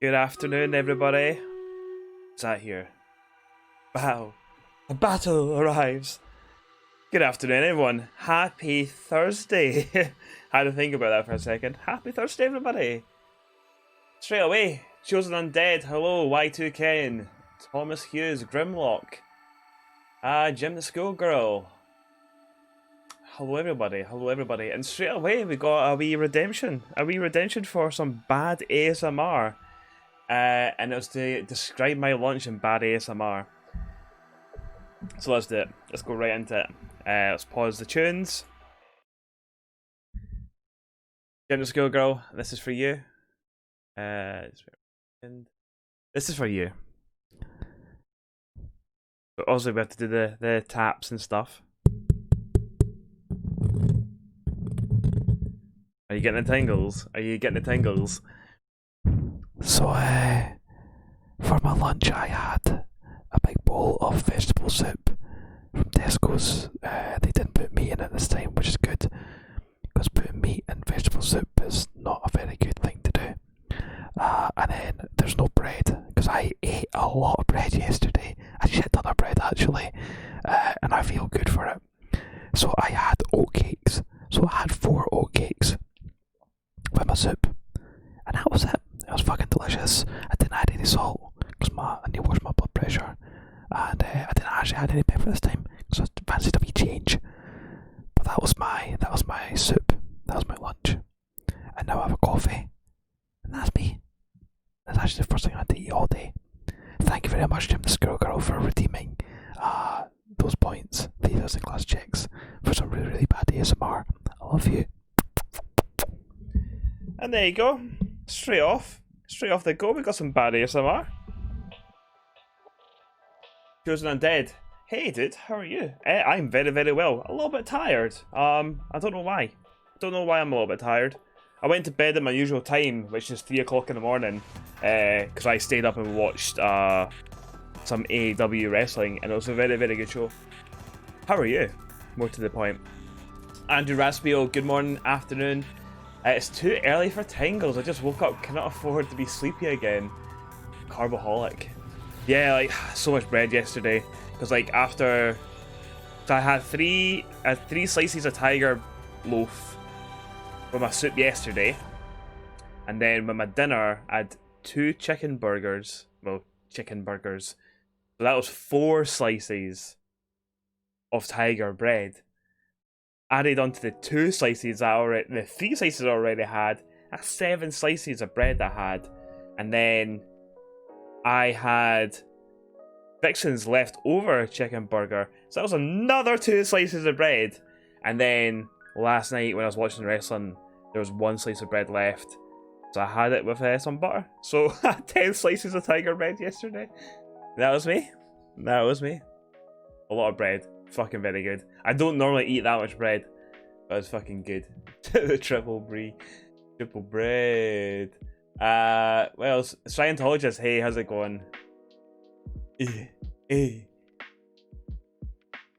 Good afternoon, everybody. Is that here? Wow, a battle arrives. Good afternoon, everyone. Happy Thursday. Had to think about that for a second. Happy Thursday, everybody. Straight away, Chosen Undead. Hello, Y2Ken. Thomas Hughes, Grimlock. Jim the Schoolgirl. Hello, everybody. Hello, everybody. And straight away, we got a wee redemption. A wee redemption for some bad ASMR. And it was to describe my lunch in bad ASMR. So let's do it. Let's go right into it. Let's pause the tunes. Jim the Schoolgirl, this is for you. This is for you. But also we have to do the taps and stuff. Are you getting the tingles? Are you getting the tingles? So, for my lunch I had a big bowl of vegetable soup from Tesco's. They didn't put meat in it this time, which is good, because putting meat in vegetable soup is not a very good thing to do. And then there's no bread, because I ate a lot of bread yesterday. I shit ton of bread actually, and I feel good for it. So I had oatcakes. So I had 4 oatcakes with my soup, and that was it. It was fucking delicious. I didn't add any salt because I need to watch my blood pressure, and I didn't actually add any pepper this time because I fancied a wee change. But that was my soup. That was my lunch, and now I have a coffee, and that's me. That's actually the first thing I had to eat all day. Thank you very much, Jim the Schoolgirl, for redeeming those points, 3,000 class checks for some really, really bad ASMR. I love you. And there you go. Straight off the go, we got some bad ASMR. Chosen Undead. Hey dude, how are you? I'm very, very well. A little bit tired. I don't know why. Don't know why I'm a little bit tired. I went to bed at my usual time, which is 3 o'clock in the morning, because I stayed up and watched some AEW wrestling, and it was a very, very good show. How are you? More to the point. Andrew Raspio, good morning, afternoon. It's too early for tingles. I just woke up, cannot afford to be sleepy again. Carboholic. Yeah, like, so much bread yesterday. Because, like, after... So I had three slices of tiger loaf with my soup yesterday. And then with my dinner, I had 2 chicken burgers. Well, chicken burgers. So that was 4 slices of tiger bread. Added onto the 2 slices the 3 slices I already had. That's 7 slices of bread I had. And then I had Vixen's leftover chicken burger. So that was another 2 slices of bread. And then last night when I was watching wrestling, there was 1 slice of bread left. So I had it with some butter. So I had 10 slices of tiger bread yesterday. That was me. That was me. A lot of bread. Fucking very good. I don't normally eat that much bread, but it's fucking good. The triple bread. Well, Scientologist, hey, how's it going?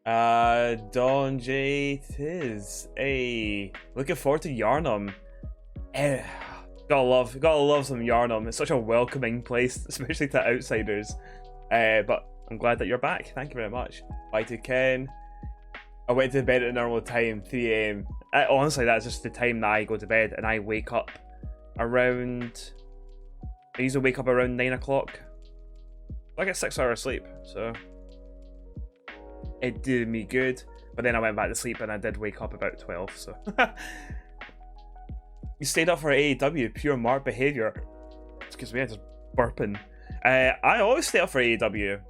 Don J Tiz, hey, looking forward to Yharnam. Gotta love some Yharnam. It's such a welcoming place, especially to outsiders. But I'm glad that you're back. Thank you very much. Bye to Ken. I went to bed at a normal time, 3 AM. Honestly, that's just the time that I go to bed, and I wake up around... I usually wake up around 9 o'clock. I get 6 hours sleep, so... It did me good. But then I went back to sleep, and I did wake up about 12, so... You stayed up for AEW, pure Mark behaviour. Excuse me, I'm just burping. I always stay up for AEW.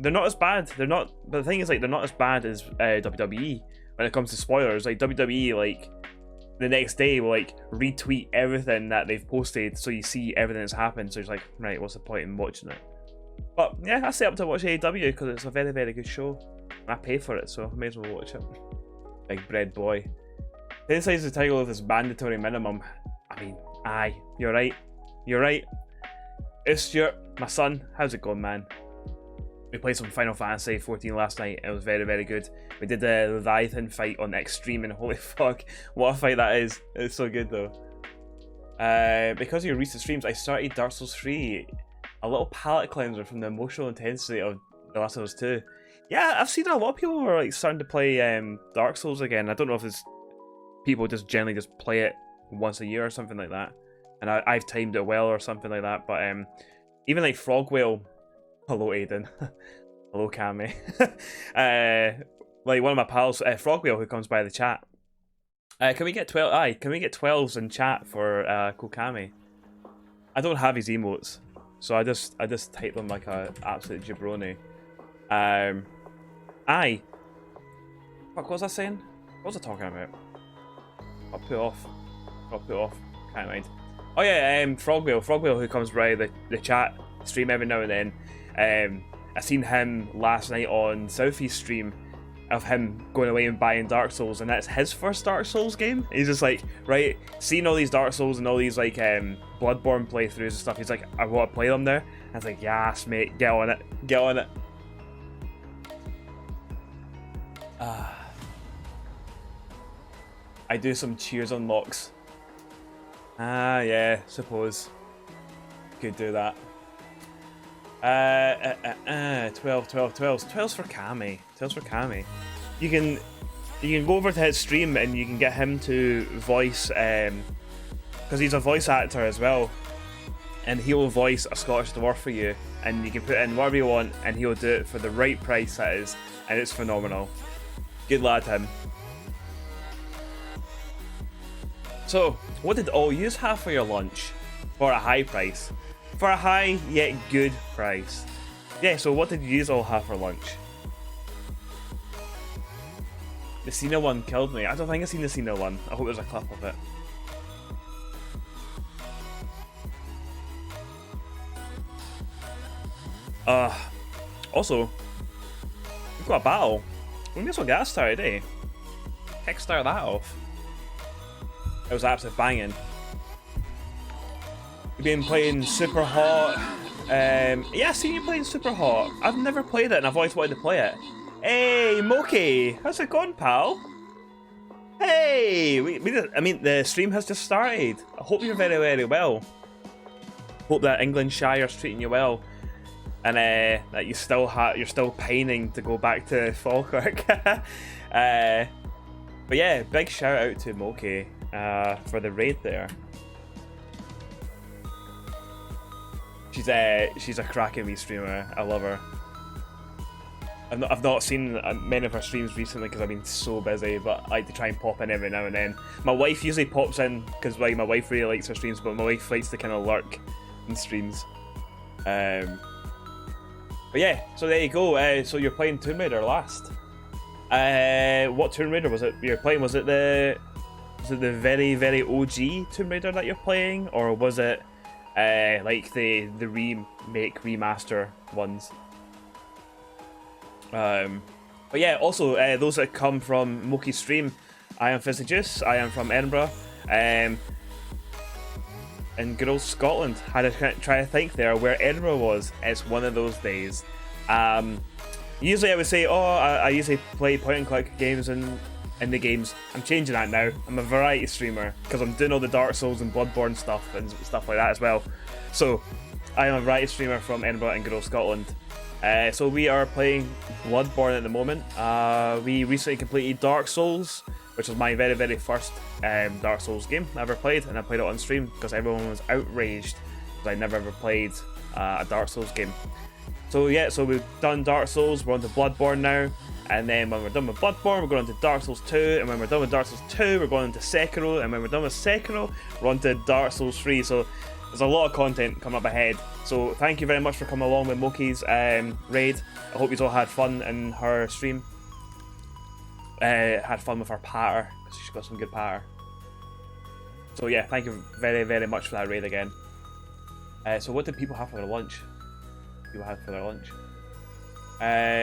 They're not as bad. But the thing is, like, they're not as bad as WWE when it comes to spoilers. Like, WWE, like, the next day will, like, retweet everything that they've posted, so you see everything that's happened. So it's like, right, what's the point in watching it? But yeah, I stay up to watch AEW because it's a very, very good show. I pay for it, so I may as well watch it. Big bread boy. 10 slices of tiger loaf is mandatory minimum. I mean, aye, you're right. You're right. It's Stuart, my son. How's it going, man? We played some Final Fantasy 14 last night. It was very, very good. We did the Leviathan fight on Extreme, and holy fuck, what a fight that is. It's so good, though. Because of your recent streams, I started Dark Souls 3, a little palate cleanser from the emotional intensity of The Last of Us 2. Yeah, I've seen a lot of people who are like starting to play Dark Souls again. I don't know if it's people just generally just play it once a year or something like that, and I've timed it well or something like that. But even like Frogwhale, hello Aiden, hello Cammy, like one of my pals, Frogwhale, who comes by the chat. Can we get 12? Aye, can we get 12s in chat for Kokami? I don't have his emotes, so I just type them like a absolute jabroni. Aye. What was I saying? What was I talking about? I'll put off. Can't mind. Oh yeah, Frogwhale, who comes by the chat stream every now and then. I seen him last night on Southie's stream of him going away and buying Dark Souls, and that's his first Dark Souls game. He's just like, right, seeing all these Dark Souls and all these like Bloodborne playthroughs and stuff, he's like, I want to play them now. And I was like, yes mate, get on it. I do some cheers unlocks. Ah yeah, suppose. Could do that. 12s for Cammy. 12s for Cammy. You can go over to his stream and you can get him to voice, because he's a voice actor as well, and he will voice a Scottish dwarf for you, and you can put in whatever you want and he'll do it for the right price that is, and it's phenomenal. Good lad him. So, what did all yous have for your lunch? For a high price. For a high yet good price. Yeah, so what did yous all have for lunch? The Cena one killed me. I don't think I've seen the Cena one. I hope there's a clip of it. Also, we've got a battle. We may as well get that started, eh? Kickstart that off. It was absolutely banging. We've been playing Super Hot. Yeah, I've seen you playing Super Hot. I've never played it and I've always wanted to play it. Hey, Moki! How's it going, pal? Hey! I mean, the stream has just started. I hope you're very, very well. Hope that England Shire's treating you well. And that you're still pining to go back to Falkirk. But yeah, big shout out to Moki for the raid there. She's a cracking wee streamer. I love her. I've not seen many of her streams recently because I've been so busy, but I like to try and pop in every now and then. My wife usually pops in because like my wife really likes her streams, but my wife likes to kind of lurk in streams. But yeah, so there you go. So you're playing Tomb Raider last. What Tomb Raider was it you're playing? Was it the very, very OG Tomb Raider that you're playing, or was it like the remake remaster ones? But yeah, also those that come from Moki's stream, I am Fizzy Joose, I am from Edinburgh, in good old Scotland. Had to try to think there where Edinburgh was. It's one of those days. Usually I would say, I usually play point and click games in the games. I'm changing that now. I'm a variety streamer because I'm doing all the Dark Souls and Bloodborne stuff and stuff like that as well. So I am a variety streamer from Edinburgh and good old Scotland. So we are playing Bloodborne at the moment. We recently completed Dark Souls, which was my very, very first Dark Souls game I ever played, and I played it on stream because everyone was outraged because I never ever played a Dark Souls game. So yeah, so we've done Dark Souls, we're on to Bloodborne now, and then when we're done with Bloodborne, we're going on to Dark Souls 2, and when we're done with Dark Souls 2, we're going into Sekiro, and when we're done with Sekiro, we're on to Dark Souls 3, so there's a lot of content coming up ahead. So thank you very much for coming along with Moki's raid. I hope you all had fun in her stream. Had fun with her patter, because she's got some good patter. So yeah, thank you very, very much for that raid again. So what did people have for their lunch?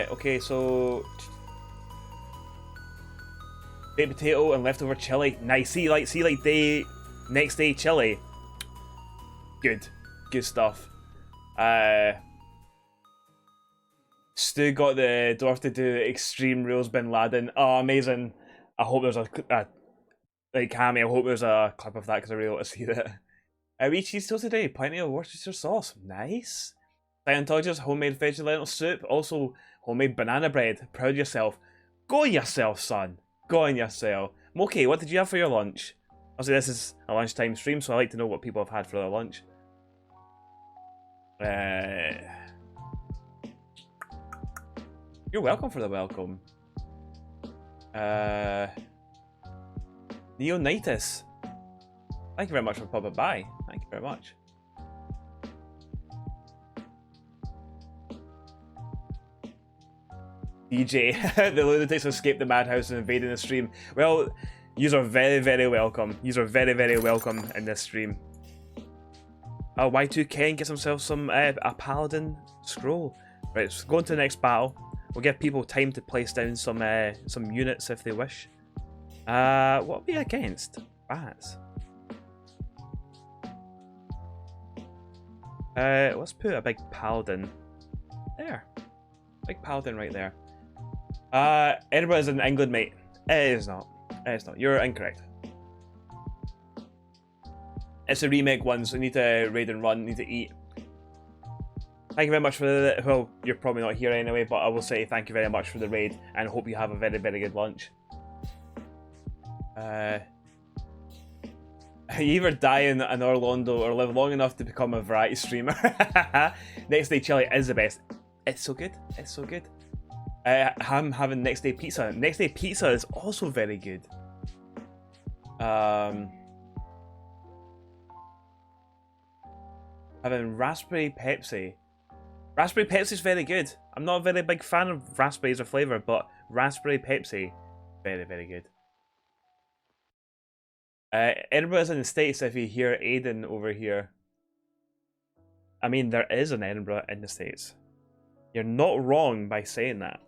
Okay, so baked potato and leftover chili. Nice. See like next day chili. Good stuff. Stu got the dwarf to do Extreme Rules Bin Laden. Oh, amazing! I hope there's a like Cammy. I hope there's a clip of that because I really want to see that. We cheese toast today, plenty of Worcestershire sauce. Nice. Scientologist, homemade veggie lentil soup, also homemade banana bread. Proud of yourself. Go on yourself, son. Go on yourself. Moki, what did you have for your lunch? Obviously, this is a lunchtime stream, so I like to know what people have had for their lunch. You're welcome for the welcome. Neonitis. Thank you very much for popping by. Thank you very much. DJ, the lunatics escaped the madhouse and invaded the stream. Well, yous are very, very welcome. Yous are very, very welcome in this stream. Y2K gets himself some a paladin scroll. Right, so go on to the next battle. We'll give people time to place down some units if they wish. What are we against? Bats. Let's put a big paladin there. Big paladin right there. Edinburgh is in England, mate. It is not. It is not. You're incorrect. It's a remake one, so you need to raid and run, need to eat. Thank you very much for the... Well, you're probably not here anyway, but I will say thank you very much for the raid, and hope you have a very, very good lunch. You either die in Orlando or live long enough to become a variety streamer. Next day chili is the best. It's so good. It's so good. I'm having next day pizza. Next day pizza is also very good. Having raspberry Pepsi. Raspberry Pepsi is very good. I'm not a very big fan of raspberries or flavour, but raspberry Pepsi, very, very good. Edinburgh is in the States if you hear Aiden over here. I mean, there is an Edinburgh in the States. You're not wrong by saying that.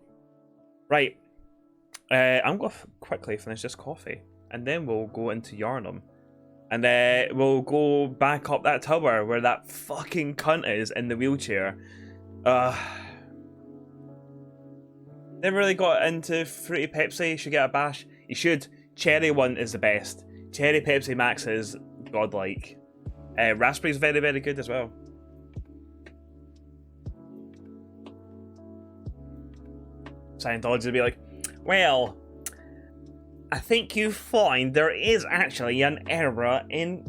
Right. I'm going to quickly finish this coffee. And then we'll go into Yharnam. And we'll go back up that tower where that fucking cunt is in the wheelchair. Never really got into Fruity Pepsi. You should get a bash. You should. Cherry one is the best. Cherry Pepsi Max is godlike. Raspberry's very, very good as well. Scientology will be like, well, I think you find there is actually an Edinburgh in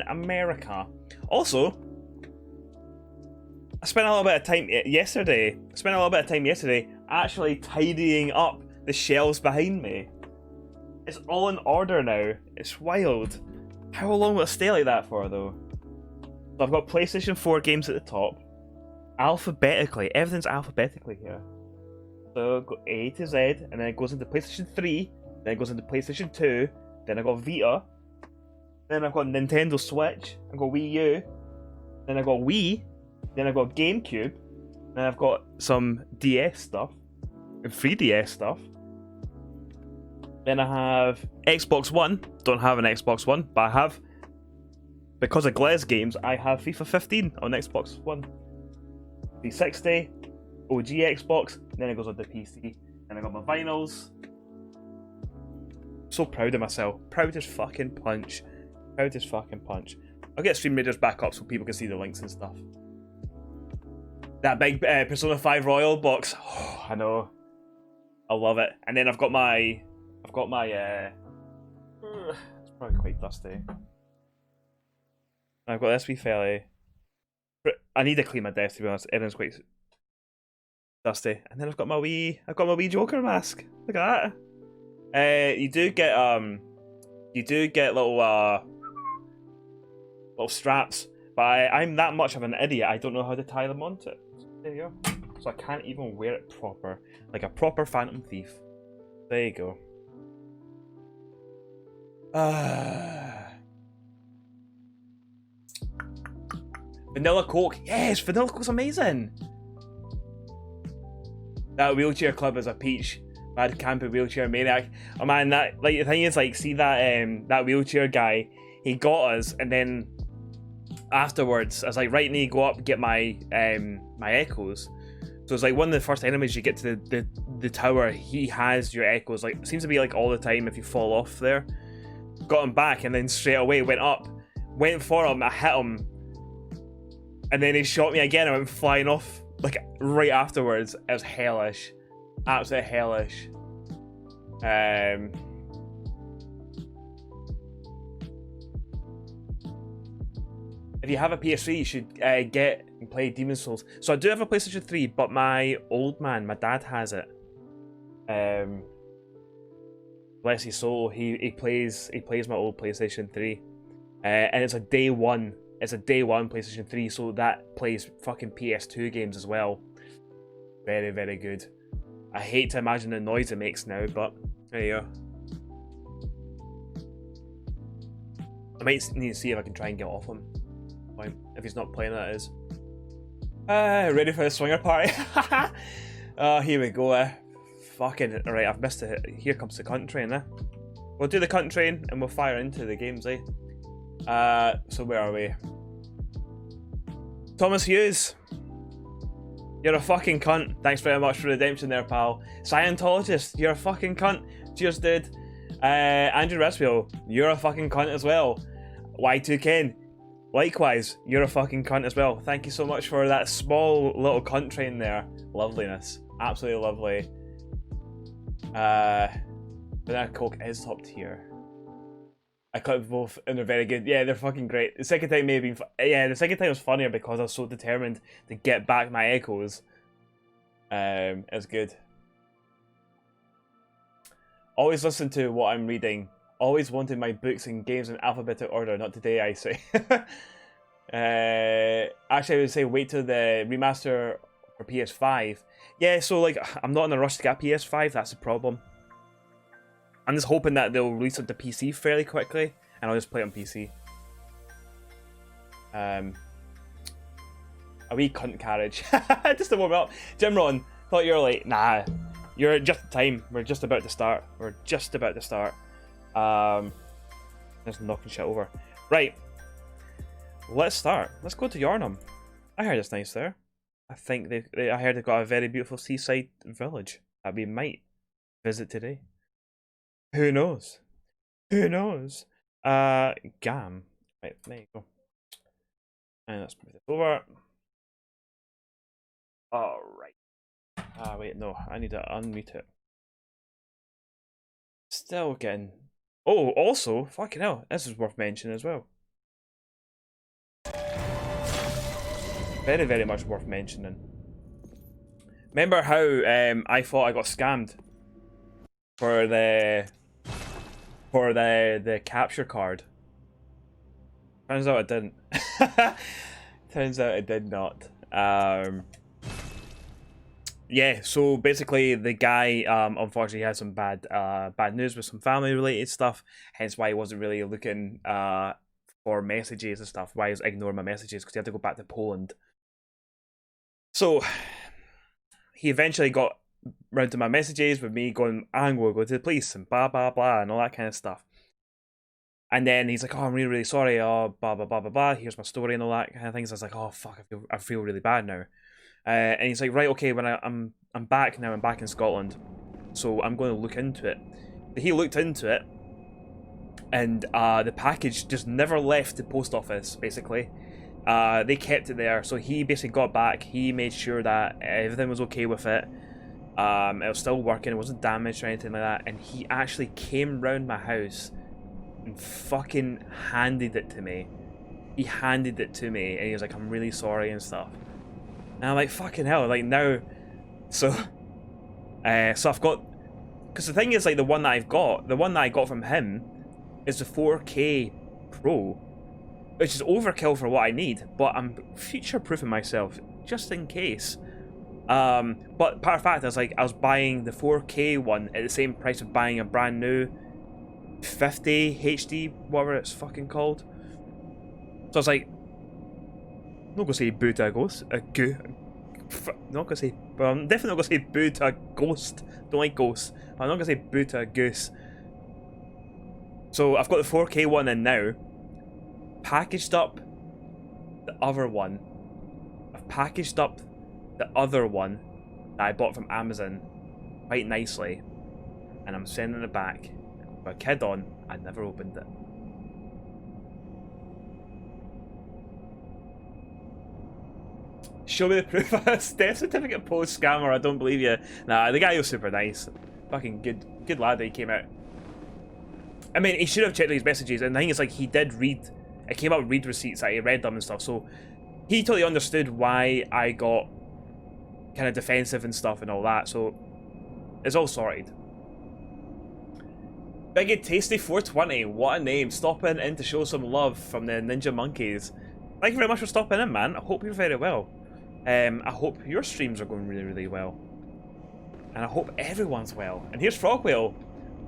America. Also, I spent a little bit of time yesterday. Actually tidying up the shelves behind me. It's all in order now. It's wild. How long will it stay like that for, though? So I've got PlayStation 4 games at the top. Alphabetically. Everything's alphabetically here. So go A to Z, and then it goes into PlayStation 3, then it goes into PlayStation 2, then I've got Vita, then I've got Nintendo Switch, I've got Wii U, then I've got Wii, then I've got GameCube, then I've got some DS stuff, and 3DS stuff. Then I have Xbox One. Don't have an Xbox One, but I have, because of Glez games, I have FIFA 15 on Xbox One. 360, OG Xbox, then it goes on the PC. Then I got my vinyls. So proud of myself. Proud as fucking punch. Proud as fucking punch. I'll get Stream Raiders back up so people can see the links and stuff. That big Persona 5 Royal box. Oh, I know. I love it. And then I've got my it's probably quite dusty. I've got this wee fella. I need to clean my desk, to be honest. Everything's quite dusty. And then I've got my wee Joker mask. Look at that. You do get little straps, but I'm that much of an idiot. I don't know how to tie them onto it. There you go. So I can't even wear it proper, like a proper Phantom Thief. There you go. Vanilla Coke. Yes, Vanilla Coke's amazing. That wheelchair club is a peach. Mad campy wheelchair maniac. Oh man, that, like, the thing is, like, see that that wheelchair guy, he got us, and then afterwards I was like, right, need to go up and get my my echoes. So it's like one of the first enemies you get to the tower, he has your echoes. Like, it seems to be like all the time if you fall off there. Got him back, and then straight away went up, went for him, I hit him, and then he shot me again. I went flying off like right afterwards. It was hellish, absolutely hellish. If you have a PS3, you should get and play Demon's Souls. So I do have a PlayStation 3, but my old man, my dad has it. Bless his soul, he plays my old PlayStation 3, and it's a day one. It's a day one PlayStation 3, so that plays fucking PS2 games as well. Very, very good. I hate to imagine the noise it makes now, but there you go. I might need to see if I can try and get off him. If he's not playing, that is. Ready for the swinger party? Here we go. Fucking right, I've missed it. Here comes the cunt train, eh? We'll do the cunt train and we'll fire into the games, eh? So where are we? Thomas Hughes, you're a fucking cunt. Thanks very much for redemption there, pal. Scientologist, you're a fucking cunt. Cheers, dude. Andrew Reswell, you're a fucking cunt as well. Y2Ken, likewise, you're a fucking cunt as well. Thank you so much for that small little cunt train there. Loveliness. Absolutely lovely. Banana Coke is top tier. I cut both and they're very good. Yeah, they're fucking great. The second time maybe, yeah, the second time was funnier because I was so determined to get back my echoes. It's good. Always listen to what I'm reading. Always wanted my books and games in alphabetical order. Not today, I say. Actually, I would say wait till the remaster for PS5. Yeah, so like I'm not in a rush to get PS5. That's the problem. I'm just hoping that they'll release it to PC fairly quickly, and I'll just play it on PC. A wee cunt carriage. Just to warm up. Jim Ron, thought you were late. Nah, you're just in time. We're just about to start. We're just about to start. Just knocking shit over. Right. Let's start. Let's go to Yharnam. I heard it's nice there. I think I heard they've got a very beautiful seaside village that we might visit today. Who knows? Who knows? Gam. Right, there you go. And let's move this over. Alright. Wait, no, I need to unmute it. Still getting... Oh, also, fucking hell, this is worth mentioning as well. Very, very much worth mentioning. Remember how I thought I got scammed for the capture card? Turns out it didn't. Turns out it did not. Yeah, so basically the guy unfortunately had some bad news with some family related stuff, hence why he wasn't really looking for messages and stuff, why he was ignoring my messages, because he had to go back to Poland. So he eventually got round to my messages with me going, I'm going to go to the police and blah blah blah and all that kind of stuff. And then he's like, oh, I'm really, really sorry, oh, blah blah blah blah blah, here's my story and all that kind of things. I was like, oh fuck, I feel really bad now. And he's like, right, okay, when I'm back now, I'm back in Scotland, so I'm going to look into it. He looked into it, and the package just never left the post office, basically. They kept it there, so he basically got back, he made sure that everything was okay with it. It was still working, it wasn't damaged or anything like that, and he actually came round my house and fucking handed it to me. He handed it to me, and he was like, I'm really sorry and stuff. And I'm like, fucking hell, like now, so I've got, because the thing is, like, the one that I got from him is the 4K Pro, which is overkill for what I need, but I'm future-proofing myself, just in case. But part of fact, I was buying the 4K one at the same price of buying a brand new 50 HD, whatever it's fucking called. So I was like, I'm not gonna say boo to a ghost. Not gonna say, but I'm definitely not gonna say boo to a ghost. Don't like ghosts. I'm not gonna say boo to a goose. So I've got the 4K one in now. Packaged up the other one. I've packaged up the other one that I bought from Amazon quite nicely, and I'm sending it back. With a kid on, I never opened it. Show me the proof. Death certificate post scammer. I don't believe you. Nah, the guy was super nice. Fucking good lad that he came out. I mean, he should have checked these messages, and the thing is, like, he did read. It came up read receipts that he read them and stuff, so he totally understood why I got kind of defensive and stuff and all that. So it's all sorted. Big and Tasty 420, what a name. Stopping in to show some love from the Ninja Monkeys. Thank you very much for stopping in, man. I hope you're very well. I hope your streams are going really, really well. And I hope everyone's well. And here's Frogwhale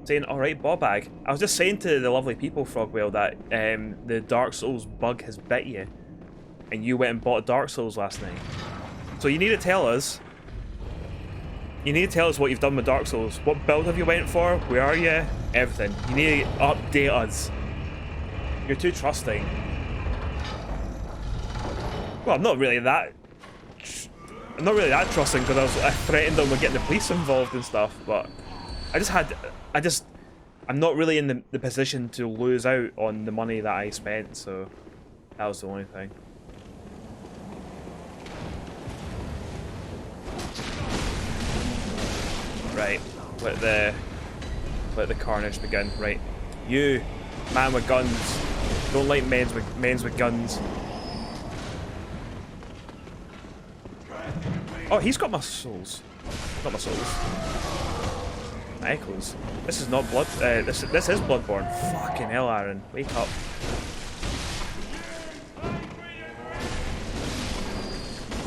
saying, alright, Bobbag. I was just saying to the lovely people, Frogwhale, that the Dark Souls bug has bit you. And you went and bought Dark Souls last night. So you need to tell us. You need to tell us what you've done with Dark Souls. What build have you went for? Where are you? Everything. You need to update us. You're too trusting. Well, I'm not really that trusting because I threatened them with getting the police involved and stuff, but I'm not really in the position to lose out on the money that I spent, so that was the only thing. Right, let the carnage begin. Right, you, man with guns, don't like men's with guns. Oh, he's got my souls. Not my souls. My echoes. This is not blood. This is Bloodborne. Fucking hell, Aaron, wake up.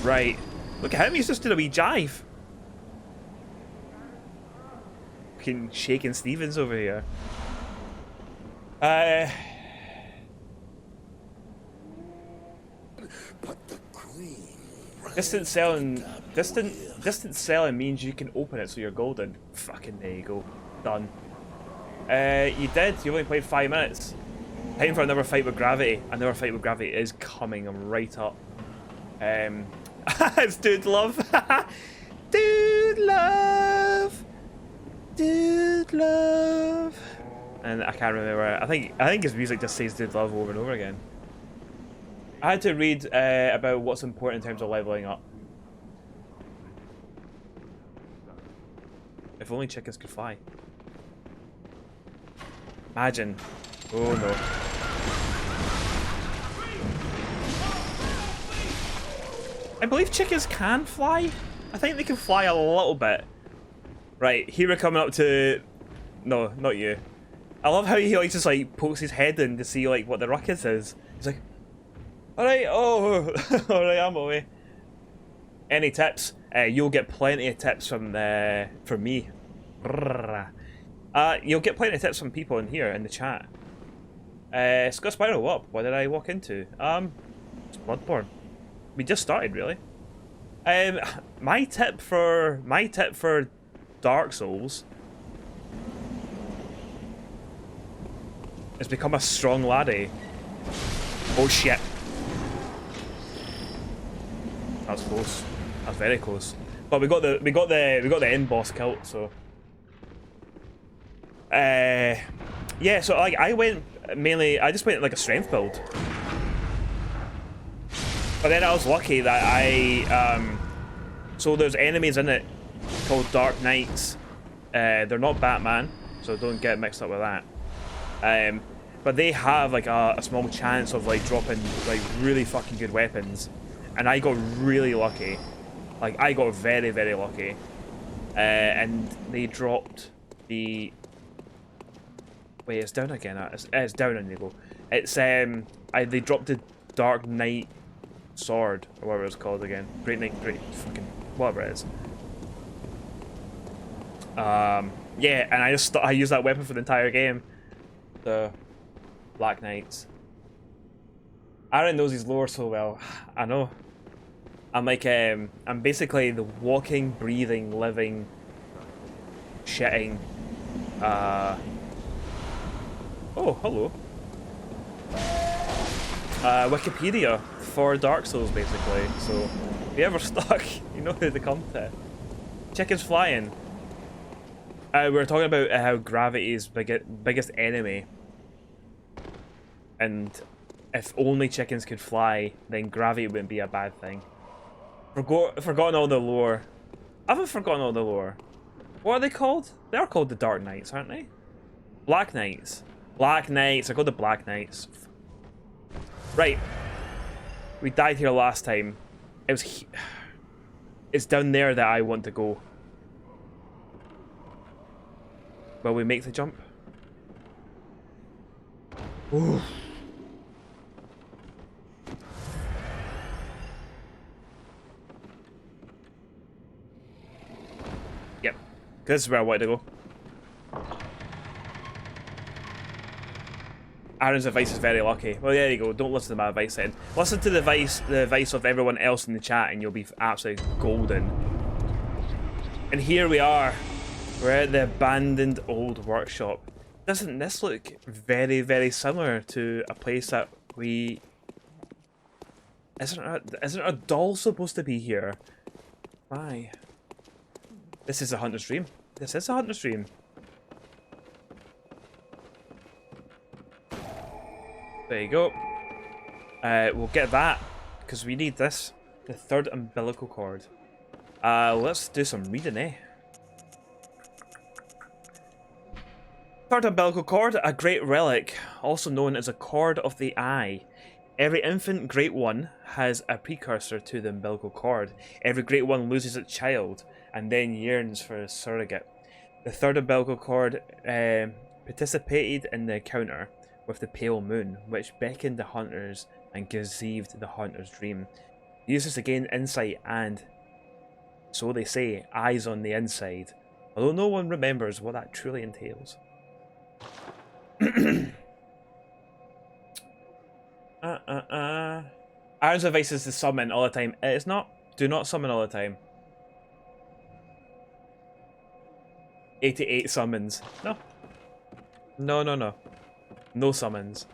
Right, look at him. He's just did a wee jive. Fucking shaking Stevens over here. Distant selling means you can open it, so you're golden. Fucking there you go. Done. You did. You only played 5 minutes. Time for another fight with gravity. Another fight with gravity is coming right up. It's Dude Love. Dude Love. Dude Love. And I can't remember. I think his music just says Dude Love over and over again. I had to read about what's important in terms of leveling up. If only chickens could fly. Imagine. Oh no. I believe chickens can fly. I think they can fly a little bit. Right, here we're coming up to... No, not you. I love how he like just like pokes his head in to see like what the ruckus is. He's like, alright, oh, alright, I'm away. Any tips? You'll get plenty of tips from me. You'll get plenty of tips from people in here in the chat. Scott Spiral, what? What did I walk into? It's Bloodborne. We just started, really. My tip for Dark Souls is become a strong laddie. Oh shit. That was close. That was very close. But we got the end boss killed, so. Yeah, so like I just went like a strength build. But then I was lucky that so there's enemies in it called Dark Knights. They're not Batman, so don't get mixed up with that. But they have like a small chance of like dropping like really fucking good weapons. And I got really lucky. Like, I got very, very lucky. And they dropped the... Wait, it's down again. It's down on you go. It's, they dropped the Dark Knight sword, or whatever it's called again. Great fucking... whatever it is. Yeah, and I used that weapon for the entire game. The Black Knights. Aaron knows his lore so well. I know. I'm like, I'm basically the walking, breathing, living, shitting, oh, hello. Wikipedia for Dark Souls, basically. So, if you're ever stuck, you know who to come to. Chickens flying. We were talking about how gravity is biggest enemy. And if only chickens could fly, then gravity wouldn't be a bad thing. Forgotten all the lore. I haven't forgotten all the lore. What are they called? They are called the Dark Knights, aren't they? Black Knights. Black Knights. They're called the Black Knights. Right. We died here last time. It's down there that I want to go. Will we make the jump? Ooh. Yep. This is where I wanted to go. Aaron's advice is very lucky. Well, there you go. Don't listen to my advice then. Listen to the advice of everyone else in the chat and you'll be absolutely golden. And here we are. We're at the abandoned old workshop. Doesn't this look very, very similar to a place that we... Isn't a doll supposed to be here? Why? This is a hunter's dream. This is a hunter's dream. There you go. We'll get that, because we need this. The third umbilical cord. Let's do some reading, eh? Third umbilical cord, a great relic, also known as a cord of the eye. Every infant Great One has a precursor to the umbilical cord. Every Great One loses its child, and then yearns for a surrogate. The third umbilical cord participated in the encounter with the pale moon, which beckoned the hunters and conceived the hunter's dream. Uses to gain insight and, so they say, eyes on the inside, although no one remembers what that truly entails. Aaron's advice is to summon all the time. It's not. Do not summon all the time. 88 summons. No. No, no, no. No summons.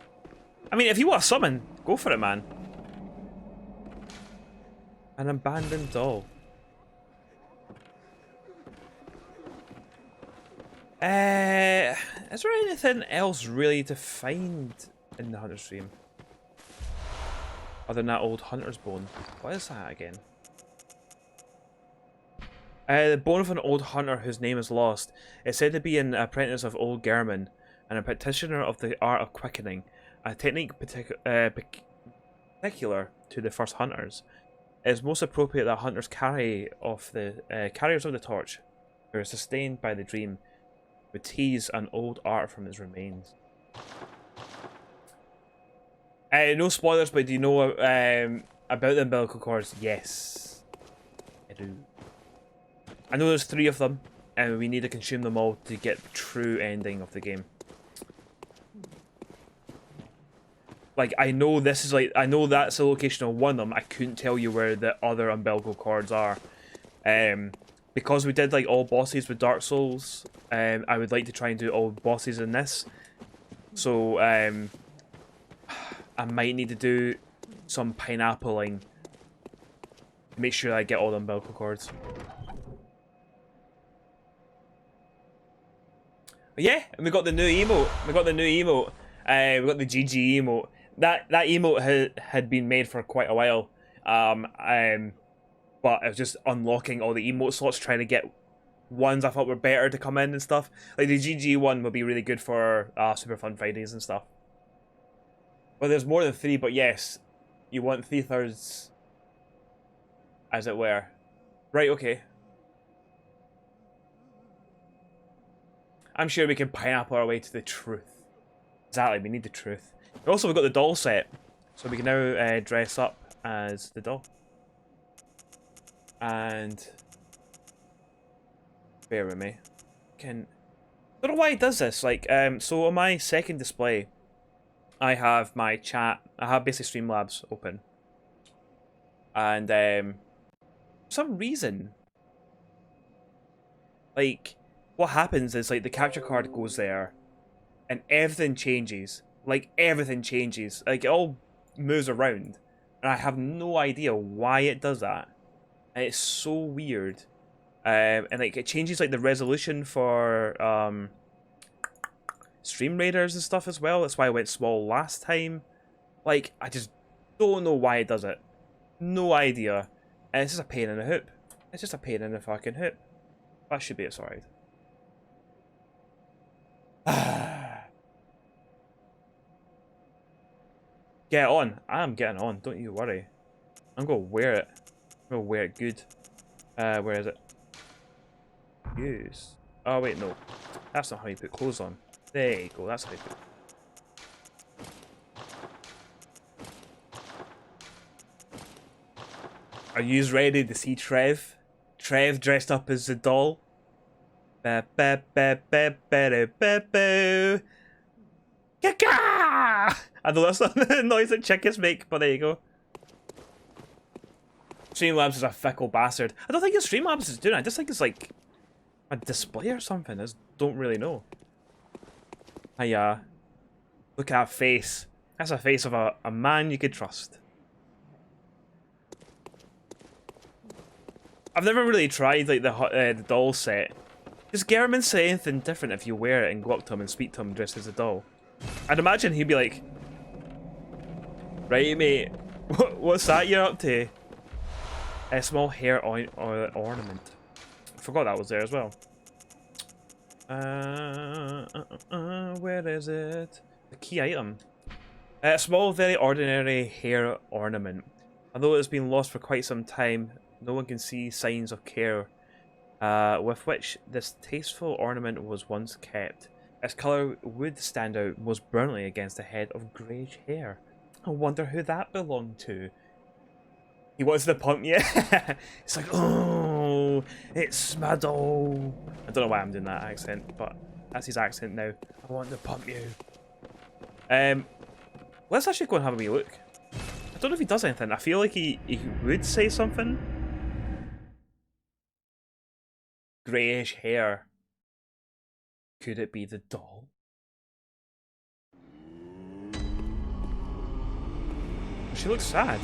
I mean, if you want to summon, go for it, man. An abandoned doll. Is there anything else really to find in the hunter's dream? Other than that old hunter's bone. What is that again? The bone of an old hunter whose name is lost. It's said to be an apprentice of old German and a practitioner of the art of quickening, a technique particular to the first hunters. It is most appropriate that hunters carriers of the torch, who are sustained by the dream, would tease an old art from its remains. No spoilers, but do you know about the umbilical cords? Yes, I do. I know there's 3 of them, and we need to consume them all to get the true ending of the game. Like, I know this is like, I know that's the location of one of them. I couldn't tell you where the other umbilical cords are. Because we did like all bosses with Dark Souls, I would like to try and do all bosses in this. So, I might need to do some pineappling to make sure I get all the umbilical cords. But yeah, and we got the new emote. We got the new emote. We got the GG emote. That emote had been made for quite a while. But I was just unlocking all the emote slots, trying to get ones I thought were better to come in and stuff. Like the GG one would be really good for Super Fun Fridays and stuff. Well, there's more than 3, but yes, you want 3/3, as it were. Right, okay. I'm sure we can pineapple our way to the truth. Exactly, we need the truth. Also, we've got the doll set, so we can now dress up as the doll. And bear with me. I don't know why it does this. Like, so on my second display, I have my chat. I have basically Streamlabs open, and for some reason, like, what happens is like the capture card goes there, and everything changes. Like everything changes. Like it all moves around, and I have no idea why it does that. And it's so weird. And like it changes like the resolution for Stream Raiders and stuff as well. That's why I went small last time. Like I just don't know why it does it. No idea. It's just a pain in the hoop. It's just a pain in the fucking hoop. That should be it, sorry. Get on. I'm getting on, don't you worry. I'm gonna wear it. I'm gonna wear it good. Where is it? Use. Oh wait, no. That's not how you put clothes on. There you go, that's how you put. Are you ready to see Trev? Trev dressed up as the doll? Ba ba ba ba ba ba ba. Kaka! I know that's not the noise that chickens make, but there you go. Streamlabs is a fickle bastard. I don't think it's Streamlabs is doing it. I just think it's like a display or something. I just don't really know. Hiya. Look at that face. That's a face of a man you could trust. I've never really tried like the doll set. Does German say anything different if you wear it and go up to him and speak to him dressed as a doll? I'd imagine he'd be like, "Right, mate, what's that you're up to?" A small hair ornament. I forgot that was there as well. Where is it? The key item. A small, very ordinary hair ornament. Although it's been lost for quite some time, no one can see signs of care with which this tasteful ornament was once kept. Its colour would stand out most brilliantly against a head of greyish hair. I wonder who that belonged to. He wants to pump you. It's like, oh, it's my doll. I don't know why I'm doing that accent, but that's his accent now. I want to pump you. Let's actually go and have a wee look. I don't know if he does anything. I feel like he would say something. Greyish hair. Could it be the doll? She looks sad.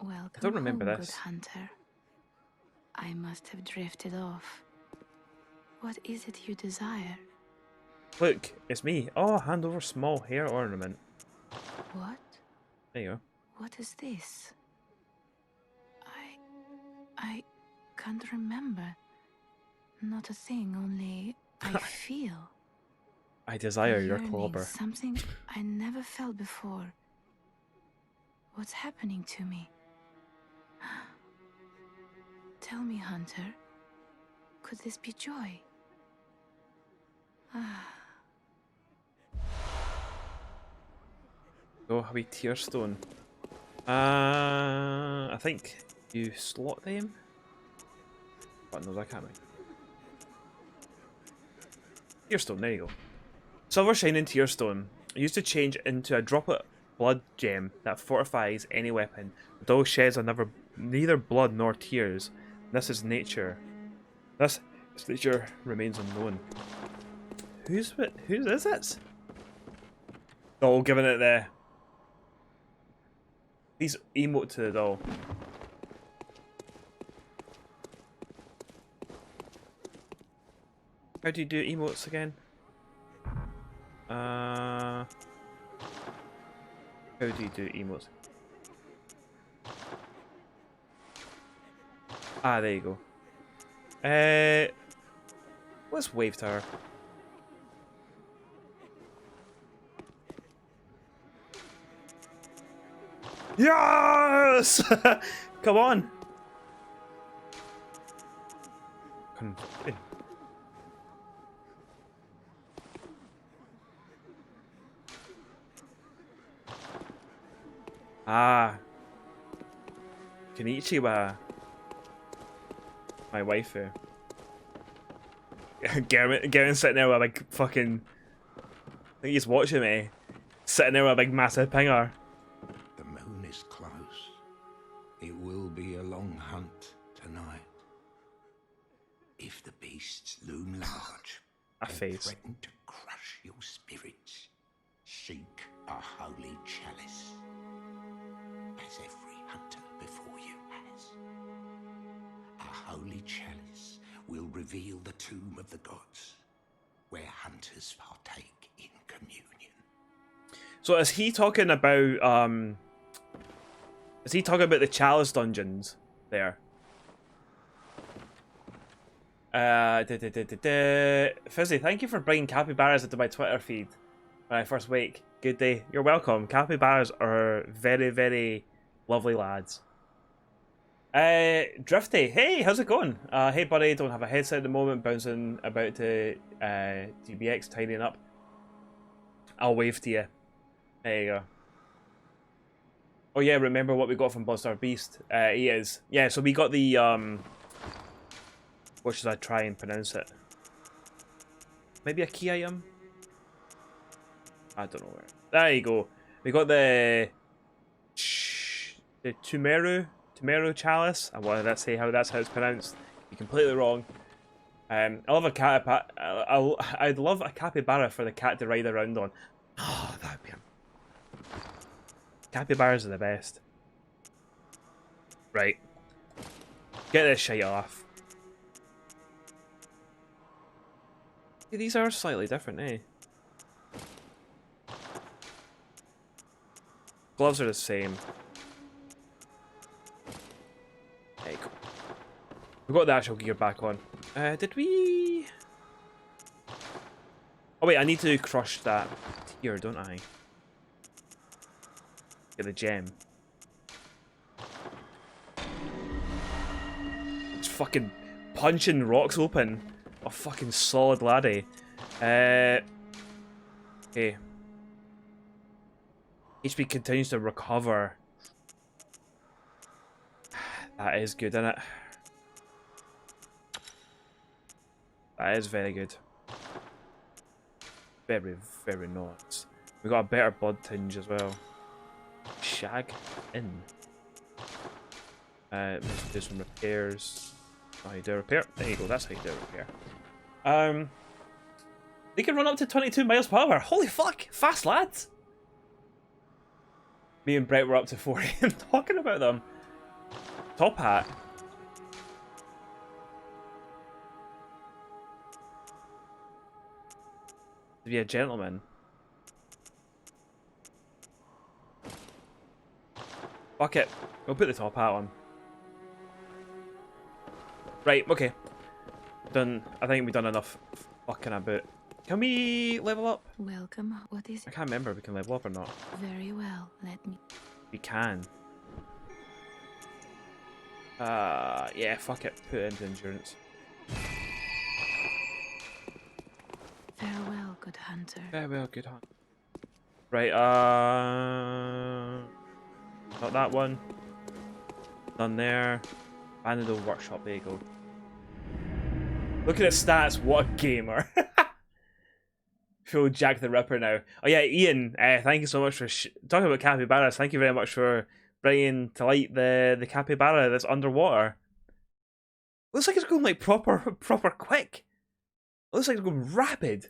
Welcome I don't remember home, this. good hunter. I must have drifted off. What is it you desire? Look, it's me. Oh, hand over small hair ornament. What? There you go. What is this? I can't remember. Not a thing, only I feel. I desire your Yearning, clobber. something I never felt before. What's happening to me? Tell me, Hunter. Could this be joy? Go have a tear stone. I think you slot them. But no, I can't. Tearstone, there you go. Silver shining tearstone. Used to change into a droplet blood gem that fortifies any weapon. The doll sheds neither blood nor tears. This is nature. This nature remains unknown. Whose is this? Doll giving it the. Please emote to the doll. How do you do emotes again? How do you do emotes? Ah, there you go. What's wave tower? Yes! Come on! Ah. Konnichiwa. My waifu. Garen sitting there with a big fucking. I think he's watching me. Sitting there with a big massive pinger. The moon is close. It will be a long hunt tonight. If the beasts loom large and threaten to crush your spirits, seek a holy chalice, as every hunter before you has. A holy chalice will reveal the tomb of the gods, where hunters partake in communion. So is he talking about the Chalice dungeons there? Fizzy, thank you for bringing capybaras into my Twitter feed when I first wake. Good day. You're welcome. Capybaras are very, very lovely lads. Drifty, hey, how's it going? Hey buddy, don't have a headset at the moment, bouncing about to GBX, tidying up. I'll wave to you. There you go. Oh yeah, remember what we got from Bloodstar Beast? He is. Yeah, so we got the what should I try and pronounce it? Maybe a key item? I don't know where. There you go. We got the Tumeru Chalice. I wanted to say that's how it's pronounced. You're completely wrong. I love a I'd love a capybara for the cat to ride around on. Oh, that'd be. Capybaras are the best. Right. Get this shite off. See, these are slightly different, eh? Gloves are the same. Hey, cool. We got the actual gear back on. Did we? Oh wait, I need to crush that tier, don't I? Get the gem. It's fucking punching rocks open. A fucking solid laddie. Okay. HP continues to recover. That is good, isn't it? That is very good. Very, very nice. We got a better blood tinge as well. Shag in. Let's do some repairs. How you do a repair? There you go, that's how you do a repair. They can run up to 22 miles per hour. Holy fuck! Fast lads! Me and Brett were up to 40 and talking about them. Top hat. To be a gentleman. Fuck it. We'll put the top hat on. Right, okay. Done. I think we've done enough fucking about. Can we level up? Welcome. What is I it? can't remember if we can level up or not. Very well. Let me. We can. Yeah, fuck it. Put it into endurance. Farewell, good hunter. Farewell, good hunt. Right, not that one. Done there. Abandoned workshop, there you go. Look at his stats, what a gamer. Feel Jack the Ripper now. Oh yeah, Ian, thank you so much for talking about capybaras. Thank you very much for bringing to light the capybara that's underwater. Looks like it's going like proper quick. Looks like it's going rapid.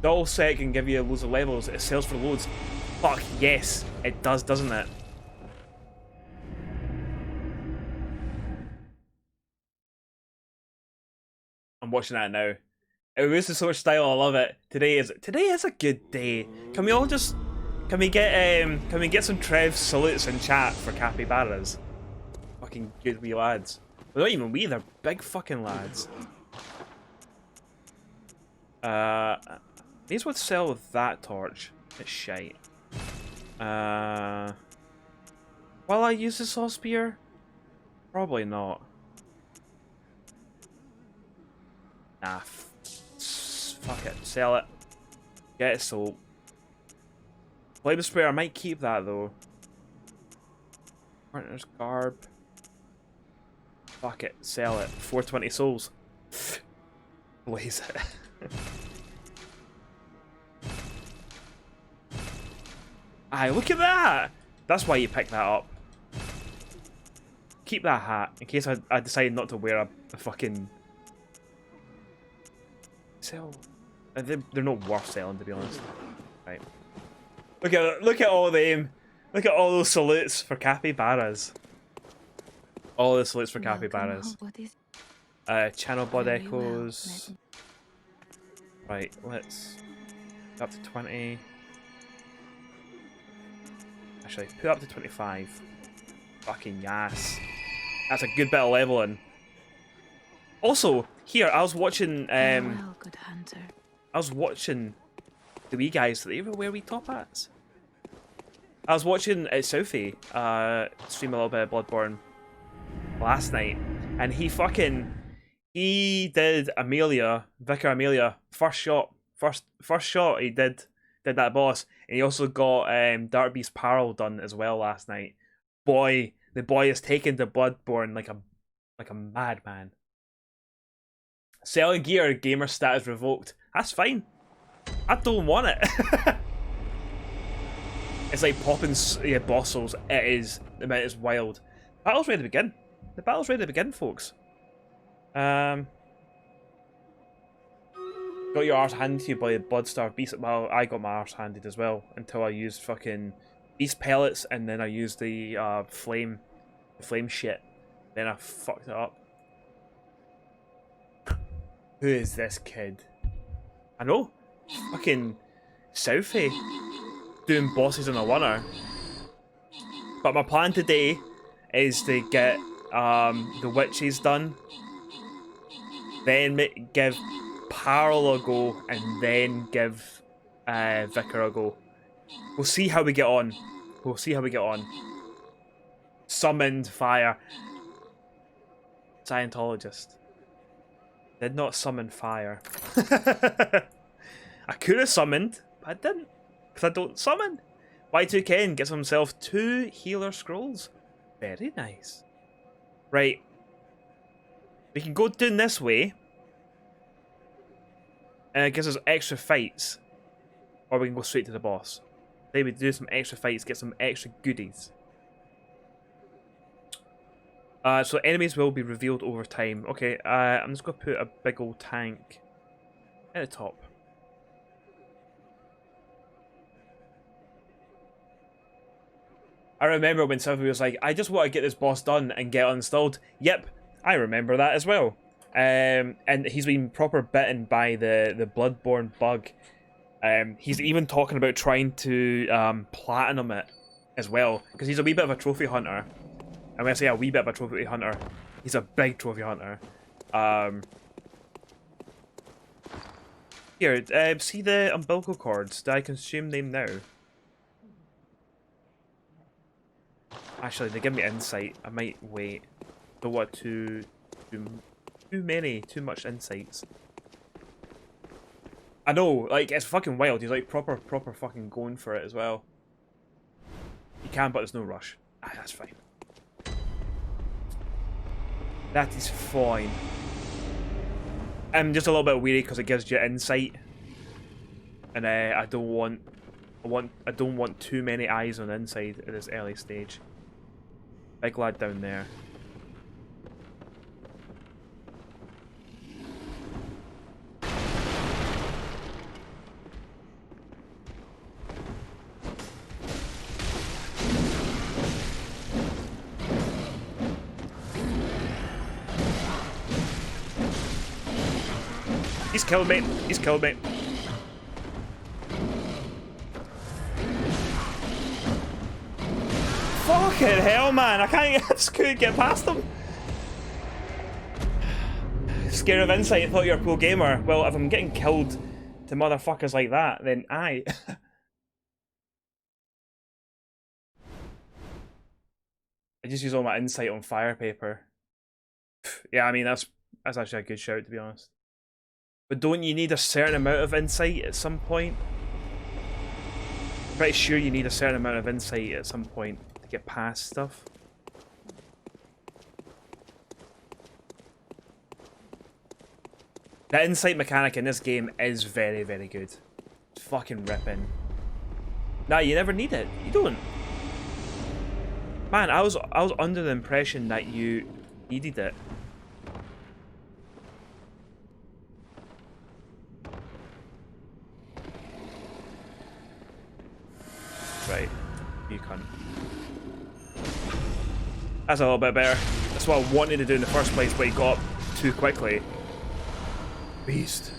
Doll set can give you loads of levels. It sells for loads. Fuck yes, it does, doesn't it? I'm watching that now. It moves so much style. I love it. Today is a good day. Can we all just can we get some Trev salutes in chat for capybaras? Fucking good wee lads. Well, not even wee. They're big fucking lads. These would sell with that torch. It's shite. While I use the saw spear, probably not. Nah, fuck it. Sell it. Get it sold. Flame sprayer, I might keep that though. Partner's garb. Fuck it. Sell it. 420 souls. Blaze it. Aye, look at that! That's why you picked that up. Keep that hat in case I decide not to wear a fucking. Sell. They're not worth selling, to be honest. Right. Look at all them. Look at all those salutes for capybaras. All the salutes for capybaras. What is Channel blood Very echoes. Right, let's put up to 20. Actually, put up to 25. Fucking yes. That's a good bit of leveling. Also, here, I was watching, Farewell, good hunter. I was watching the wee guys, they ever wear wee top hats? I was watching Sophie stream a little bit of Bloodborne last night, and he did Amelia, Vicar Amelia, first shot he did that boss, and he also got Dark Beast Parallel done as well last night. Boy, the boy is taken to Bloodborne like a madman. Selling gear, gamer status revoked. That's fine. I don't want it. It's like popping boss souls. It is. I mean, it's wild. Battle's ready to begin. The battle's ready to begin, folks. Got your arse handed to you by a Bloodstar Beast. Well, I got my arse handed as well until I used fucking beast pellets, and then I used the flame shit. Then I fucked it up. Who is this kid? I know. Fucking Southie. Doing bosses on a runner. But my plan today is to get the witches done. Then give Parallel a go, and then give Vicar a go. We'll see how we get on. Summoned fire. Scientologist. Did not summon fire. I could have summoned, but I didn't. Because I don't summon. Y2Ken gets himself 2 healer scrolls. Very nice. Right. We can go down this way. And it gives us extra fights. Or we can go straight to the boss. Then we do some extra fights, get some extra goodies. So enemies will be revealed over time. Okay, I'm just going to put a big old tank at the top. I remember when somebody was like, I just want to get this boss done and get uninstalled. Yep, I remember that as well. And he's been proper bitten by the Bloodborne bug. He's even talking about trying to platinum it as well, because he's a wee bit of a trophy hunter. And when I say a wee bit of a trophy hunter, he's a big trophy hunter. Here, see the umbilical cords? Do I consume them now? Actually, they give me insight. I might wait. Don't want too much insights. I know, like, it's fucking wild. He's like proper fucking going for it as well. You can, but there's no rush. Ah, that's fine. That is fine. I'm just a little bit weary because it gives you insight, and I don't want too many eyes on the inside at this early stage. Big lad down there. He's killed me. He's killed me. Fucking hell, man. I just couldn't get past him. Scared of insight, thought you're a pro gamer. Well, if I'm getting killed to motherfuckers like that, then aye. I just use all my insight on fire paper. Yeah, I mean, that's actually a good shout, to be honest. But don't you need a certain amount of insight at some point? I'm pretty sure you need a certain amount of insight at some point to get past stuff. The insight mechanic in this game is very, very good. It's fucking ripping. Nah, you never need it. You don't. Man, I was under the impression that you needed it. Right, you cunt. That's a little bit better. That's what I wanted to do in the first place, but he got up too quickly. Beast.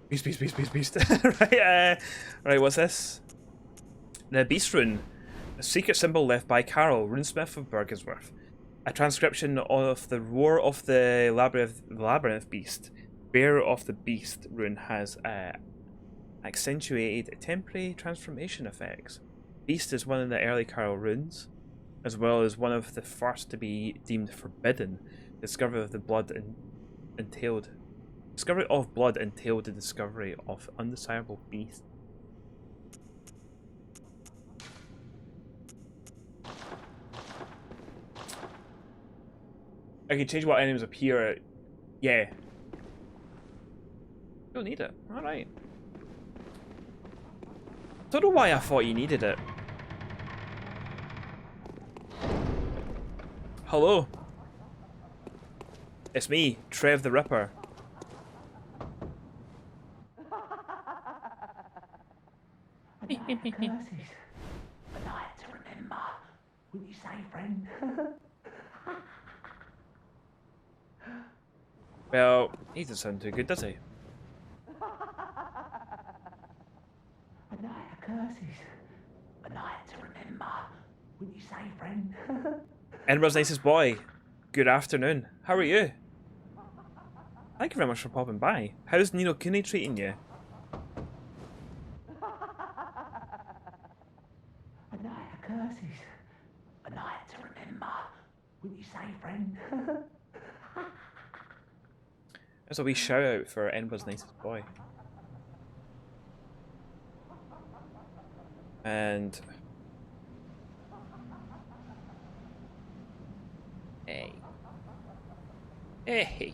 Beast. Right, what's this? The Beast Rune. A secret symbol left by Carol, runesmith of Burgersworth. A transcription of the roar of the labyrinth beast. Bearer of the Beast rune has accentuated temporary transformation effects. Beast is one of the early Carol runes, as well as one of the first to be deemed forbidden. Discovery of blood entailed the discovery of undesirable beast. I can change what enemies appear. Yeah. Don't need it. Alright. Don't know why I thought you needed it. Hello. It's me, Trev the Ripper. Curses. A night to remember. Wouldn't you say, friend? Well, he doesn't sound too good, does he? A night of curses. A night to remember. Wouldn't you say, friend? Edinburgh's nicest boy. Good afternoon. How are you? Thank you very much for popping by. How's Nino Kuni treating you? A night of curses. A night to remember. Wouldn't you say, friend? There's a wee shout out for Edinburgh's nicest boy. And hey,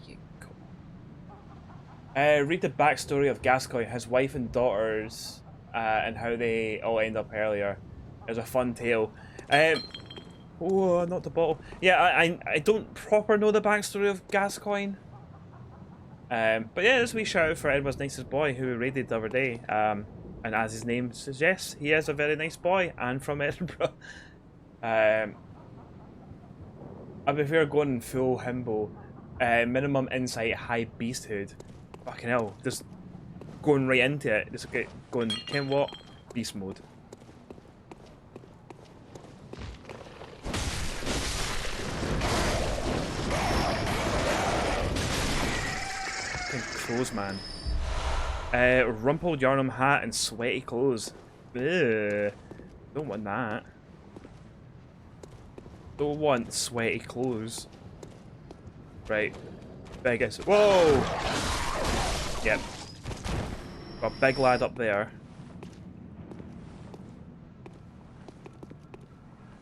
you go. Read the backstory of Gascoigne, his wife and daughters, and how they all end up earlier. It was a fun tale. Oh, not the bottle. Yeah, I don't proper know the backstory of Gascoigne. But yeah, this wee shout out for Edinburgh's nicest boy who we raided the other day. And as his name suggests, he is a very nice boy and from Edinburgh. I prefer going full himbo. Minimum insight, high beasthood. Fucking hell, just going right into it. Just going, Ken what? Beast mode. Fucking crows, man. Rumpled Yharnam hat and sweaty clothes. Ugh. Don't want that. Don't want sweaty clothes. Right. Biggest. Whoa! Yep. Got a big lad up there.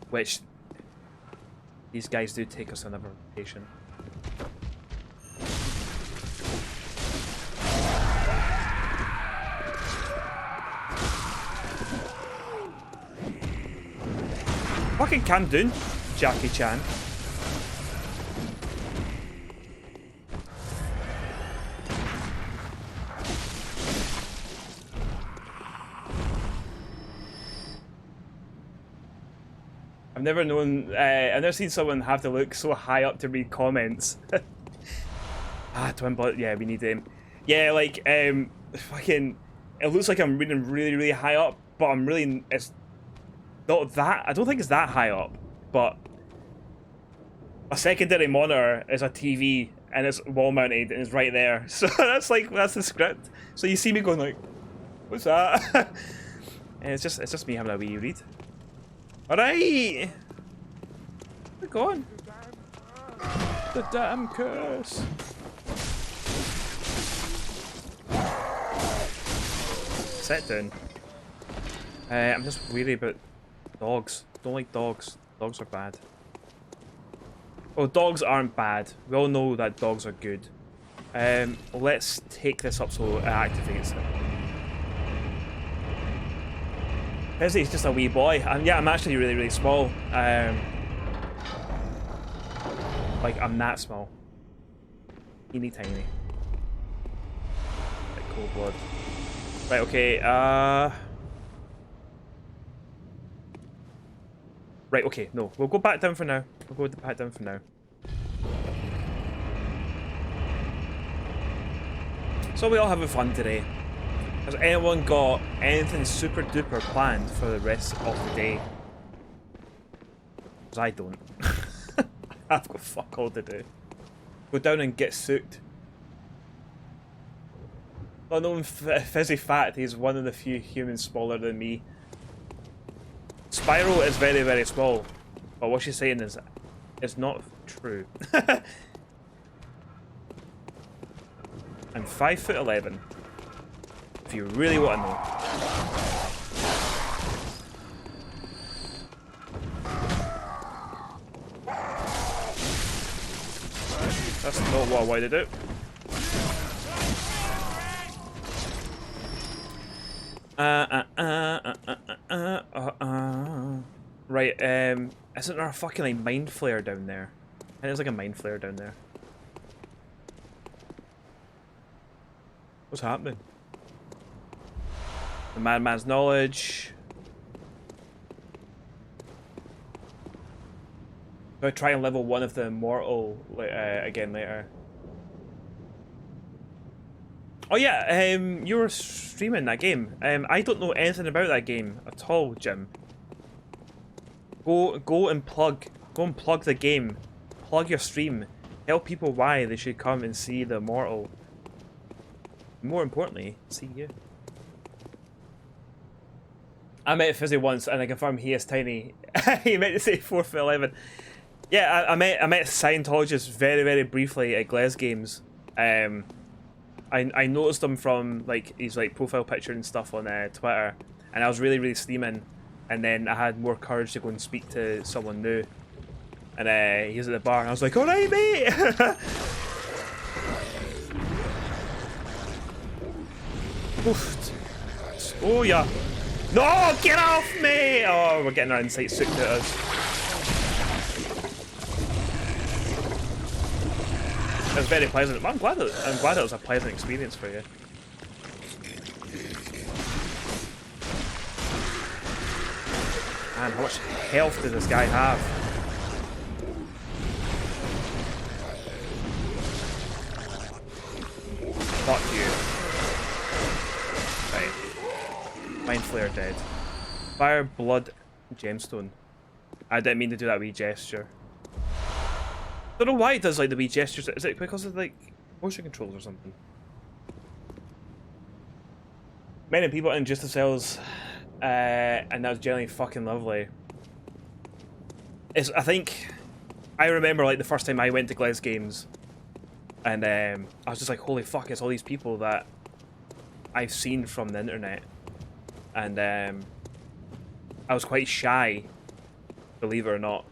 Which these guys do take us another rotation. Fucking calm down, Jackie Chan. I've never seen someone have to look so high up to read comments. Twin blood. Yeah, we need him. Yeah, like fucking. It looks like I'm reading really, really high up, but I'm really. It's not that. I don't think it's that high up, but a secondary monitor is a TV and it's wall mounted and it's right there. So that's the script. So you see me going like, what's that? And it's just me having a wee read. Alright! We're going. The damn curse. Sit down. I'm just weary about dogs. Don't like dogs. Dogs are bad. Oh, dogs aren't bad. We all know that dogs are good. Let's take this up so it activates it. Fizzy's just a wee boy. Yeah, I'm actually really, really small. Like, I'm that small. Teeny tiny. Like cold blood. Right, okay, right, okay, no. We'll go back down for now. We'll go back down for now. So we all having fun today. Has anyone got anything super duper planned for the rest of the day? Because I don't. I've got fuck all to do. Go down and get soaked. Unknown Fizzy fact, he's one of the few humans smaller than me. Spiral is very, very small. But what she's saying is not true. I'm 5'11". If you really want to know. That's not what I wanted to do. Right, isn't there a fucking like mind flare down there? I think there's like a mind flare down there. What's happening? The madman's knowledge. I'm gonna try and level one of the immortal again later. Oh yeah, you were streaming that game. I don't know anything about that game at all, Jim. Go and plug the game. Plug your stream. Tell people why they should come and see the immortal. More importantly, see you. I met Fizzy once and I confirm he is tiny. He meant to say 4'11". Yeah, I met Scientologists very, very briefly at Glass Games. I noticed him from like his like profile picture and stuff on Twitter, and I was really, really steaming, and then I had more courage to go and speak to someone new, and he was at the bar and I was like, alright mate! Oof. Oh yeah. No, get off me! Oh, we're getting our insight sucked at us. It was very pleasant. I'm glad it was a pleasant experience for you. Man, how much health does this guy have? Fuck you. Right. Mind Flare dead. Fire, blood, gemstone. I didn't mean to do that wee gesture. I don't know why it does like the wee gestures. Is it because of like motion controls or something? Many people in Justice Cells, and that was generally fucking lovely. I think I remember like the first time I went to Glass Games, and I was just like, holy fuck! It's all these people that I've seen from the internet, and I was quite shy, believe it or not,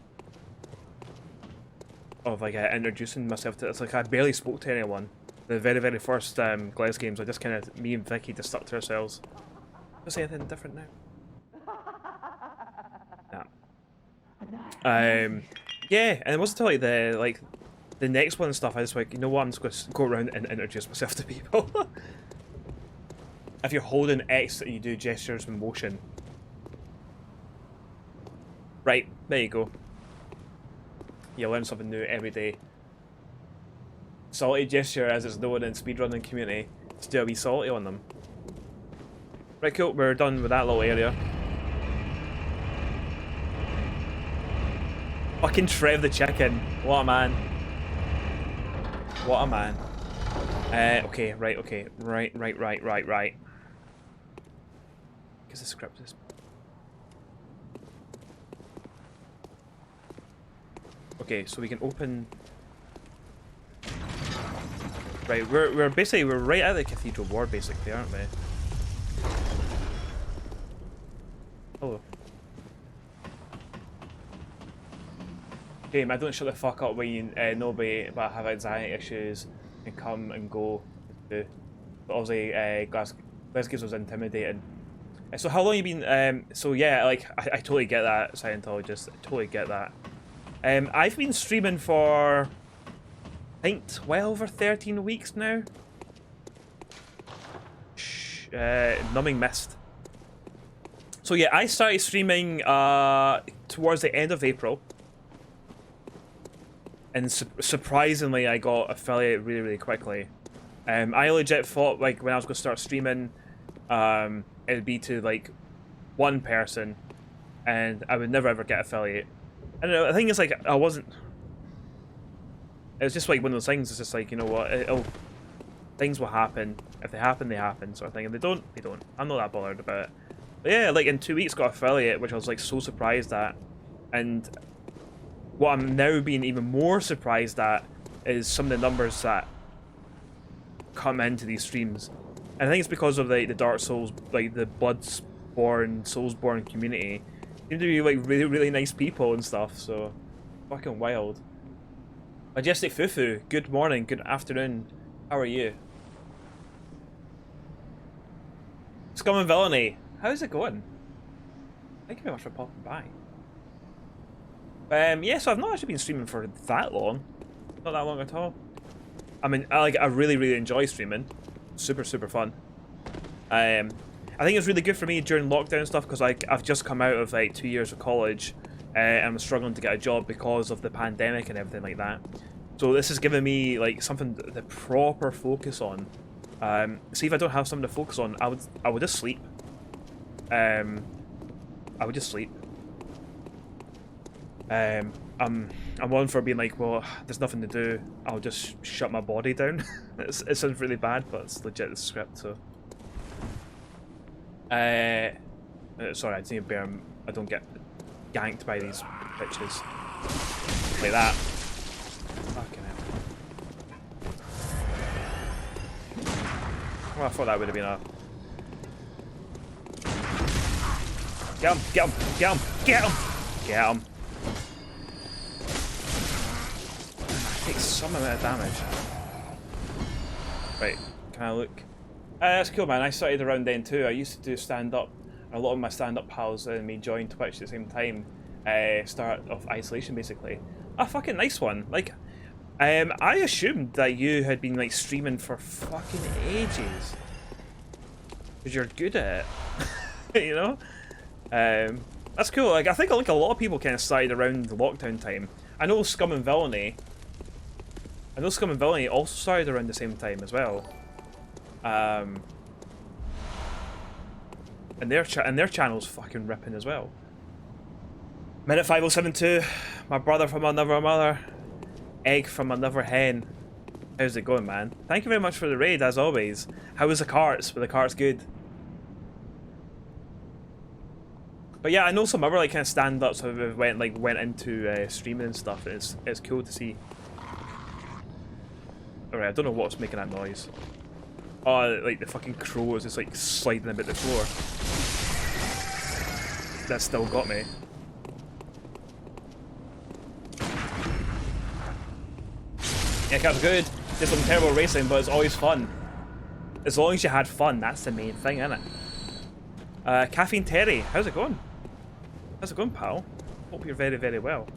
of like introducing myself to it. It's like I barely spoke to anyone. The very, very first Glass Games, I just kind of, me and Vicky just stuck to ourselves. Don't say anything different now. Nah. Yeah, and it wasn't until like the next one and stuff, I just like, you know what, I'm just going to go around and introduce myself to people. If you're holding X, you do gestures with motion. Right, there you go. You learn something new every day. Salty gesture, as it's known in speedrunning community, to do a wee salty on them. Right, cool, we're done with that little area. Fucking Trev the chicken. What a man. What a man. Okay, right, okay. Right. Because the script is... Okay, so we can open... Right, we're basically, we're right at the Cathedral Ward basically, aren't we? Hello. Game, I don't shut the fuck up when you know me, but I have anxiety issues and come and go. But obviously, Glass Games was intimidating. So how long you been? So yeah, like I totally get that, Scientologist. I totally get that. I've been streaming for I think 12 or 13 weeks now. Numbing Mist. So yeah, I started streaming towards the end of April. And surprisingly, I got affiliate really, really quickly. I legit thought, like, when I was going to start streaming, it'd be to like one person, and I would never ever get affiliate. I don't know. The thing is, like, I wasn't. It was just like one of those things. It's just like, you know what? Things will happen. If they happen, they happen, sort of thing. And they don't, they don't. I'm not that bothered about it. But yeah, like in 2 weeks, got affiliate, which I was like so surprised at. And what I'm now being even more surprised at is some of the numbers that come into these streams. And I think it's because of like the Dark Souls, like the Bloodborne, Soulsborne community. Seem to be like really, really nice people and stuff. So fucking wild. Majestic Fufu, good morning, good afternoon. How are you? Scum and Villainy, how's it going? Thank you very much for popping by. Yeah, so I've not actually been streaming for that long. Not that long at all. I mean, I really, really enjoy streaming. Super, super fun. I think it's really good for me during lockdown stuff because I've just come out of like 2 years of college and I'm struggling to get a job because of the pandemic and everything like that. So this has given me like something to proper focus on. See, if I don't have something to focus on, I would just sleep. I would just sleep. I'm one for being like, well, there's nothing to do. I'll just shut my body down. It sounds really bad, but it's legit the script. So, sorry, I need to bear. I don't get ganked by these bitches like that. Fucking hell. Well, I thought that would have been a. Get him! Get him! Get him! Get him! Get him! Takes some amount of damage. Right, can I look? That's cool, man. I started around then too. I used to do stand-up. A lot of my stand-up pals and me joined Twitch at the same time. Start of isolation, basically. A fucking nice one. Like, I assumed that you had been like streaming for fucking ages. Because you're good at it. You know? That's cool. Like, I think like a lot of people kind of started around the lockdown time. I know Scum and Villainy also started around the same time as well. And their channel's fucking ripping as well. Minute 5072, my brother from another mother, egg from another hen. How's it going, man? Thank you very much for the raid, as always. How was the carts? Were the carts good? But yeah, I know some other like kind of stand-ups have went into streaming and stuff. And it's cool to see. Alright, I don't know what's making that noise. Oh, like the fucking crow is just like sliding a bit the floor. That still got me. Yeah, that's good. Did some terrible racing, but it's always fun. As long as you had fun, that's the main thing, isn't it? Caffeine Terry, how's it going? How's it going, pal? Hope you're very, very well.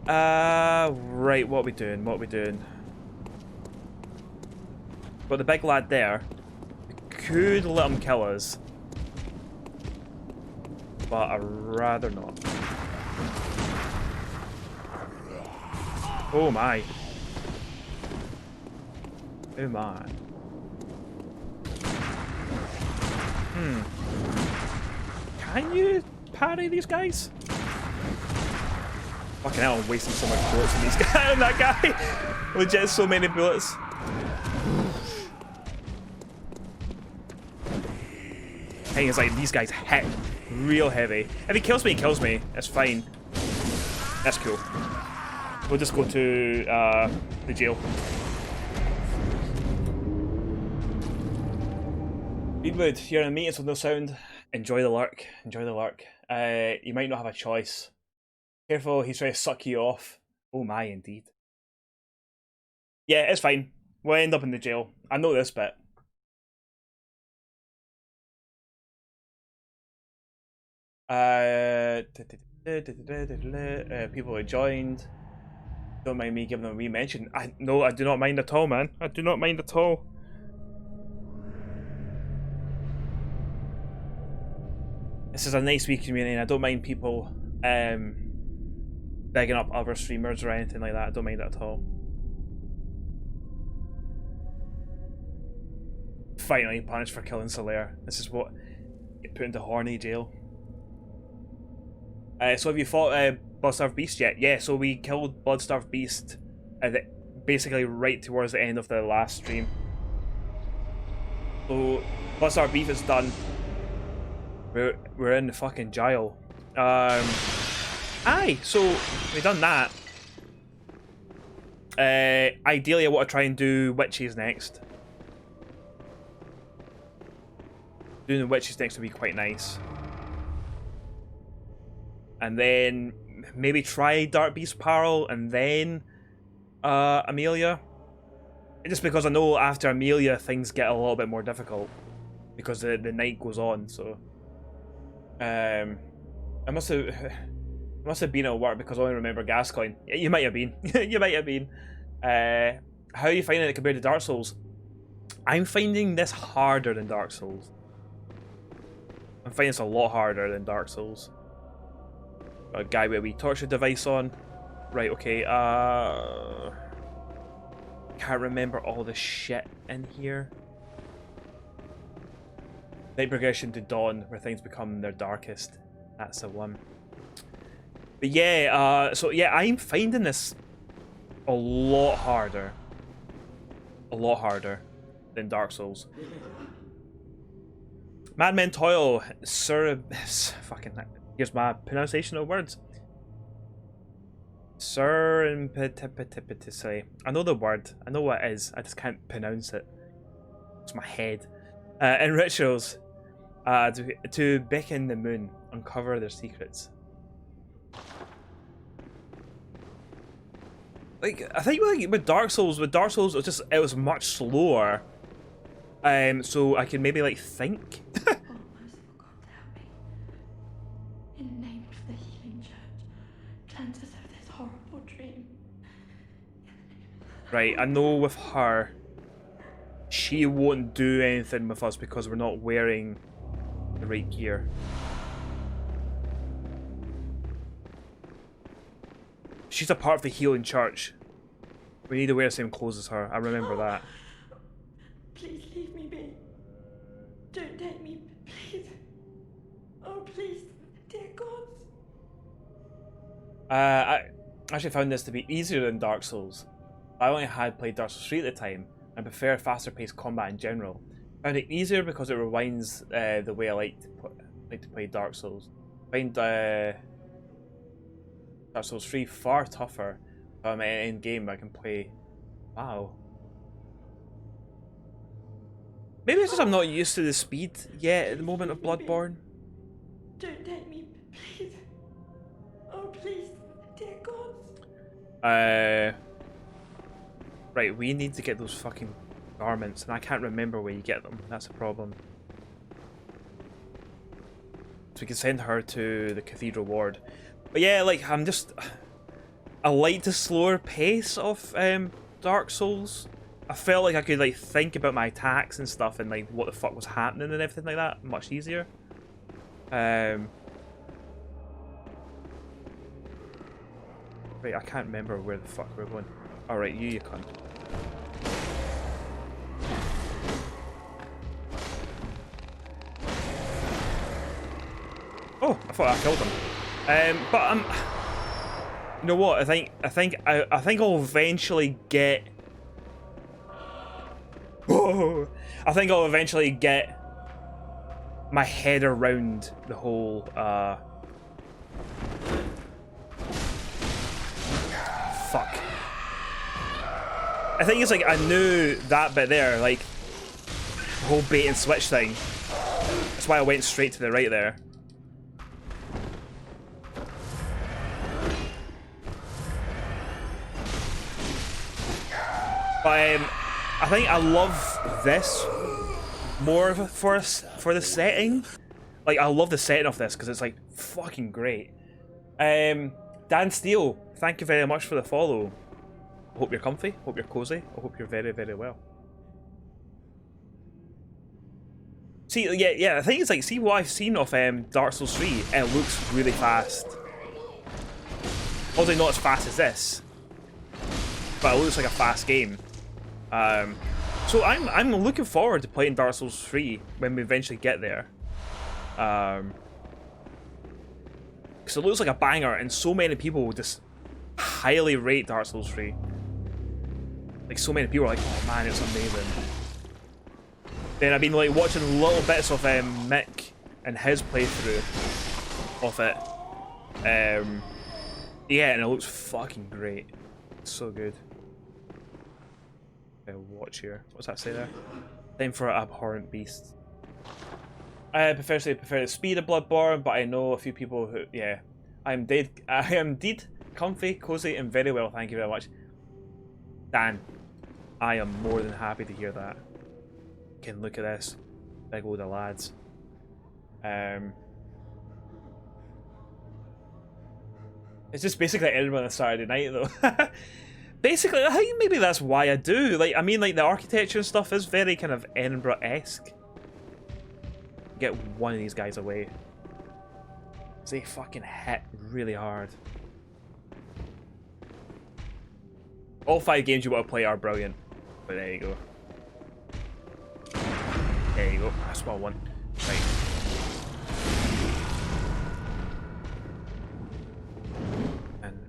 Right, what are we doing? What are we doing? Got the big lad there. We could let him kill us. But I'd rather not. Oh my. Oh my. Can you parry these guys? Fucking hell, I'm wasting so much bullets on these guys on that guy. Legit so many bullets. Thing is, like, these guys hit real heavy. If he kills me, he kills me. That's fine. That's cool. We'll just go to the jail. Beadwood, you're in a meeting with no sound. Enjoy the lurk. Enjoy the lurk. You might not have a choice. Careful, he's trying to suck you off. Oh my, indeed. Yeah, it's fine. We'll end up in the jail. I know this bit. People who joined. Don't mind me giving them a re-mention. No, I do not mind at all, man. I do not mind at all. This is a nice wee community, and I don't mind people bigging up other streamers or anything like that. I don't mind it at all. finally punished for killing Solaire. This is what get put into horny jail. So have you fought Bloodstarved Beast yet? Yeah, so we killed Bloodstarved Beast basically right towards the end of the last stream. So Bloodstarved Beast is done. We're in the fucking jail. Aye, so we've done that. Ideally I want to try and do witches next. Doing the witches next would be quite nice. And then maybe try Dark Beast Parallel and then Amelia. Just because I know after Amelia things get a little bit more difficult. Because the night goes on, so I must have been at work because I only remember Gascoigne. Yeah, you might have been. You might have been. How are you finding it compared to Dark Souls? I'm finding this harder than Dark Souls. I'm finding this a lot harder than Dark Souls. A guy with a wee torture device on. Right, okay, can't remember all the shit in here. Night progression to dawn, where things become their darkest. That's the one. But yeah, so yeah, I'm finding this a lot harder. A lot harder than Dark Souls. Madmen Toil, fucking, here's my pronunciation of words. Serendipitously. I know the word, I know what it is, I just can't pronounce it. It's my head. In rituals, to beckon the moon, uncover their secrets. Like, I think with Dark Souls, it was much slower. So I can maybe like think. Almost forgot to help me. In the name of the healing church, cleanse us of this horrible dream. Right, I know with her, she won't do anything with us because we're not wearing the right gear. She's a part of the healing church. We need to wear the same clothes as her. I remember that. Please leave me be. Don't take me, please. Oh, please, dear gods. I actually found this to be easier than Dark Souls. I only had played Dark Souls 3 at the time, and prefer faster paced combat in general. I found it easier because it rewinds the way I like to play Dark Souls. I find Dark Souls 3 far tougher. In game I can play. Wow. Maybe it's just I'm not used to the speed yet at the moment of Bloodborne. Don't take me, please. Oh, please, dear gods. Right, we need to get those fucking garments, and I can't remember where you get them. That's a problem. So we can send her to the Cathedral Ward. But yeah, like, I like the slower pace of Dark Souls. I felt like I could like think about my attacks and stuff and like what the fuck was happening and everything like that much easier. Right, I can't remember where the fuck we're going. Alright, you cunt. Oh, I thought I killed him. But you know what? I think I'll eventually get. Oh, I think I'll eventually get my head around the whole. Fuck. I think it's like I knew that bit there, like the whole bait and switch thing. That's why I went straight to the right there. But I think I love this more for the setting. Like, I love the setting of this because it's like fucking great. Dan Steele, thank you very much for the follow. I hope you're comfy, hope you're cozy, I hope you're very, very well. See, yeah, I think it's like, see what I've seen of Dark Souls 3, it looks really fast. Obviously not as fast as this, but it looks like a fast game. So I'm looking forward to playing Dark Souls 3 when we eventually get there. Because it looks like a banger, and so many people will just highly rate Dark Souls 3. Like, so many people are like, oh man, it's amazing. Then I've been like watching little bits of Mick and his playthrough of it. Yeah, and it looks fucking great. It's so good. Watch here. What's that say there? Time for abhorrent beasts. I prefer the speed of Bloodborne, but I know a few people who, yeah. I am indeed comfy, cozy, and very well, thank you very much. Dan, I am more than happy to hear that. Can look at this. Big load of lads. It's just basically Edinburgh on a Saturday night though. Basically, I think maybe that's why I do. Like, I mean, like, the architecture and stuff is very kind of Edinburgh-esque. Get one of these guys away. They fucking hit really hard. All 5 games you want to play are brilliant. But there you go. There you go. That's what I want. Right. And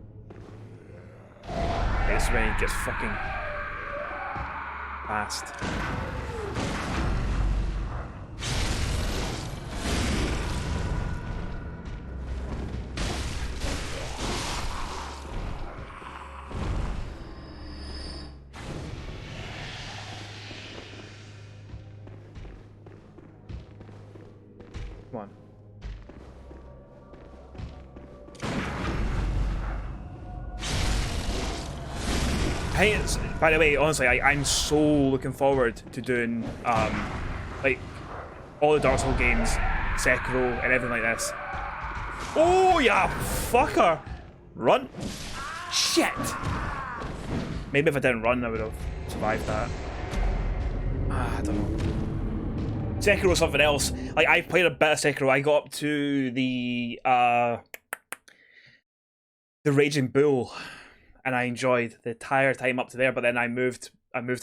this is when he gets fucking fast. Come on. Hey, by the way, honestly, I'm so looking forward to doing like all the Dark Souls games, Sekiro, and everything like this. Oh yeah, fucker! Run! Shit! Maybe if I didn't run, I would have survived that. I don't know. Sekiro was something else. Like, I played a bit of Sekiro. I got up to the Raging Bull, and I enjoyed the entire time up to there. But then I moved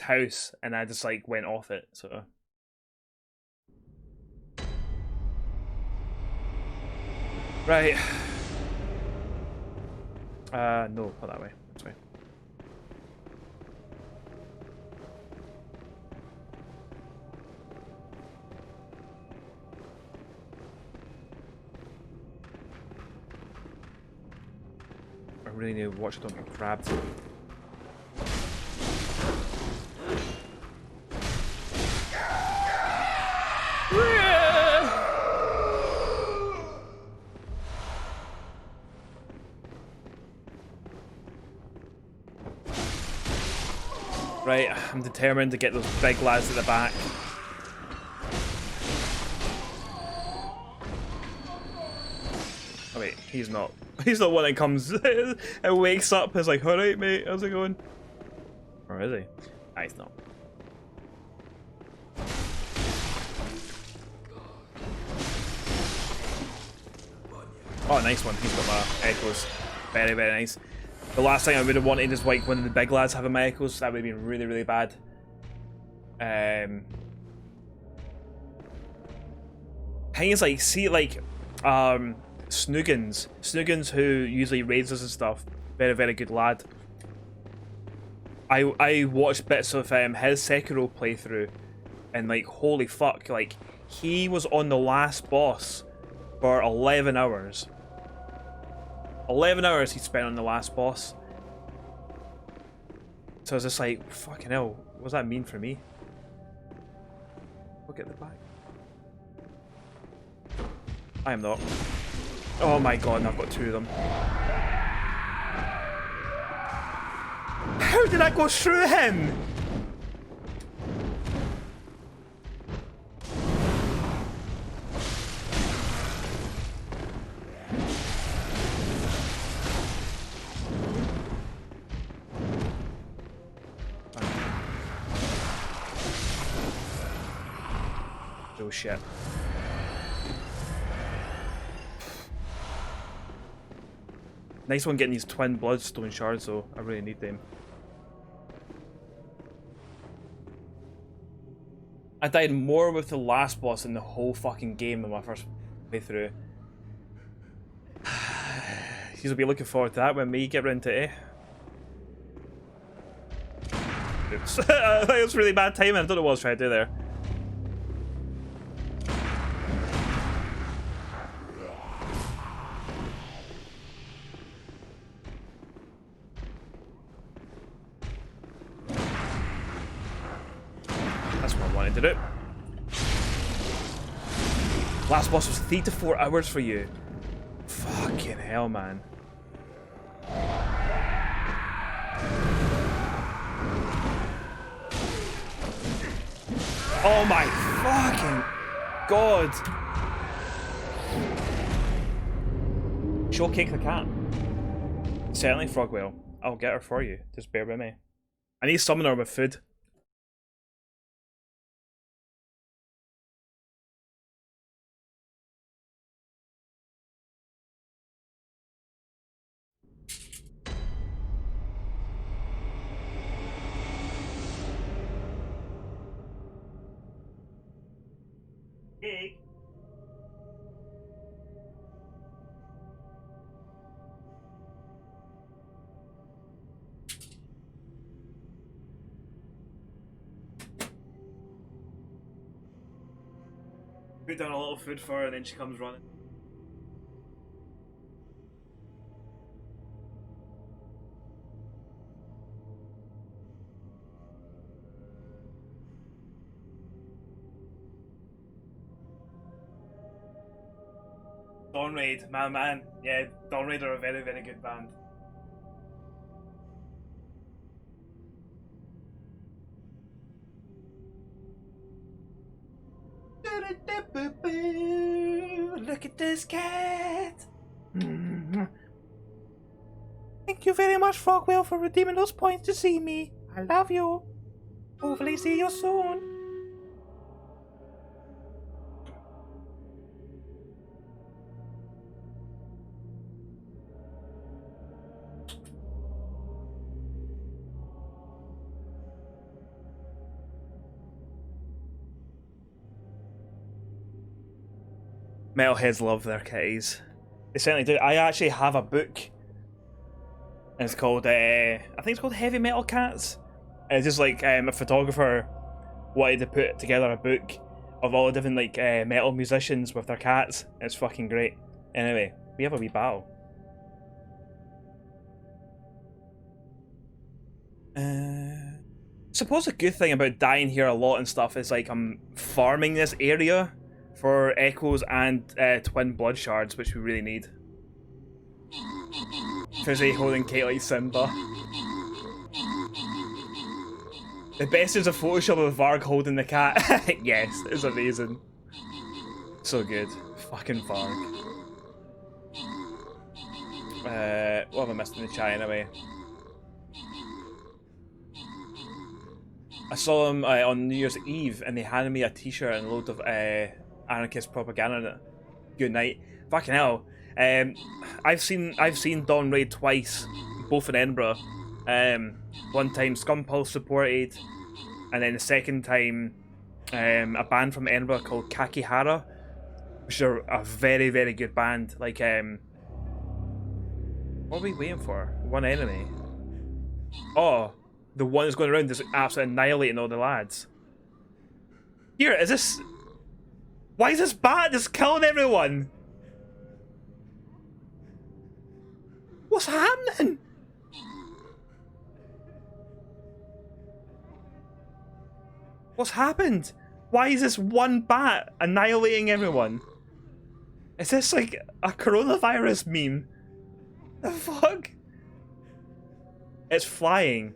house, and I just like went off it. So, right. No, not that way. That's way. I really need to watch it don't get grabbed. Right, I'm determined to get those big lads at the back. Oh wait, he's not. He's the one that comes and wakes up and is like, alright mate, how's it going? Or is he? Ah, he's not. Oh, nice one. He's got my echoes. Very, very nice. The last thing I would have wanted is like one of the big lads having my echoes. That would have been really, really bad. Thing is, like, see, like, Snoogans, who usually raids us and stuff. Very, very good lad. I watched bits of his Sekiro playthrough, and like, holy fuck, like, he was on the last boss for 11 hours. 11 hours he spent on the last boss. So I was just like, fucking hell, what does that mean for me? Look at the back. I am not. Oh my god, I've got 2 of them. How did I go through him? Oh shit. Nice one getting these twin bloodstone shards though. I really need them. I died more with the last boss in the whole fucking game than my first playthrough. You'll be looking forward to that when we get round to it. Oops. I think it was really bad timing. I don't know what I was trying to do there. That's what I wanted to do. Last boss was 3 to 4 hours for you. Fucking hell, man. Oh my fucking god. Showcake the cat. Certainly, Frogwell. I'll get her for you. Just bear with me. I need to summon her with food. Hey. Put down a little food for her and then she comes running. Dawn Raid, man. Yeah, Dawn Raid are a very, very good band. Look at this cat! Thank you very much, Frogwell, for redeeming those points to see me. I love you. Hopefully see you soon. Metalheads love their kitties. They certainly do. I actually have a book. And it's called, I think it's called Heavy Metal Cats. And it's just like a photographer wanted to put together a book of all the different like metal musicians with their cats. It's fucking great. Anyway, we have a wee battle. Suppose a good thing about dying here a lot and stuff is like I'm farming this area for echoes and twin blood shards, which we really need. Fizzy holding Kate like Simba. The best is a Photoshop of Varg holding the cat. Yes, it's amazing. So good. Fucking Varg. What have I missed in the chat anyway? I saw them on New Year's Eve and they handed me a t-shirt and a load of anarchist propaganda in it. Good night. Fucking hell. I've seen Dawn Raid twice, both in Edinburgh. One time Scumpulse supported, and then the second time a band from Edinburgh called Kakihara, which are a very, very good band. Like, what are we waiting for? One enemy. Oh, the one that's going around is absolutely annihilating all the lads. Here, is this... Why is this bat just killing everyone? What's happening? What's happened? Why is this one bat annihilating everyone? Is this like a coronavirus meme? The fuck? It's flying.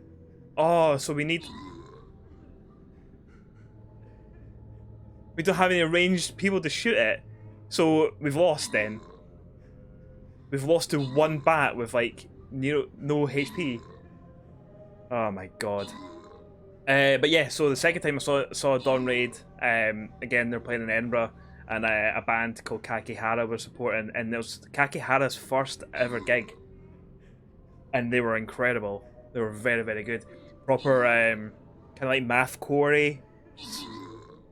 Oh, so we need... We don't have any ranged people to shoot it. So we've lost then. We've lost to one bat with like no HP. Oh my god. But yeah, so the second time I saw Dawn Raid, again they're playing in Edinburgh, and a band called Kakihara were supporting, and it was Kakihara's first ever gig. And they were incredible. They were very, very good. Proper kind of like mathcore.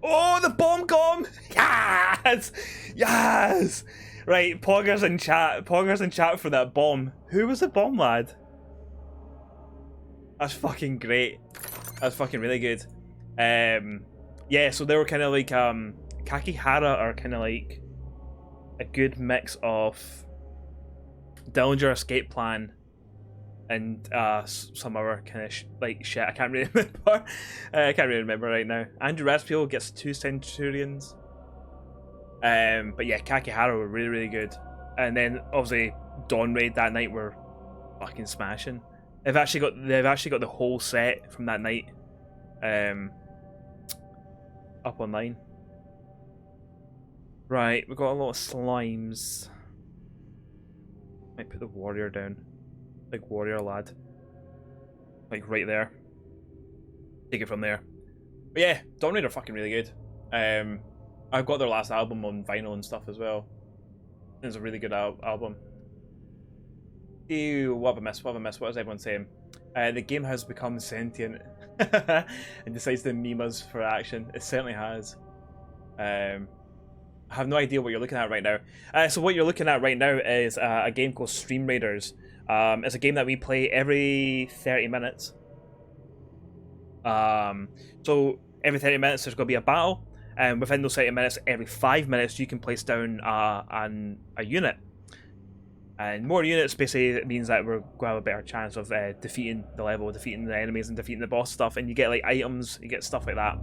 Oh, the bomb gone! Yes! Yes! Right, poggers in chat. Poggers in chat for that bomb. Who was the bomb lad? That's fucking great. That's fucking really good. Yeah, so they were kind of like, Kakihara are kind of like a good mix of Dillinger Escape Plan and some other kind of like shit. I can't really remember. I can't really remember right now. Andrew Raspiel gets 2 Centurions. But yeah, Kakihara were really, really good. And then obviously Dawn Raid that night were fucking smashing. They've actually got the whole set from that night up online. Right, we've got a lot of slimes. Might put the warrior down. Like warrior lad. Like right there. Take it from there. But yeah, Dawn Raid are fucking really good. I've got their last album on vinyl and stuff as well. It's a really good album. Ew, what have I missed? What have I missed? What is everyone saying? The game has become sentient and decides to meme us for action. It certainly has. I have no idea what you're looking at right now. So what you're looking at right now is a game called Stream Raiders. It's a game that we play every 30 minutes. So every 30 minutes there's going to be a battle. And within those 30 minutes, every 5 minutes you can place down a unit. And more units basically means that we're going to have a better chance of defeating the level, defeating the enemies, and defeating the boss stuff. And you get like items, you get stuff like that,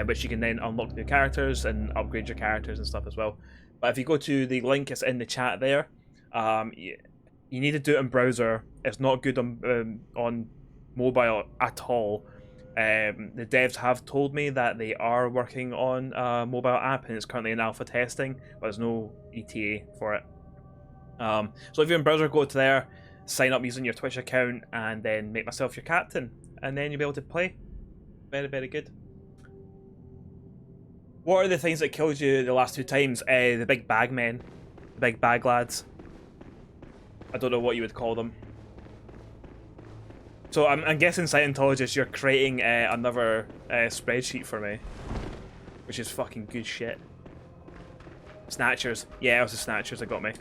which you can then unlock new characters and upgrade your characters and stuff as well. But if you go to the link, it's in the chat there. You need to do it in browser. It's not good on mobile at all. The devs have told me that they are working on a mobile app and it's currently in alpha testing, but there's no ETA for it. So if you're in browser, go to there, sign up using your Twitch account, and then make myself your captain, and then you'll be able to play. Very, very good. What are the things that killed you the last 2 times? The big bag men, the big bag lads. I don't know what you would call them. So I'm guessing, Scientologist, you're creating another spreadsheet for me, which is fucking good shit. Snatchers. Yeah, it was the Snatchers that got me.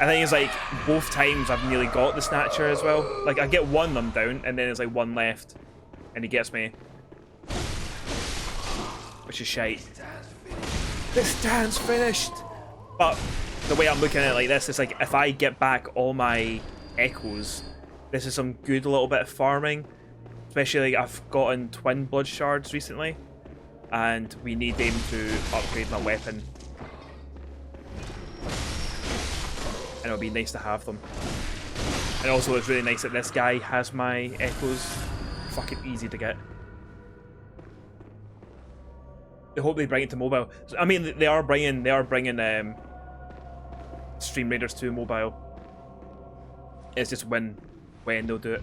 I think it's like both times I've nearly got the Snatcher as well. Like I get one of them down and then there's like one left and he gets me. Which is shite. This stand's finished! But the way I'm looking at it like this is like if I get back all my echoes, this is some good little bit of farming. Especially like I've gotten twin blood shards recently and we need them to upgrade my weapon. And it'll be nice to have them. And also it's really nice that this guy has my echoes. Fucking easy to get. I hope they bring it to mobile. I mean, they are bringing Stream Raiders to mobile. It's just when they'll do it.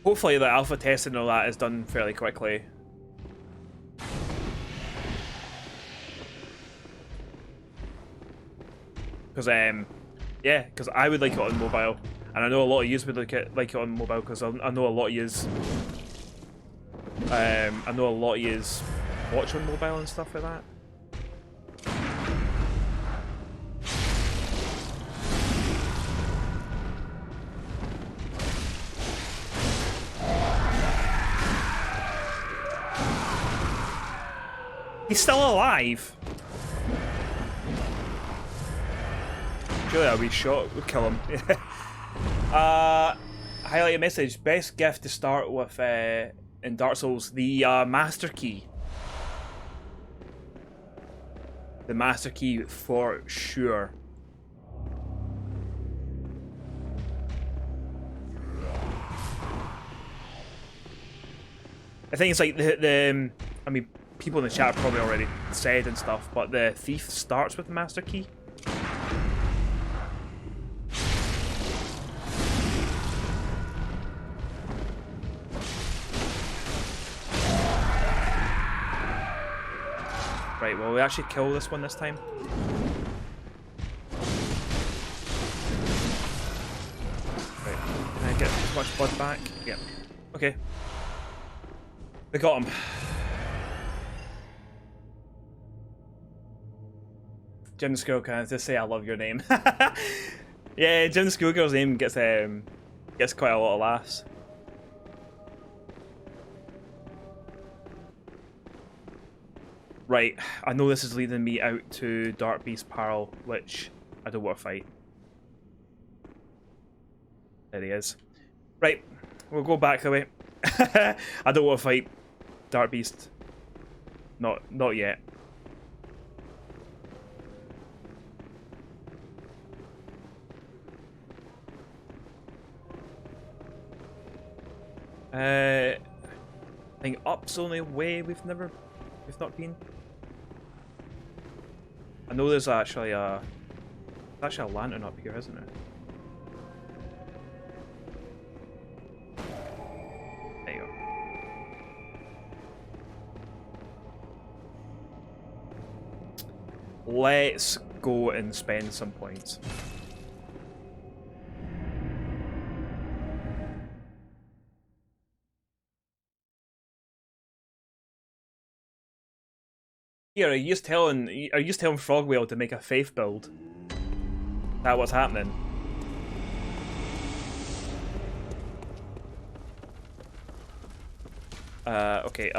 Hopefully the alpha testing and all that is done fairly quickly. Because yeah, because I would like it on mobile, and I know a lot of yous would like it on mobile because I know a lot of yous. I know a lot of yous watch on mobile and stuff like that. He's still alive. Surely a wee shot would kill him. Highlight a message. Best gift to start with in Dark Souls, the Master Key. The Master Key for sure. I think it's like the I mean, people in the chat probably already said and stuff, but the thief starts with the Master Key. Right, will we actually kill this one this time? Right, can I get as much blood back? Yep. Okay. We got him. Jim School can just say I love your name. Yeah, Jim Schoolgirl's name gets quite a lot of laughs. Right, I know this is leading me out to Dark Beast Peril, which I don't want to fight. There he is. Right, we'll go back the way. I don't want to fight Dark Beast. Not yet. I think up's the only way we've not been. I know there's actually a lantern up here, isn't there? There you go. Let's go and spend some points. Here, are you just telling Frogwhale to make a faith build? Is that what's happening? Okay,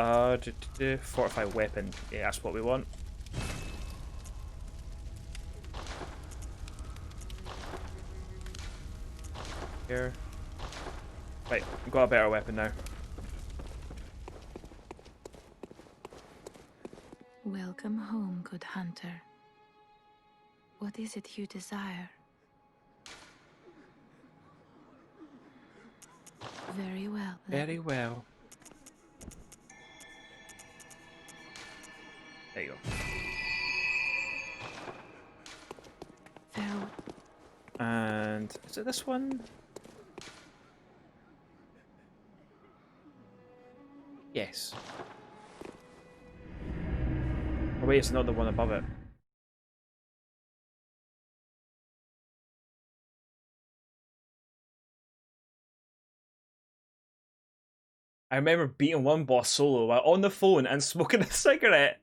fortify weapon. Yeah, that's what we want. Here. Right, we've got a better weapon now. Welcome home, good hunter. What is it you desire? Very well. Very well. There you go. Farewell. And is it this one? Yes. Oh wait, it's not the one above it. I remember beating one boss solo while on the phone and smoking a cigarette.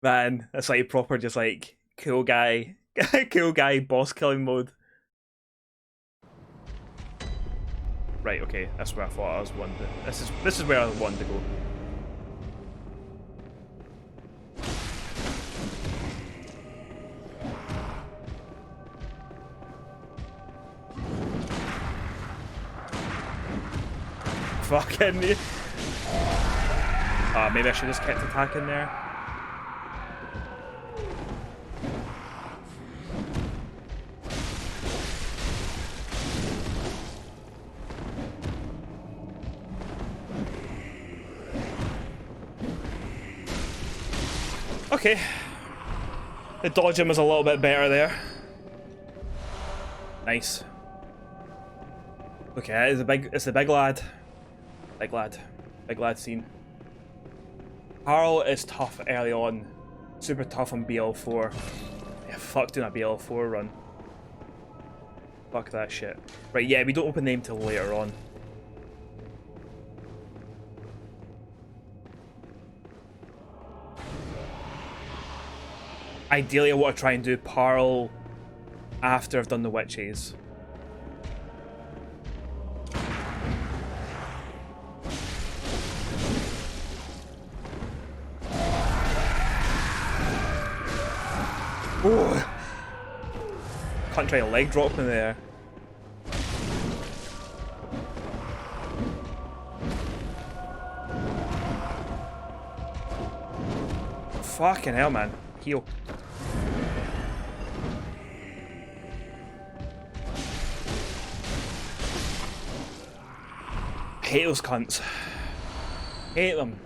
Man, that's like proper just like cool guy boss killing mode. Right, okay, that's where I thought I was wanting. This is where I wanted to go. Fucking. Maybe I should have just kept attacking there. Okay. The dodging was a little bit better there. Nice. Okay, it's the big lad. Big lad scene. Harl is tough early on. Super tough on BL4. Yeah, fuck doing a BL4 run. Fuck that shit. Right, yeah, we don't open name till later on. Ideally, I want to try and do Parl after I've done the witches. Oh! Can't try a leg drop in there. Fucking hell, man. Heal. Hate those cunts. Hate them.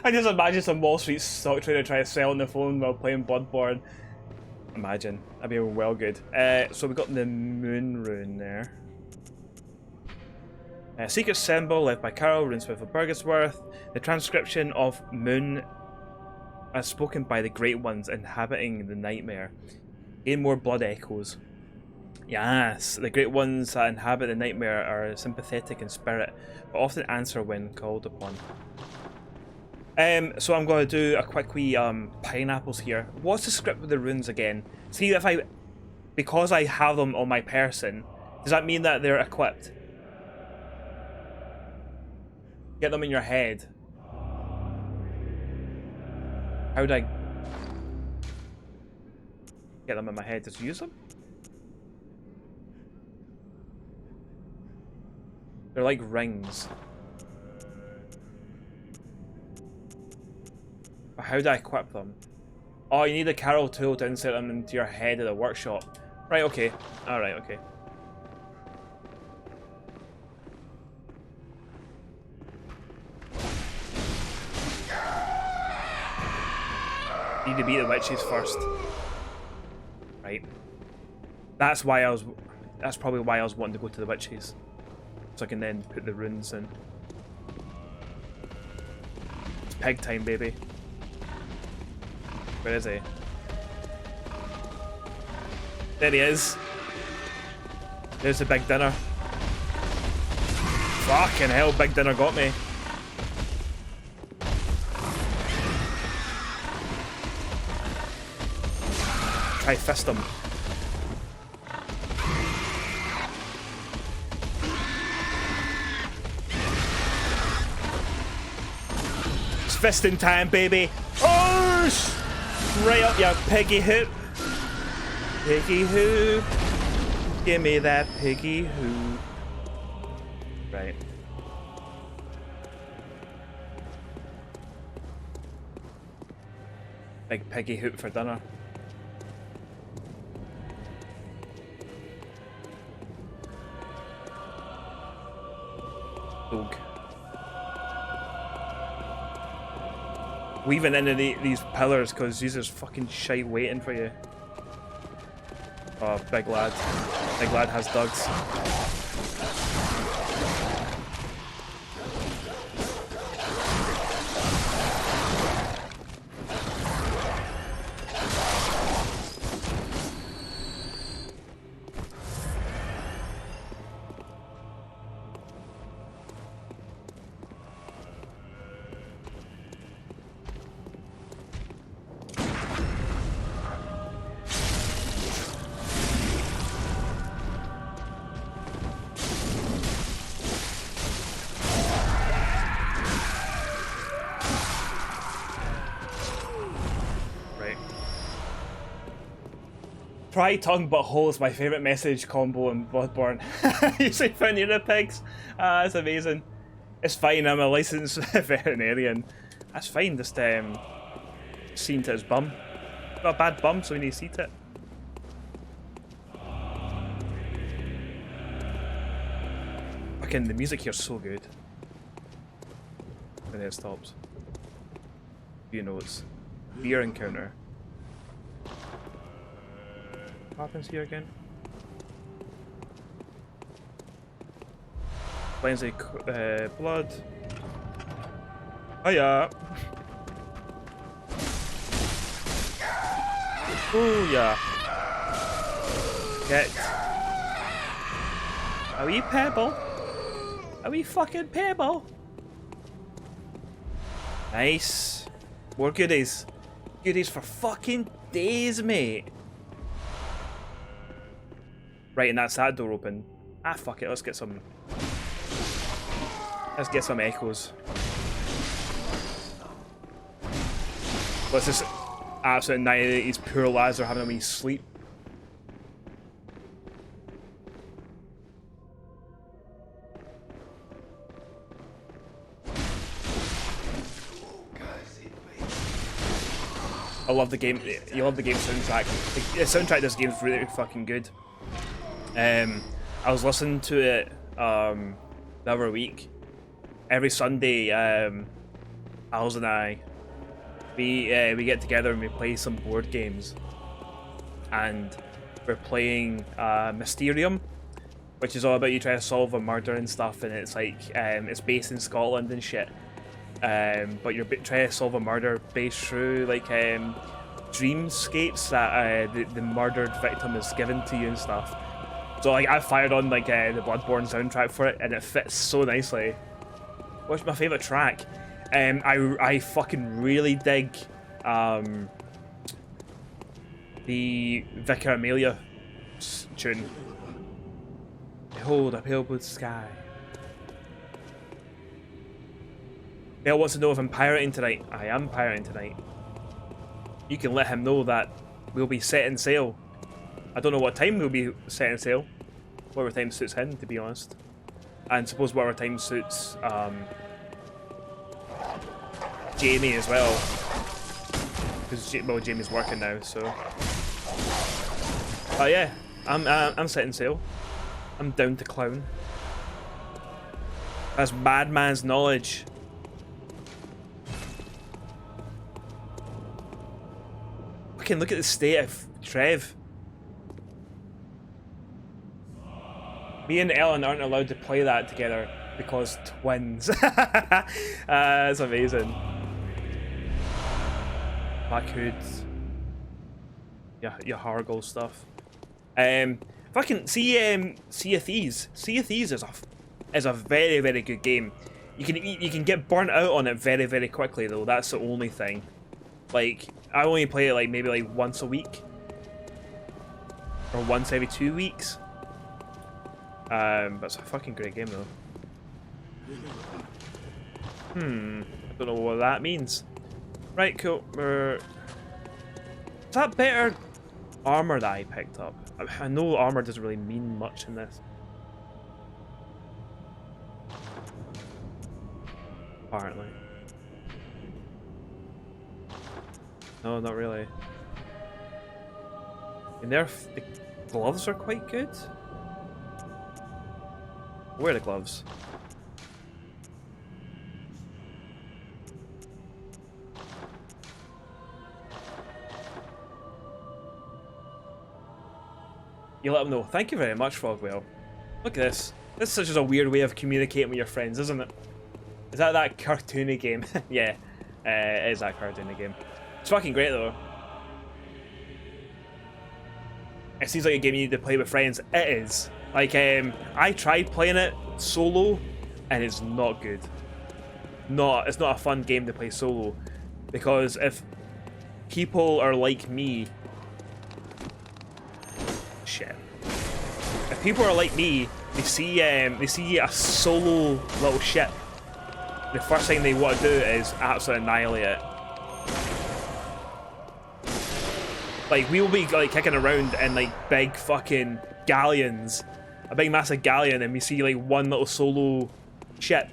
I just imagine some Wall Street stock trader trying to sell on the phone while playing Bloodborne. Imagine. That'd be well good. So we got the moon rune there. A secret symbol left by Carol, Runesmith of Burgisworth. The transcription of moon as spoken by the Great Ones inhabiting the nightmare. Gain more blood echoes. Yes, the Great Ones that inhabit the nightmare are sympathetic in spirit, but often answer when called upon. So I'm going to do a quick wee pineapples here. What's the script with the runes again? See, if because I have them on my person, does that mean that they're equipped? Get them in your head. How would I get them in my head? Just use them? They're like rings. But how do I equip them? Oh, you need a Carol tool to insert them into your head at the workshop. Right, okay. Alright, okay. Need to beat the witches first. Right. That's probably why I was wanting to go to the witches. So I can then put the runes in. It's pig time, baby. Where is he? There he is. There's the big dinner. Fucking hell, big dinner got me. Try fist him. It's fisting time, baby. Oh! Right up your piggy hoop. Piggy hoop. Give me that piggy hoop. Right. Big piggy hoop for dinner. Dog. Weaving into these pillars because there's fucking shite waiting for you. Oh, big lad. Big lad has dugs. Pry tongue but hole is my favourite message combo in Bloodborne. You say found the pigs. That's amazing. It's fine, I'm a licensed veterinarian. That's fine, just seen to his bum. Got a bad bum, so we need to see it. Fucking the music here's so good. And then it stops. Few notes. Beer encounter. What happens here again? Cleansing blood. Oh yeah. Oh yeah. Get a wee pebble. A wee fucking pebble. Nice. More goodies. Goodies for fucking days, mate. Right, and that's that door open. Ah, fuck it. Let's get some echoes. Let's just absolutely annihilate these poor lads are having a wee sleep. I love the game. You love the game soundtrack. The soundtrack of this game is really fucking good. I was listening to it the other week. Every Sunday, Alice and I, we get together and we play some board games. and we're playing Mysterium, which is all about you trying to solve a murder and stuff, and it's like it's based in Scotland and shit. But you're trying to solve a murder based through like dreamscapes that the murdered victim is given to you and stuff. So like I fired on like the Bloodborne soundtrack for it, and it fits so nicely. What's my favourite track? I fucking really dig the Vicar Amelia tune. Behold a pale blue sky. Belle wants to know if I'm pirating tonight. I am pirating tonight. You can let him know that we'll be setting sail. I don't know what time we'll be setting sail. Whatever time suits him, to be honest. And suppose whatever time suits Jamie as well. Because well, Jamie's working now, so. Oh yeah, I'm setting sail. I'm down to clown. That's madman's knowledge. Fucking look at the state of Trev. Me and Ellen aren't allowed to play that together because twins. That's amazing. Black Hoods. Yeah, your Hargle stuff. Fucking Sea of Thieves. Sea of Thieves is a very, very good game. You can get burnt out on it very, very quickly though. That's the only thing. Like I only play it like maybe like once a week or once every 2 weeks. But it's a fucking great game though. I don't know what that means. Right, cool. Is that better armor that I picked up? I know armor doesn't really mean much in this. Apparently. No, not really. And the gloves are quite good. Where are the gloves? You let them know. Thank you very much, Frogwell. Look at this. This is such a weird way of communicating with your friends, isn't it? Is that cartoony game? Yeah, it is that cartoony game. It's fucking great though. It seems like a game you need to play with friends. It is. Like, I tried playing it solo, and it's not good. It's not a fun game to play solo, because if people are like me, shit. If people are like me, they see a solo little ship. The first thing they want to do is absolutely annihilate it. Like, we will be like kicking around in like big fucking galleons, a big massive galleon, and we see like one little solo ship,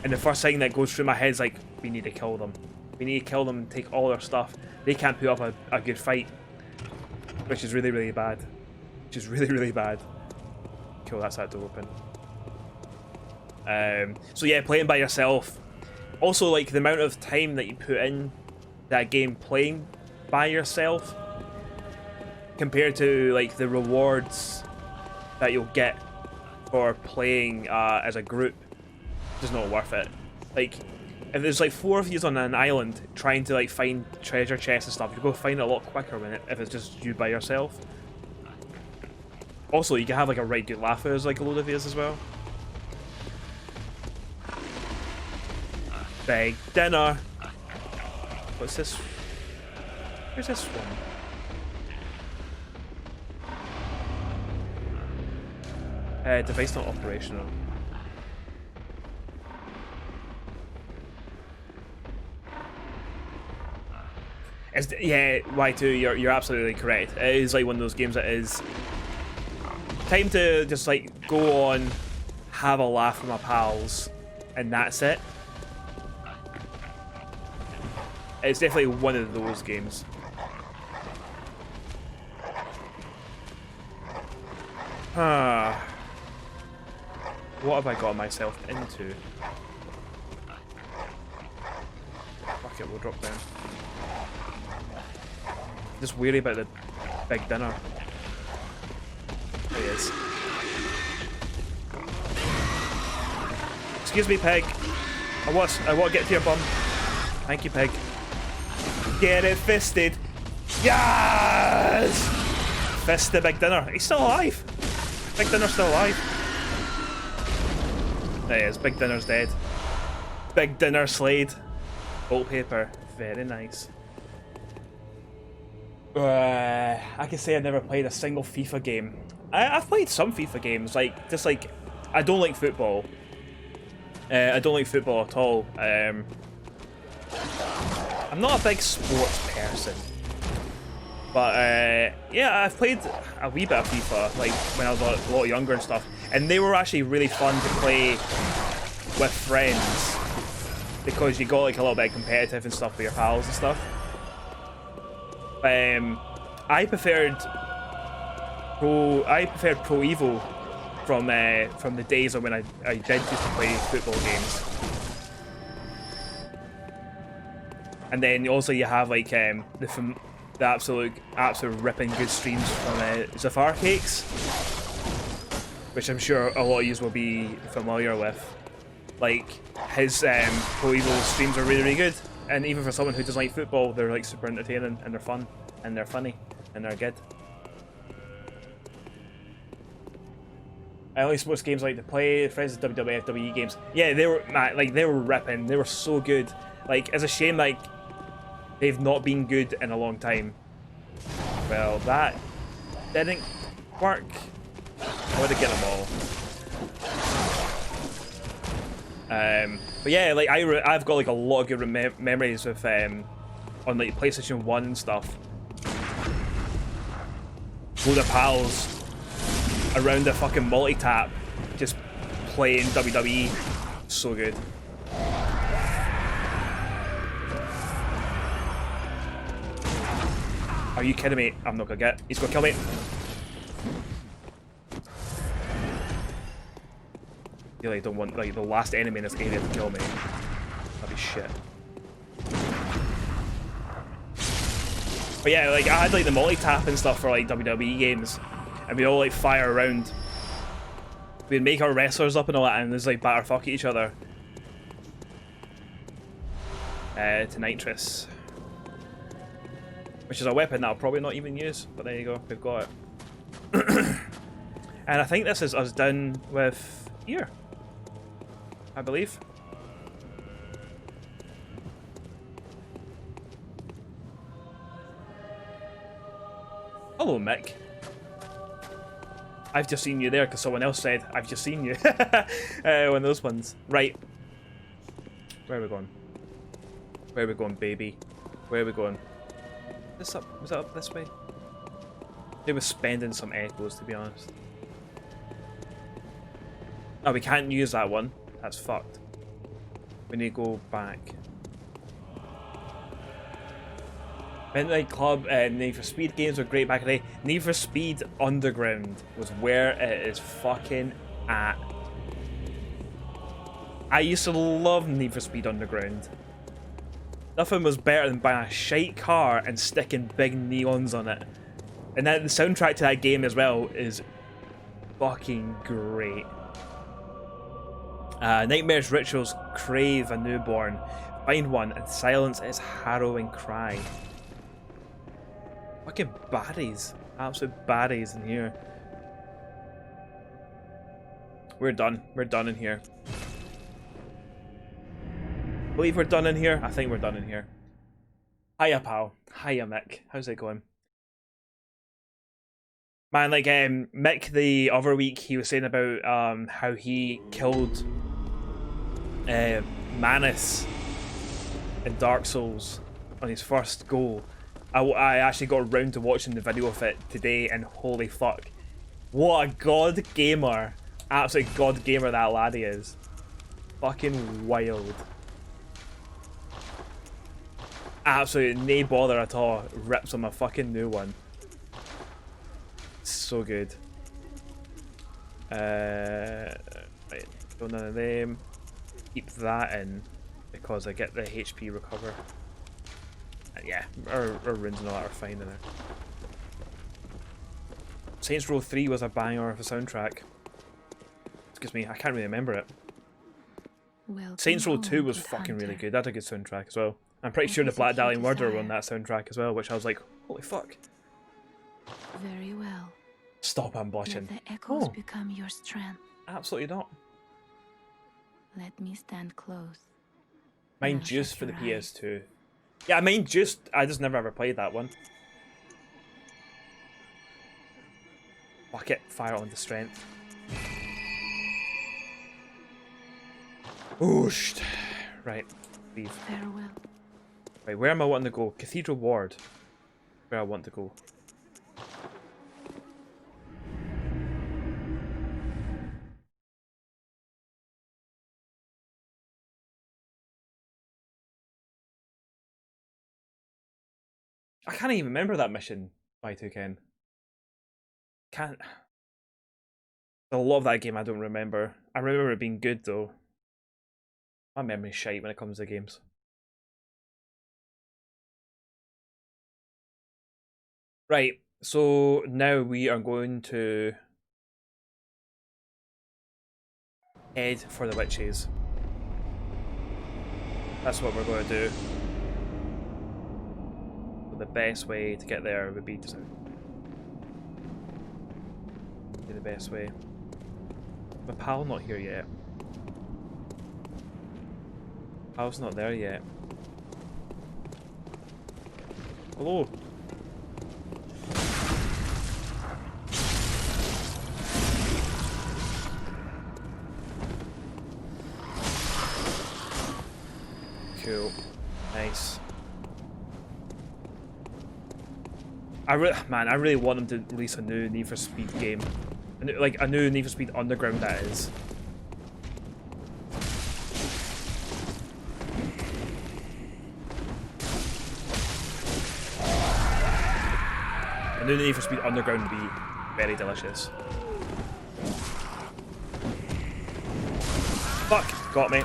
and the first thing that goes through my head is like, we need to kill them. We need to kill them and take all their stuff. They can't put up a good fight, which is really, really bad. Which is really, really bad. Cool, that's that door open. So yeah, playing by yourself. Also, like, the amount of time that you put in that game playing by yourself compared to like the rewards that you'll get for playing as a group is not worth it. Like, if there's like 4 of you on an island trying to like find treasure chests and stuff, you'll go find it a lot quicker if it's just you by yourself. Also, you can have like a right good laugh as like a load of yous as well. Big dinner. What's this? Where's this one? Device not operational. Yeah, Y2, you're absolutely correct. It is like one of those games that is time to just like go on, have a laugh with my pals, and that's it. It's definitely one of those games. What have I got myself into? Fuck it, we'll drop down. Just worry about the Big dinner. There he is. Excuse me, pig. I want to get to your bum. Thank you, pig. Get it fisted. Yes! Fist the big dinner. He's still alive. Big dinner's still alive. There he is. Big dinner's dead. Big dinner slayed. Wallpaper. Very nice. I can say I've never played a single FIFA game. I've played some FIFA games, like, just like, I don't like football. I don't like football at all. I'm not a big sports person. But, yeah, I've played a wee bit of FIFA, like, when I was a lot younger and stuff. And they were actually really fun to play with friends. Because you got, like, a little bit competitive and stuff with your pals and stuff. I preferred Pro Evo from the days of when I did used to play football games. And then also you have like the absolute ripping good streams from Zafar Cakes, which I'm sure a lot of you will be familiar with. Like his Pro Evo streams are really, really good. And even for someone who doesn't like football, they're like super entertaining and they're fun and they're funny and they're good. I only sports games I like to play. Friends with WWF, WWE games. Yeah, they were they were ripping. They were so good. Like it's a shame like they've not been good in a long time. Well, that didn't work. I would have get them all. But yeah, like I've got like a lot of good memories with on like PlayStation 1 and stuff. Load of pals around the fucking multi-tap, just playing WWE. So good. Are you kidding me? I'm not gonna get. He's gonna kill me. I really don't want like the last enemy in this area to kill me. That'd be shit. But yeah, like I had like the multi-tap and stuff for like WWE games, and we'd all like fire around. We'd make our wrestlers up and all that, and just like batter fuck at each other. To nitrous, which is a weapon that I'll probably not even use. But there you go, we've got it. And I think this is us done with here, I believe. Hello, Mick. I've just seen you there because someone else said, I've just seen you. One of those ones. Right. Where are we going? Where are we going, baby? Where are we going? This up? Was that up this way? They were spending some echoes, to be honest. Oh, we can't use that one. That's fucked. We need to go back. Midnight Club and Need for Speed games were great back in the day. Need for Speed Underground was where it is fucking at. I used to love Need for Speed Underground. Nothing was better than buying a shite car and sticking big neons on it. And then the soundtrack to that game as well is fucking great. Nightmare's Rituals crave a newborn. Find one and silence its harrowing cry. Fucking baddies. Absolute baddies in here. We're done. We're done in here. Believe we're done in here? I think we're done in here. Hiya, pal. Hiya, Mick. How's it going? Man, like, Mick the other week, he was saying about how he killed Manus in Dark Souls on his first go. I actually got around to watching the video of it today, and holy fuck. What a god gamer. Absolute god gamer that laddie is. Fucking wild. Absolute no bother at all. Rips on a fucking new one. So good. Right, don't none of them. Keep that in because I get the HP recover. And yeah, our runes and all that are fine in there. Saints Row 3 was a banger of a soundtrack. Excuse me, I can't really remember it. Saints Row 2 was fucking really good. That's a good soundtrack as well. I'm pretty sure the Black Dahlia Murder were on that soundtrack as well, which I was like, holy fuck. Very well. Stop, I'm blushing. Let the echoes become your strength. Absolutely not. Let me stand close. Mind Joose for the PS2. Yeah, I mean Joose, I just never ever played that one. Fuck it, fire on the strength. Oosh. Right, leave. Farewell. Right, where am I wanting to go? Cathedral Ward. Where I want to go. I can't even remember that mission by 2Ken. Can't. A lot of that game I don't remember. I remember it being good though. My memory's shite when it comes to games. Right, so now we are going to head for the witches. That's what we're going to do. The best way to get there would be to do the best way. My pal not here yet. Pal's not there yet. Hello. Cool. Nice. I really want them to release a new Need for Speed game. Like a new Need for Speed Underground, that is. A new Need for Speed Underground would be very delicious. Fuck! Got me.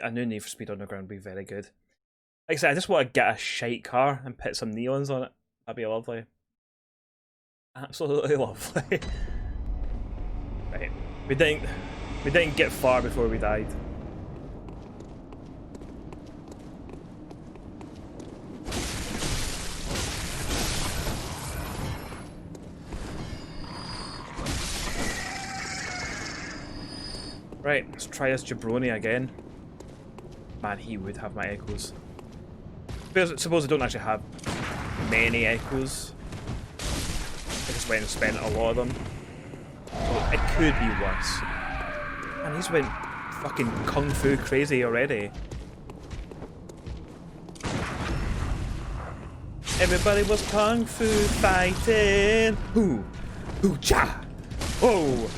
A new Need for Speed Underground would be very good. Like I said, I just want to get a shite car and put some neons on it. That'd be lovely. Absolutely lovely. Right. We didn't get far before we died. Right, let's try this jabroni again. Man, he would have my echoes. Suppose I don't actually have many echoes. I just went and spent a lot of them. So it could be worse. Man, he's went fucking kung fu crazy already. Everybody was kung fu fighting. Hoo! Hoo-cha! Whoa!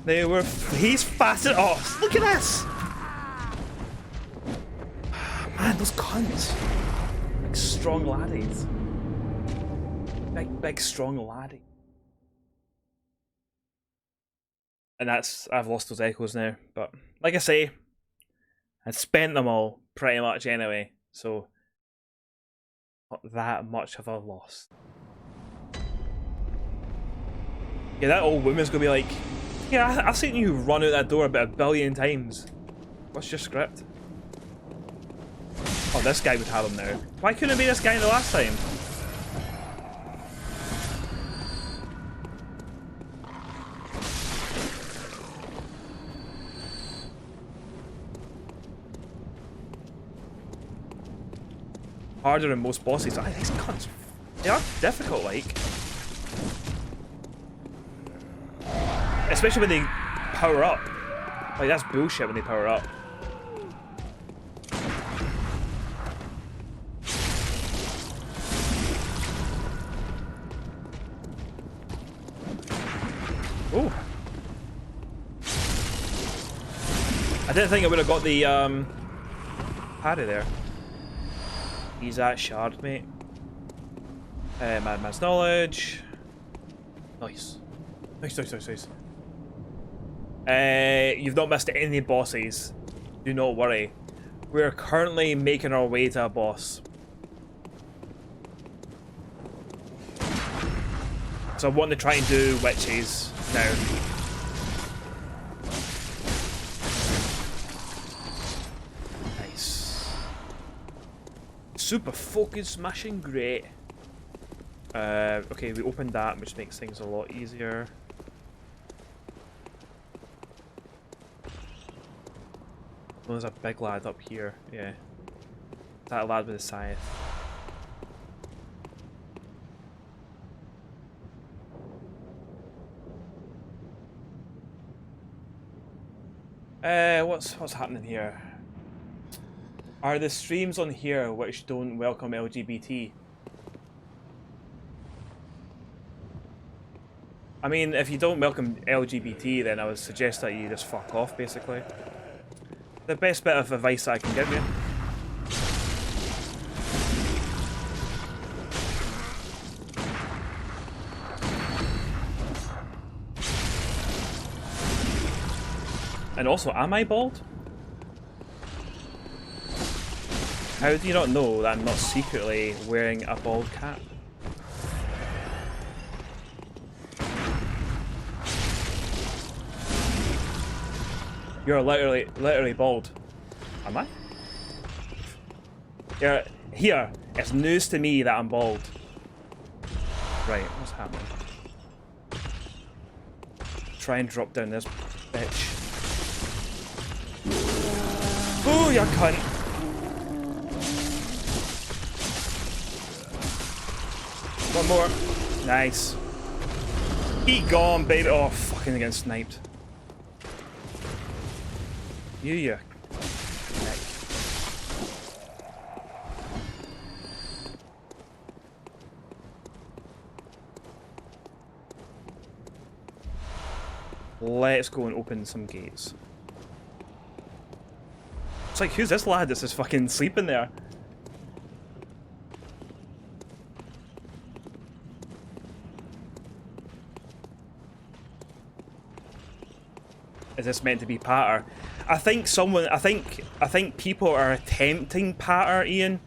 They were. He's faster. Oh, look at this! Man, those cunts. Big strong laddies. Big strong laddie. And I've lost those echoes now. But like I say, I spent them all pretty much anyway. So not that much of a loss. Yeah, that old woman's gonna be like, yeah, I've seen you run out that door about 1 billion times. What's your script? Oh, this guy would have him now. Why couldn't it be this guy the last time? Harder than most bosses. These cunts, they are difficult, like. Especially when they power up. Like, that's bullshit when they power up. Oh. I didn't think I would have got the parry there. He's that shard, mate. Madman's knowledge. Nice. Nice. You've not missed any bosses. Do not worry. We're currently making our way to a boss. So I want to try and do witches now. Nice. Super focus smashing, great. Okay, we opened that, which makes things a lot easier. Oh, there's a big lad up here, yeah. That lad with the scythe. What's happening here? Are the streams on here which don't welcome LGBT? I mean, if you don't welcome LGBT, then I would suggest that you just fuck off, basically. The best bit of advice I can give you. And also, am I bald? How do you not know that I'm not secretly wearing a bald cap? You're literally bald. Am I? Here, it's news to me that I'm bald. Right, what's happening? Try and drop down this bitch. Oh, you cunt! One more. Nice. Be gone, baby. Oh, fucking getting sniped. You neck. Let's go and open some gates. It's like, who's this lad that's just fucking sleeping there? Is this meant to be patter? I think people are attempting patter, Ian.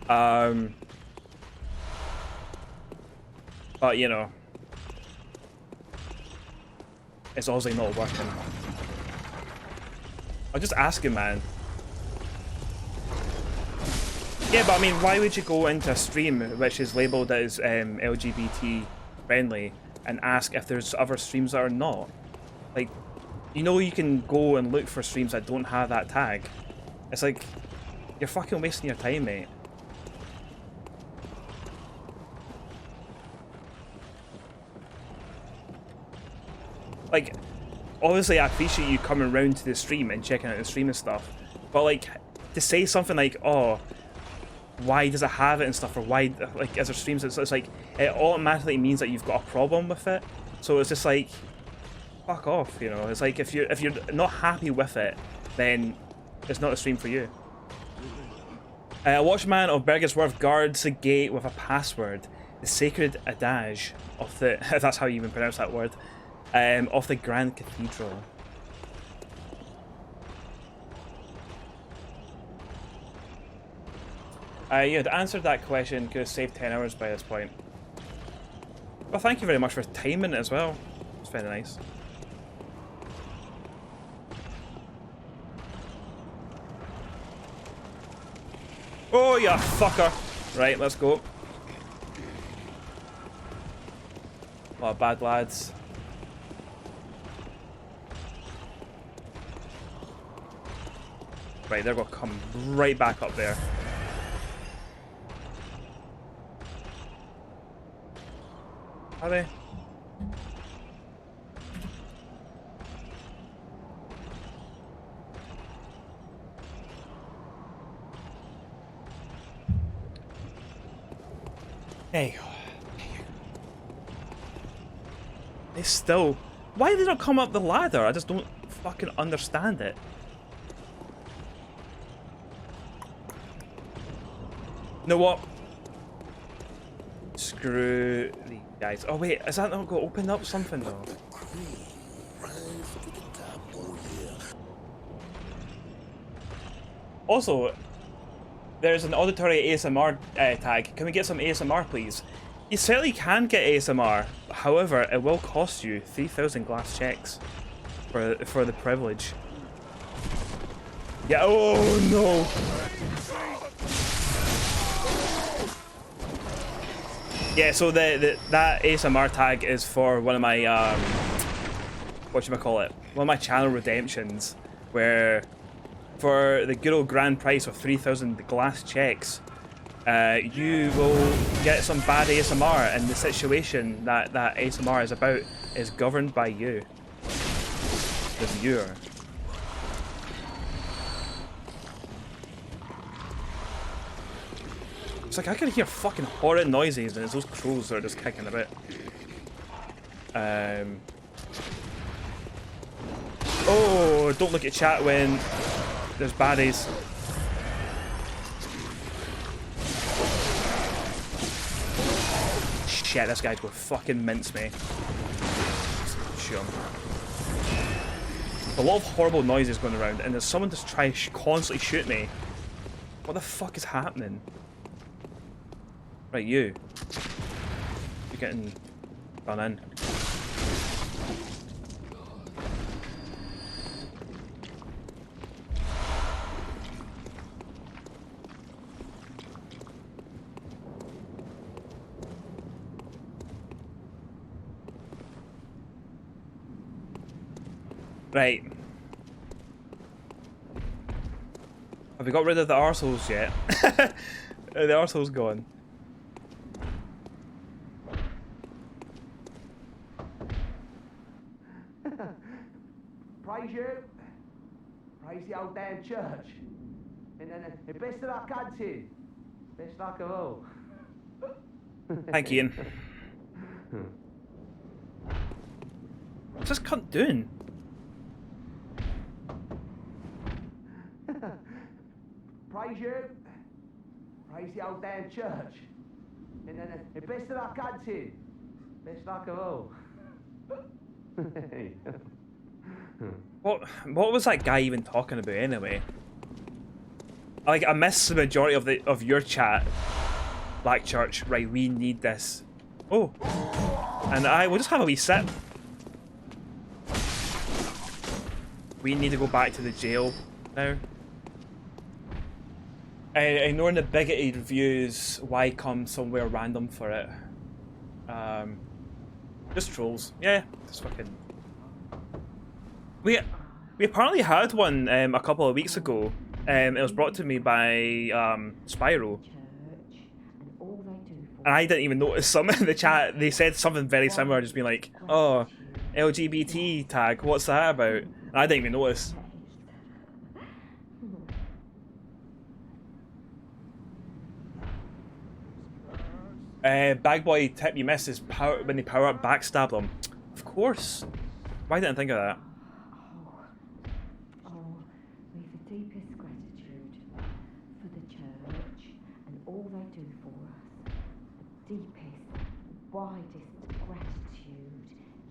But you know, it's obviously not working. I'll just ask him, man. Yeah, but I mean, why would you go into a stream which is labelled as LGBT friendly and ask if there's other streams that are not? Like, you know, you can go and look for streams that don't have that tag. It's like, you're fucking wasting your time, mate. Like, obviously I appreciate you coming around to the stream and checking out the stream and stuff, but like, to say something like, oh, why does it have it and stuff, or why, like, is there streams, it's like, it automatically means that you've got a problem with it. So it's just like, fuck off, you know. It's like, if you're not happy with it, then it's not a stream for you. A watchman of Bergesworth guards a gate with a password, the sacred adage of the, if that's how you even pronounce that word, of the Grand Cathedral. Yeah, to answer that question, could have saved 10 hours by this point. Well, thank you very much for timing it as well. It's very nice. Oh, you fucker! Right, let's go. A lot of bad lads. Right, they're gonna come right back up there. Are they? Hey. They still... Why did they not come up the ladder? I just don't fucking understand it. You know what? Screw these guys. Oh wait, is that not going to open up something though? Also, there's an auditory ASMR tag. Can we get some ASMR, please? You certainly can get ASMR. However, it will cost you 3,000 glass checks for the privilege. Yeah. Oh no. Yeah. So that ASMR tag is for one of my whatchamacallit, one of my channel redemptions, where for the good old grand price of 3,000 glass checks, you will get some bad ASMR, and the situation that ASMR is about is governed by you, the viewer. It's like I can hear fucking horrid noises, and it's those crows that are just kicking a bit. Oh, don't look at chat when there's baddies. Shit, this guy's gonna fucking mince me. Shoot him. A lot of horrible noises going around, and there's someone just trying to constantly shoot me. What the fuck is happening? Right, you. You're getting done in. Right. Have we got rid of the arseholes yet? The arsehole's gone. Praise you. Praise the old damn church. And best of luck hunting. Best luck of all. Thank you, Ian. What's this cunt doing? Praise you. Praise the old damn church. And best of luck hunting. Best luck of all. What was that guy even talking about anyway? Like, I missed the majority of your chat. Black Church, right, we need this. Oh. And we'll just have a wee sip. We need to go back to the jail now. Ignoring the bigoted reviews, why come somewhere random for it? Just trolls. Yeah, just fucking... We apparently had one a couple of weeks ago. It was brought to me by Spyro. And I didn't even notice some in the chat. They said something very similar, just being like, oh, LGBT tag, what's that about? And I didn't even notice. Bag boy tip you miss is power when they power up backstab them. Of course. Why didn't I think of that? We've the deepest gratitude for the church and all they do for us. The deepest, widest gratitude.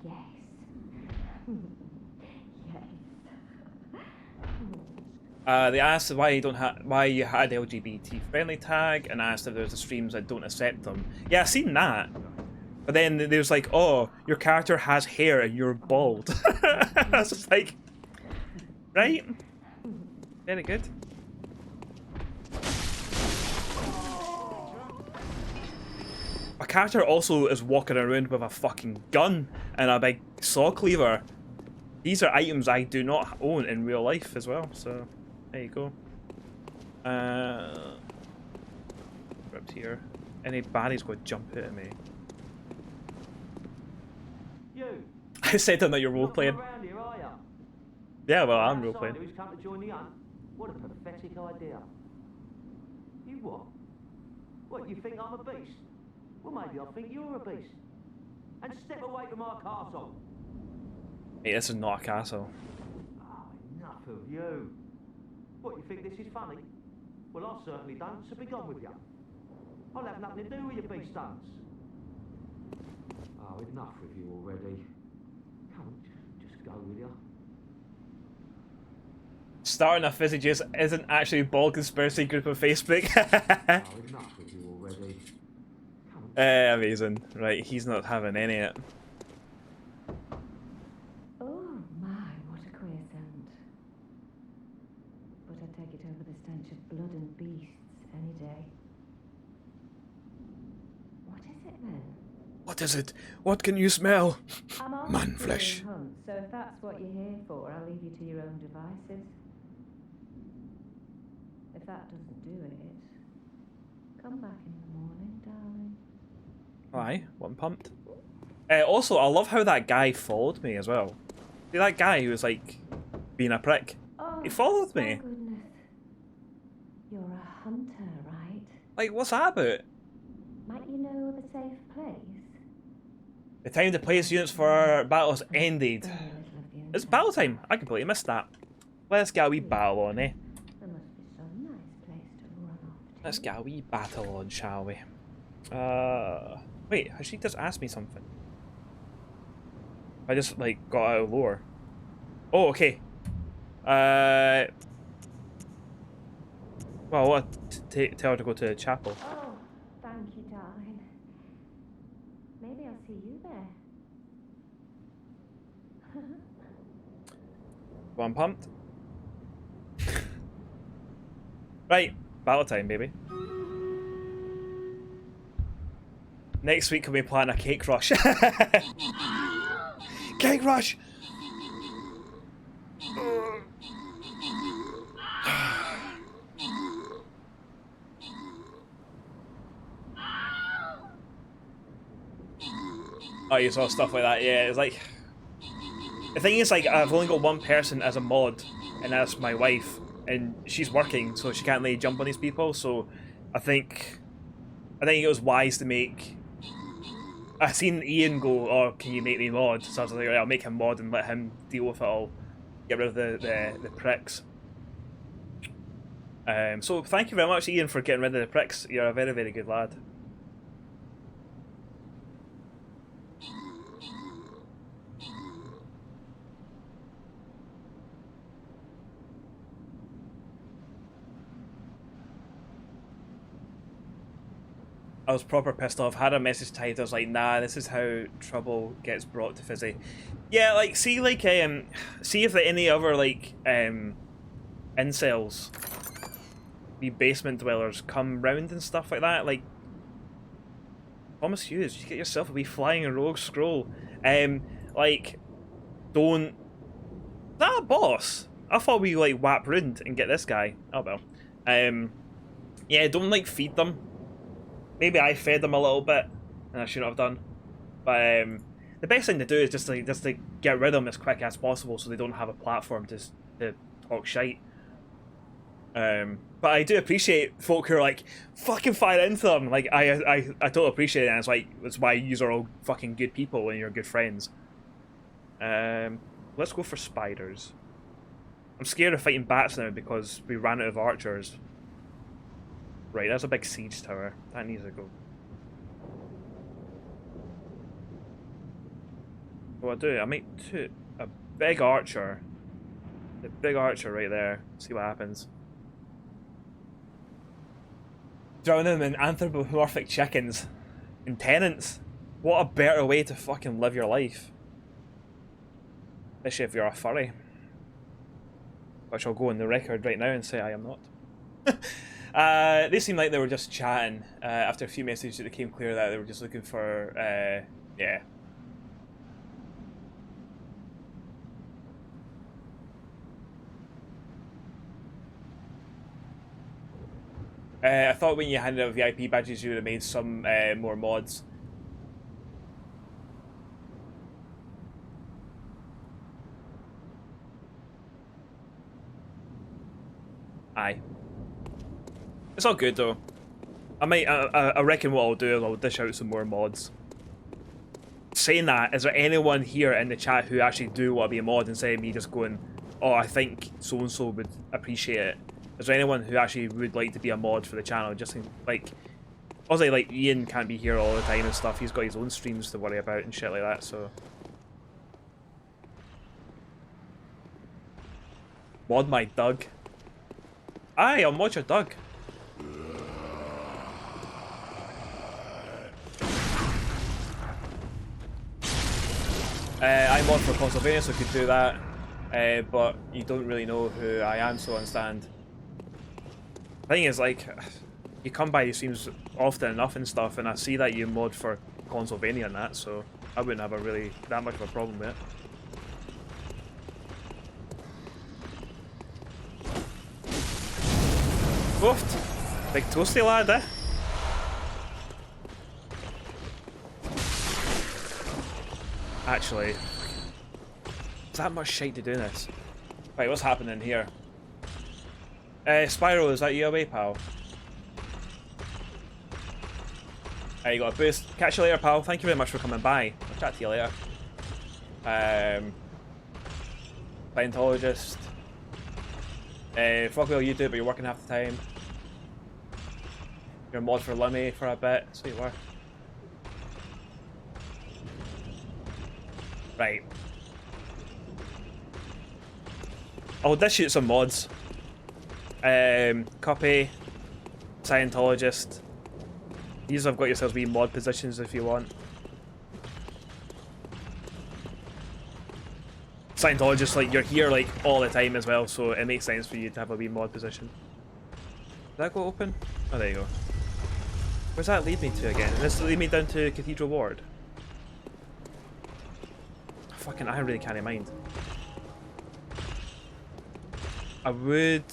Yes. Yes. They asked why you had LGBT friendly tag, and asked if there's the streams that don't accept them. Yeah, I've seen that. But then there's like, oh, your character has hair and you're bald. I was just like, right? Very good. My character also is walking around with a fucking gun and a big saw cleaver. These are items I do not own in real life as well, so there you go. Up here. Any baddies go jump out at me. You. I said I'm not your role playing. Around here, are ya? Yeah, well, I'm role playing. Who's come to join the hunt? What a pathetic idea. You what? What, you think I'm a beast? Well, maybe I think you're a beast. And step away from our castle. Hey, this is not a castle. Oh, enough of you. What, you think this is funny? Well, I certainly don't, so be gone with you. I'll have nothing to do with your beast stunts. Oh, enough with you already. Come on, just go with you. Starting a Fizzy Juice isn't actually a ball conspiracy group on Facebook. Oh, enough with you already. Come on. Amazing. Right, he's not having any of it. Oh my, what a queer scent. But I'd take it over the stench of blood and beasts any day. What is it then? What is it? What can you smell? I'm on Man a flesh. hunt, so if that's what you're here for, I'll leave you to your own devices. If that doesn't do it, come back in the morning, darling. Aye, one pumped. Also, I love how that guy followed me as well. See that guy who was like being a prick? Oh, He followed my me. goodness. You're a hunter, right? Like, what's that about? Might you know of a safe place? The time to place units for our battles ended. Very little of the It's inside. battle time. I completely missed that. Let's get a wee battle on, eh? There must be some nice place to run off to. Let's get a wee battle on, shall we? Wait, has she just asked me something? I just, like, got out of lore. Oh, okay. Well, I want to tell her to go to the chapel. Oh, thank you, darling. Maybe I'll see you there. Well, I'm pumped. Right, battle time, baby. Next week, we'll be planning a cake rush. Cake rush! Oh, you saw stuff like that, yeah. It's like... The thing is, like, I've only got one person as a mod, and that's my wife. And she's working, so she can't really jump on these people, so I think it was wise to make... I seen Ian go, oh, can you make me mod? So I was like, right, I'll make him mod and let him deal with it all. Get rid of the pricks. So thank you very much, Ian, for getting rid of the pricks. You're a very, very good lad. I was proper pissed off. Had a message typed. I was like, nah, this is how trouble gets brought to Fizzy. Yeah, like, see if there any other, like, incels, the basement dwellers, come round and stuff like that. Like, Thomas Hughes, you get yourself a wee flying rogue scroll. Like, don't... Is that a boss? I thought we, like, whap round and get this guy. Oh, well. Yeah, don't, like, feed them. Maybe I fed them a little bit, and I shouldn't have done. But the best thing to do is just to get rid of them as quick as possible, so they don't have a platform to talk shite. But I do appreciate folk who are like, fucking fire into them. Like I totally appreciate it, and it's like that's why you are all fucking good people and you're good friends. Let's go for spiders. I'm scared of fighting bats now because we ran out of archers. Right, that's a big siege tower. That needs to go. What I might put a big archer. The big archer right there. See what happens. Drown them in anthropomorphic chickens. And tenants. What a better way to fucking live your life. Especially if you're a furry. Which I'll go on the record right now and say I am not. They seemed like they were just chatting. After a few messages, it became clear that they were just looking for, yeah. I thought when you handed out VIP badges, you would have made some more mods. Aye. It's all good though. I reckon what I'll do is I'll dish out some more mods. Saying that, is there anyone here in the chat who actually do want to be a mod instead of me just going, oh, I think so and so would appreciate it? Is there anyone who actually would like to be a mod for the channel? Just like, obviously, like Ian can't be here all the time and stuff. He's got his own streams to worry about and shit like that. So Mod my Doug. Aye, I'll mod your Doug. I mod for Pennsylvania, so I could do that. But you don't really know who I am, so I understand. The thing is, like, you come by these streams often enough and stuff, and I see that you mod for Pennsylvania and that, so I wouldn't have that much of a problem with it. Woofed. Big toasty lad, eh? Actually, is that much shite to do this? Right, what's happening here? Spyro, is that you away, pal? You got a boost. Catch you later, pal. Thank you very much for coming by. I'll chat to you later. Scientologist. Fuck well, you do, but you're working half the time. You're a mod for Lummy for a bit. So you were. Right. I'll dish out some mods. Copy. Scientologist. These have got yourselves wee mod positions if you want. Scientologist, like, you're here like all the time as well, so it makes sense for you to have a wee mod position. Did that go open? Oh, there you go. Where's that lead me to again? Does this lead me down to Cathedral Ward? Fucking, I really can't mind. I would...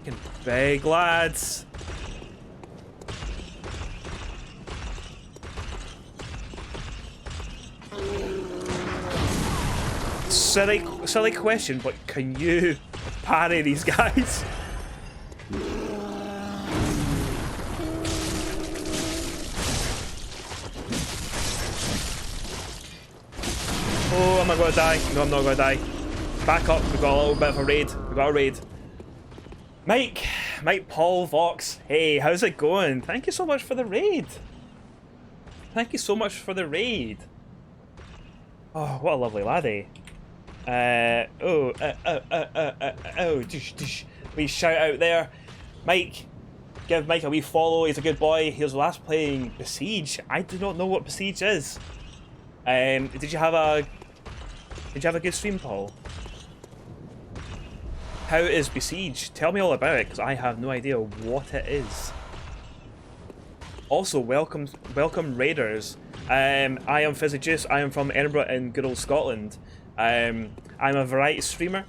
Fucking big lads! Silly question, but can you parry these guys? Oh, am I gonna die? No, I'm not gonna die. Back up, we've got a little bit of a raid. We've got a raid. Mike Paul Vox, hey, how's it going? Thank you so much for the raid. Thank you so much for the raid. Oh, what a lovely laddie. Wee shout out there. Mike, give Mike a wee follow, he's a good boy. He was last playing Besiege. I do not know what Besiege is. Did you have a good stream, Paul? How is Besiege? Tell me all about it, because I have no idea what it is. Also, welcome raiders. I am Fizzy Joose. I am from Edinburgh in good old Scotland. I'm a variety streamer.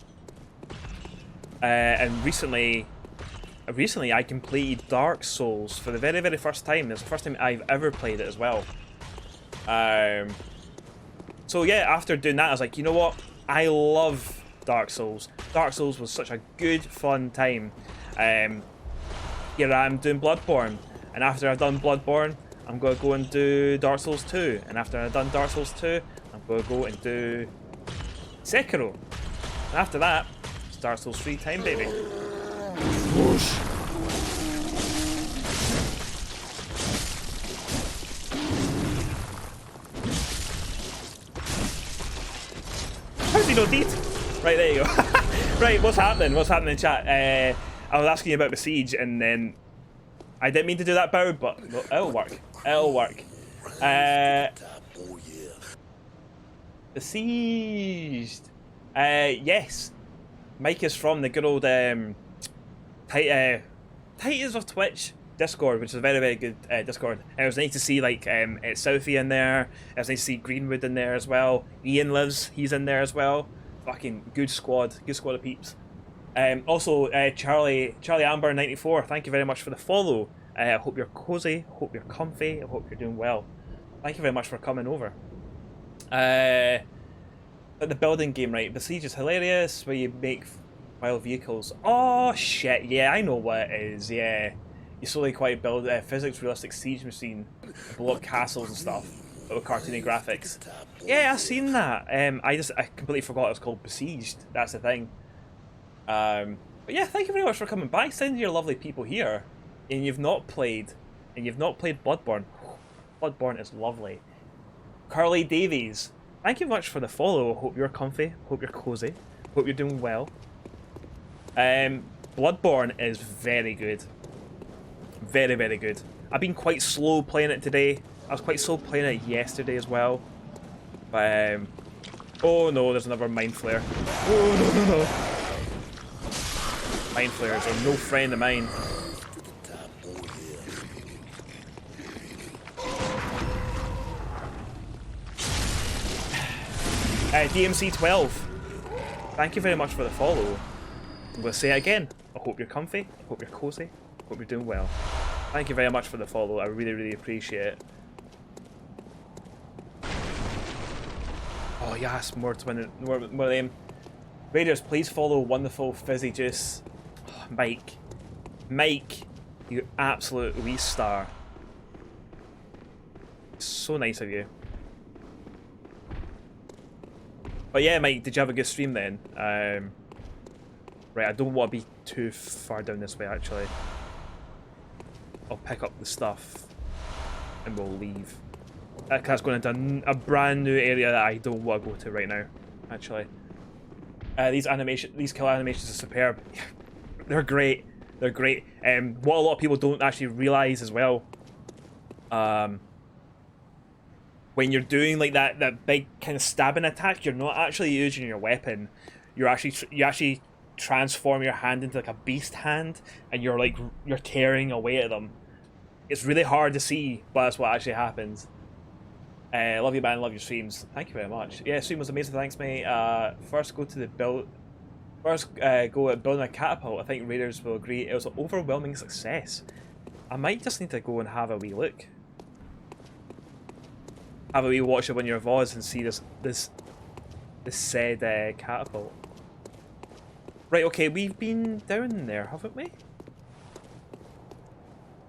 And recently I completed Dark Souls for the very, very first time. It's the first time I've ever played it as well. So yeah, after doing that, I was like, you know what? I love Dark Souls. Dark Souls was such a good, fun time. Here I'm doing Bloodborne. And after I've done Bloodborne, I'm going to go and do Dark Souls 2. And after I've done Dark Souls 2, I'm going to go and do Sekiro. And after that, it's Dark Souls 3 time, baby. Whoosh. How's he no deed? Right, there you go. Right, what's happening? What's happening in chat? I was asking you about Besiege, and then I didn't mean to do that, Bow, but it'll work. It'll work. Besieged. Yes. Mike is from the good old Titans of Twitch Discord, which is a very, very good Discord. And it was nice to see like Southie in there. It was nice to see Greenwood in there as well. Ian lives, he's in there as well. Fucking good squad of peeps. Also, Charlie Amber 94, thank you very much for the follow. I hope you're cozy, hope you're comfy, I hope you're doing well. Thank you very much for coming over. But the building game, right? Besiege is hilarious, where you make wild vehicles. Oh shit, yeah, I know what it is, yeah. You slowly quite build a physics realistic siege machine, blow up castles and stuff, but with cartoony graphics. Yeah, I've seen that. I completely forgot it was called Besieged, that's the thing. But yeah, thank you very much for coming by, sending your lovely people here. And you've not played Bloodborne. Bloodborne is lovely. Carly Davies, thank you much for the follow. Hope you're comfy. Hope you're cozy. Hope you're doing well. Bloodborne is very good. Very, very good. I've been quite slow playing it today. I was quite slow playing it yesterday as well. But, oh no, there's another mind flare. Oh no, no, no. Mind flares are no friend of mine. DMC 12. Thank you very much for the follow. I'm going to say it again. I hope you're comfy. I hope you're cozy. I hope you're doing well. Thank you very much for the follow. I really, really appreciate it. Oh yes, more to win. More of them. Raiders, please follow wonderful Fizzy Joose. Oh, Mike, you absolute wee star. So nice of you. But yeah, Mike, did you have a good stream then? Right, I don't want to be too far down this way actually. I'll pick up the stuff and we'll leave. That's going into a brand new area that I don't want to go to right now, actually. These kill animations are superb. They're great. They're great. What a lot of people don't actually realize as well, when you're doing like that big kind of stabbing attack, you're not actually using your weapon. You actually transform your hand into like a beast hand, and you're tearing away at them. It's really hard to see, but that's what actually happens. Love you, man. Love your streams. Thank you very much. Yeah, stream was amazing. Thanks, mate. First go at building a catapult. I think Raiders will agree. It was an overwhelming success. I might just need to go and have a wee look. Have a wee watch of one of your VODs and see this said catapult. Right, okay, we've been down there, haven't we?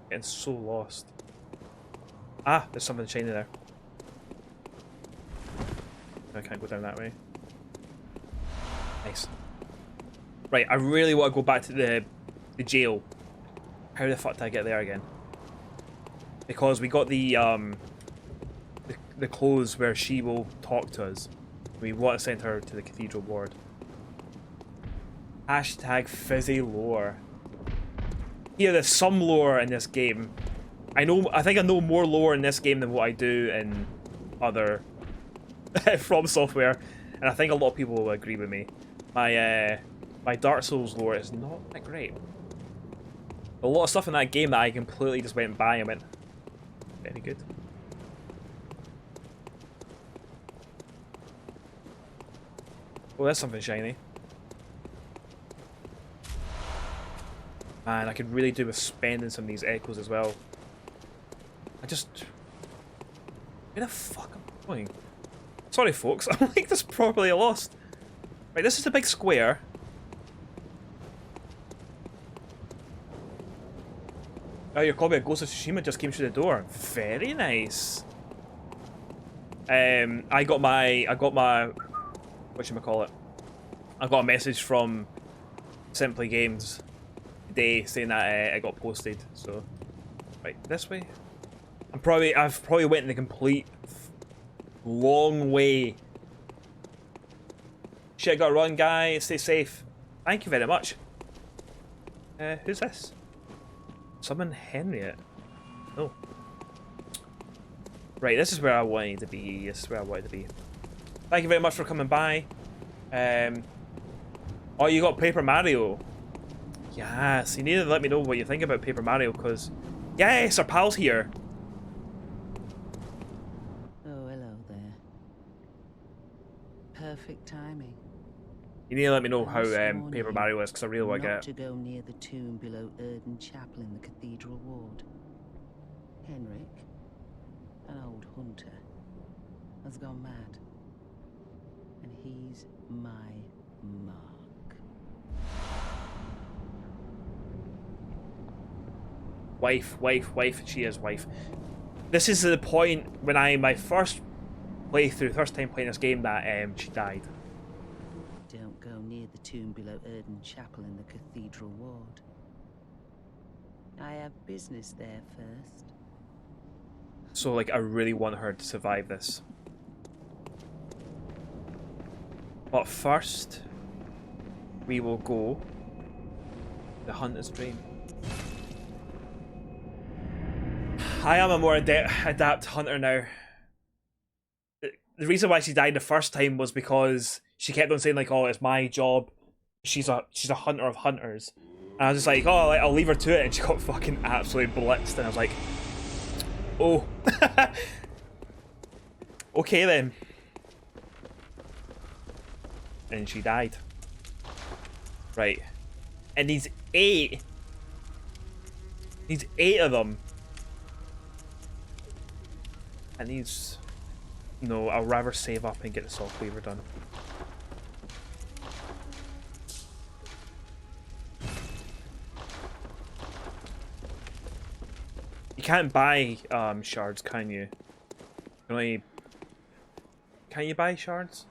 Getting so lost. Ah, there's something shiny there. I can't go down that way. Nice. Right, I really want to go back to the jail. How the fuck did I get there again? Because we got the clothes where she will talk to us. We want to send her to the cathedral ward. Hashtag Fizzy lore. Yeah, there's some lore in this game. I think I know more lore in this game than what I do in other From Software, and I think a lot of people will agree with me. My Dark Souls lore is not that great. A lot of stuff in that game that I completely just went by and went, very good. Oh, that's something shiny. Man, I could really do with spending some of these echoes as well. Where the fuck am I going? Sorry folks, I'm like this properly lost. Right, this is a big square. Oh, your copy of Ghost of Tsushima just came through the door. Very nice. I got my whatchamacallit? I got a message from Simply Games today saying that it got posted. So, right, this way. I've probably went in the complete long way. Shit, gotta run, guys. Stay safe. Thank you very much. Who's this? Summon Henriette. Oh. Right, this is where I wanted to be. This is where I wanted to be. Thank you very much for coming by. Oh, you got Paper Mario. Yes, you need to let me know what you think about Paper Mario, because yes, our pal's here. Oh, hello there. Perfect timing. You need to let me know how Paper Mario is, because I really want to get to go near the tomb below Erden Chapel in the Cathedral Ward. Henrik, an old hunter, has gone mad. And he's my mark. Wife, she is wife. This is the point when my first time playing this game, that she died. Don't go near the tomb below Erden Chapel in the Cathedral Ward. I have business there first. So, like, I really want her to survive this. But first, we will go the Hunter's Dream. I am a more adept hunter now. The reason why she died the first time was because she kept on saying like, "Oh, it's my job." She's a hunter of hunters, and I was just like, "Oh, I'll leave her to it," and she got fucking absolutely blitzed, and I was like, "Oh, okay then." And she died. Right, and these eight of them, and these. No, I'll rather save up and get the Saw Cleaver done. You can't buy shards, can you? Can you buy shards?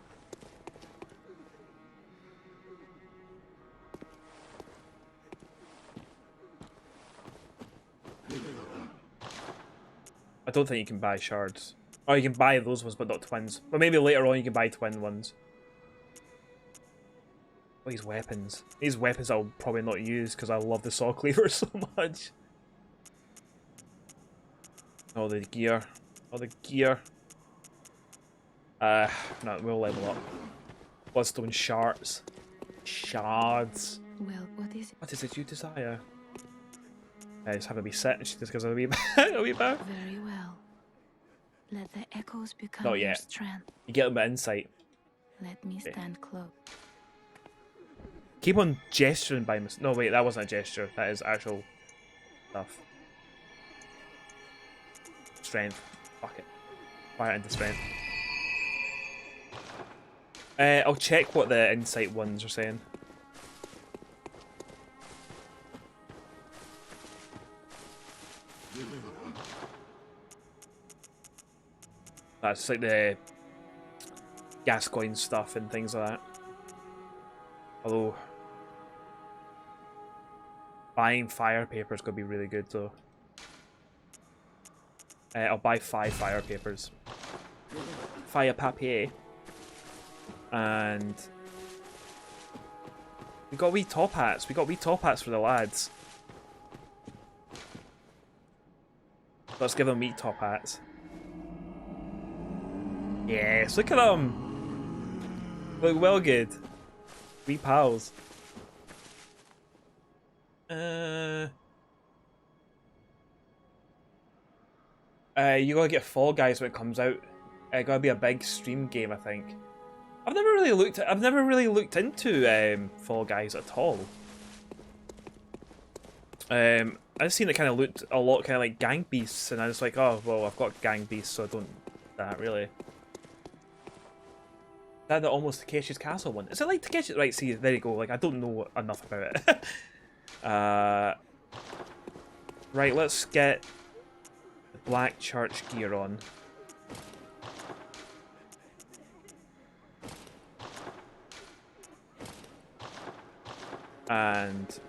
I don't think you can buy shards. Oh, you can buy those ones, but not twins. But maybe later on you can buy twin ones. Oh, these weapons. These weapons I'll probably not use because I love the Saw Cleaver so much. Oh, the gear. Oh, the gear. No, we'll level up. Bloodstone shards. Shards. Well, what is it? What is it you desire? I just have a wee sit. She just gives a wee, a wee bow. Very well. Let the echoes become Not your yet. strength. You get them by insight. Let me stand close. Keep on gesturing by mistake. No, wait, that wasn't a gesture. That is actual stuff. Strength. Fuck it. Fire it into strength. I'll check what the insight ones are saying. That's like the Gascoigne stuff and things like that. Although buying fire paper is going to be really good though. I'll buy 5 fire papers. Fire papier. And we got wee top hats. We got wee top hats for the lads. Let's give them wee top hats. Yes, look at them. Look well good. Wee pals. You gotta get Fall Guys when it comes out. Gotta be a big stream game, I think. I've never really looked into Fall Guys at all. I just seen it kind of looked a lot kind of like Gang Beasts, and I was like, oh well, I've got Gang Beasts, so I don't that really. Is that the almost Takeshi's Castle one? Is it like Takeshi? Right, see, there you go. Like I don't know enough about it. Right, let's get the Black Church gear on. And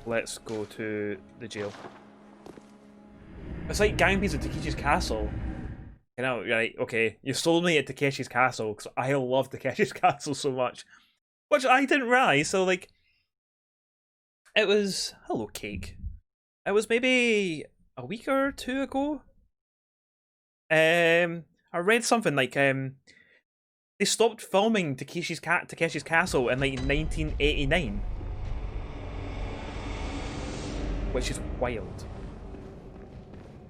let's go to the jail. It's like Gang Beasts at Takeshi's Castle. You know, right, okay, you sold me at Takeshi's Castle because I love Takeshi's Castle so much. Which I didn't realise, so like... It was... Hello, Cake. It was maybe a week or two ago. I read something like, they stopped filming Takeshi's Castle in like 1989. Which is wild.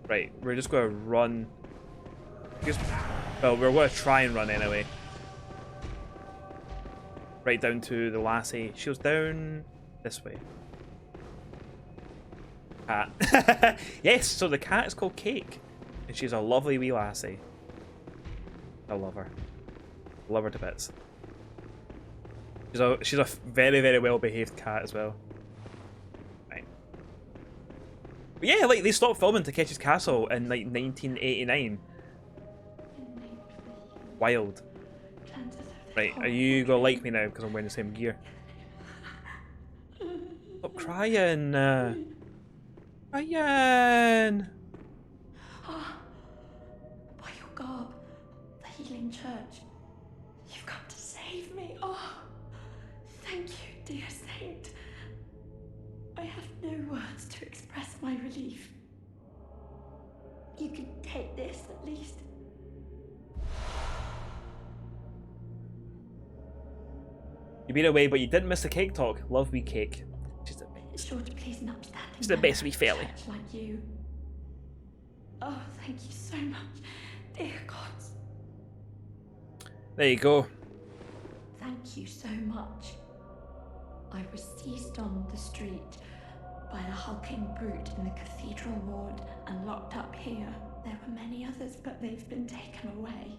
Right, we're just gonna run. Well, we're gonna try and run anyway. Right down to the lassie. She was down this way. Cat. Yes, so the cat is called Cake. And she's a lovely wee lassie. I love her. Love her to bits. She's a very, very well behaved cat as well. Right. But yeah, like they stopped filming Takeshi's Castle in like 1989. Wild. Right, are you gonna like me now because I'm wearing the same gear? Stop crying. Crying. By your garb, the healing church, you've come to save me. Oh, thank you, dear saint. I have no words to express my relief. You can take this at least. You been away, but you didn't miss the cake talk. Love me cake. She's the best. Sure to please an upstanding She's the best wee fairly. like you. Oh, thank you so much, dear gods. There you go. Thank you so much. I was seized on the street by the hulking brute in the cathedral ward and locked up here. There were many others, but they've been taken away.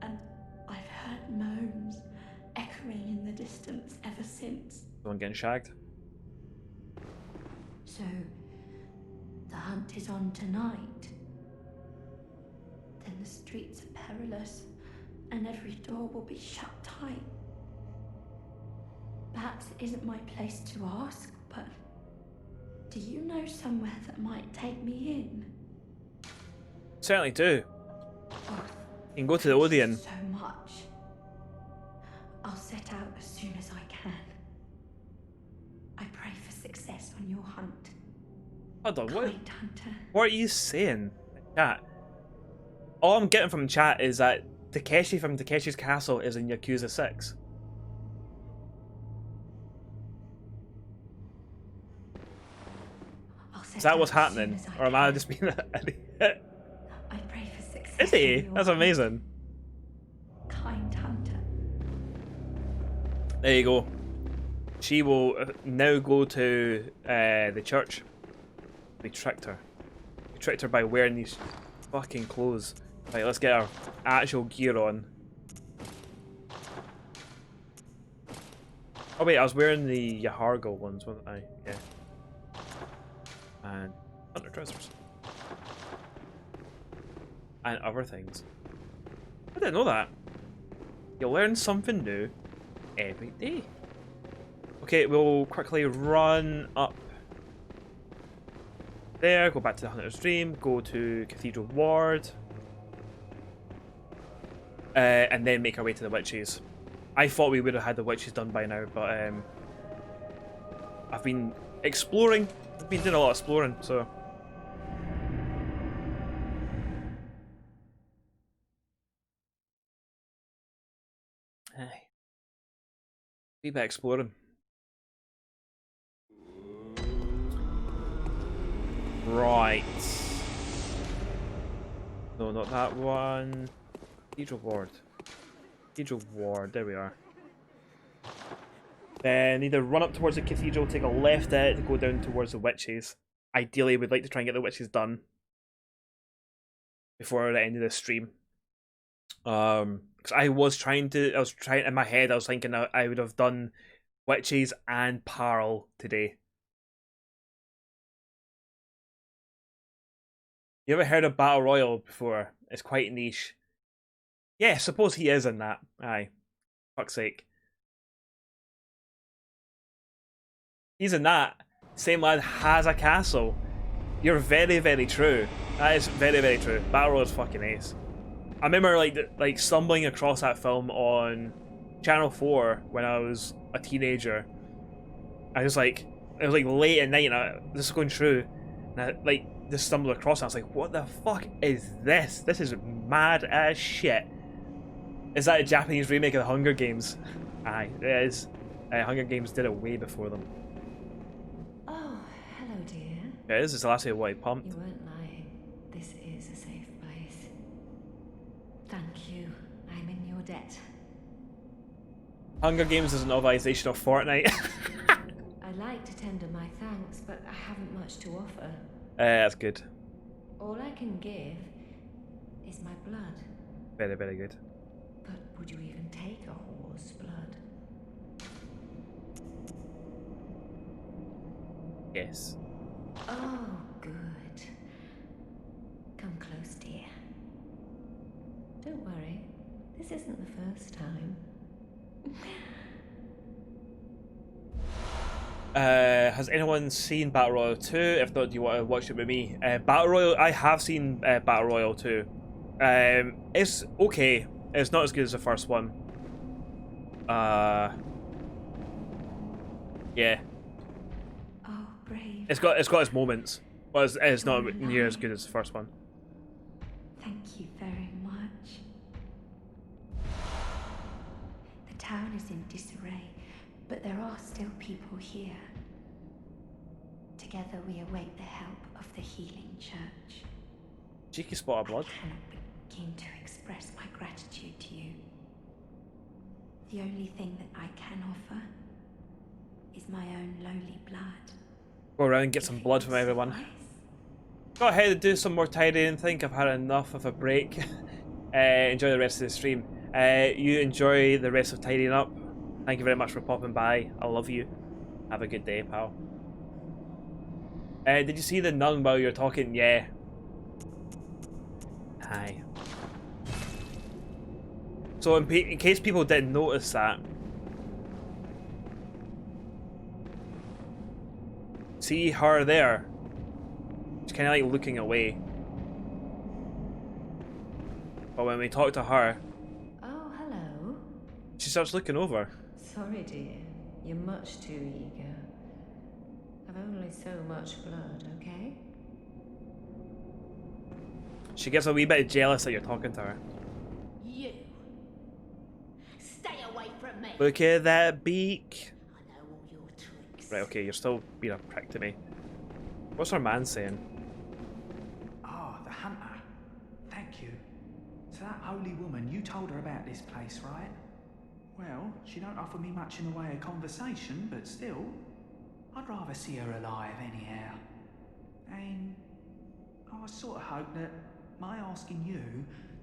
And I've heard moans echoing in the distance ever since. Someone getting shagged. So, the hunt is on tonight. Then the streets are perilous, and every door will be shut tight. Perhaps it isn't my place to ask, but do you know somewhere that might take me in? Certainly do. Oh, You can go to the Odeon. so much. I'll set out as soon as I can. I pray for success on your hunt. Hold on, what? Kind hunter. What are you saying, chat? All I'm getting from chat is that Takeshi from Takeshi's Castle is in Yakuza 6. Is that what's happening? Or am I just being an idiot? I pray for success. Is he? on your That's hunt. amazing. Kind hunter. There you go. She will now go to the church. We tricked her. We tricked her by wearing these fucking clothes. Right, let's get our actual gear on. Oh wait, I was wearing the Yahargo ones, wasn't I? Yeah. And under trousers. And other things. I didn't know that. You learn something new every day. Okay, we'll quickly run up there, go back to the Hunter's Dream, go to Cathedral Ward, and then make our way to the witches. I thought we would have had the witches done by now, but I've been exploring. I've been doing a lot of exploring, so. Aye. Be back exploring. Right. No, not that one. Cathedral Ward. Cathedral Ward, there we are. Then either run up towards the cathedral, take a left at it to go down towards the witches. Ideally, we'd like to try and get the witches done before the end of the stream. Because I was trying, in my head, I was thinking I would have done witches and Parl today. You ever heard of Battle Royale before? It's quite niche. Yeah, suppose he is in that. Aye. Fuck's sake. He's in that. Same lad has a castle. You're very, very true. That is very, very true. Battle Royale is fucking ace. I remember like stumbling across that film on Channel 4 when I was a teenager. I was like, it was like late at night and this is going through. And I like just stumbled across it. I was like, what the fuck is this? This is mad as shit. Is that a Japanese remake of the Hunger Games? Aye, it is. Hunger Games did it way before them. Oh, hello, dear. It is. It's the last of White Pumped. You weren't lying. This is a safe place. Thank you. I'm in your debt. Hunger Games is a novelisation of Fortnite. I'd like to tender my thanks, but I haven't much to offer. That's good. All I can give is my blood. Very, very good. But would you even take a whore's blood? Yes. Oh, good. Come close, dear. Don't worry. This isn't the first time. Has anyone seen Battle Royale 2? If not, do you want to watch it with me? Battle Royale, I have seen Battle Royale 2. It's okay. It's not as good as the first one. Yeah. Oh, brave. It's got its moments, but it's not near as good as the first one. Thank you very much. The town is in disarray, but there are still people here. Together we await the help of the healing church. Cheeky spot of blood. I cannot begin to express my gratitude to you. The only thing that I can offer is my own lowly blood. Go around and get some blood from everyone. Go ahead and do some more tidying. Think I've had enough of a break. Enjoy the rest of the stream. You enjoy the rest of tidying up. Thank you very much for popping by. I love you. Have a good day, pal. Did you see the nun while you were talking? Yeah. Hi. So in case people didn't notice that, see her there? She's kind of like looking away. But when we talk to her, Oh, hello. she starts looking over. Sorry, dear. You're much too eager. I've only so much blood, okay? She gets a wee bit jealous that you're talking to her. You. Stay away from me. Look at that beak. I know all your tricks. Right, okay, you're still being a prick to me. What's her man saying? Ah, the hunter. Thank you. So that holy woman, you told her about this place, right? Well, she don't offer me much in the way of conversation, but still, I'd rather see her alive anyhow. And I sort of hope that my asking you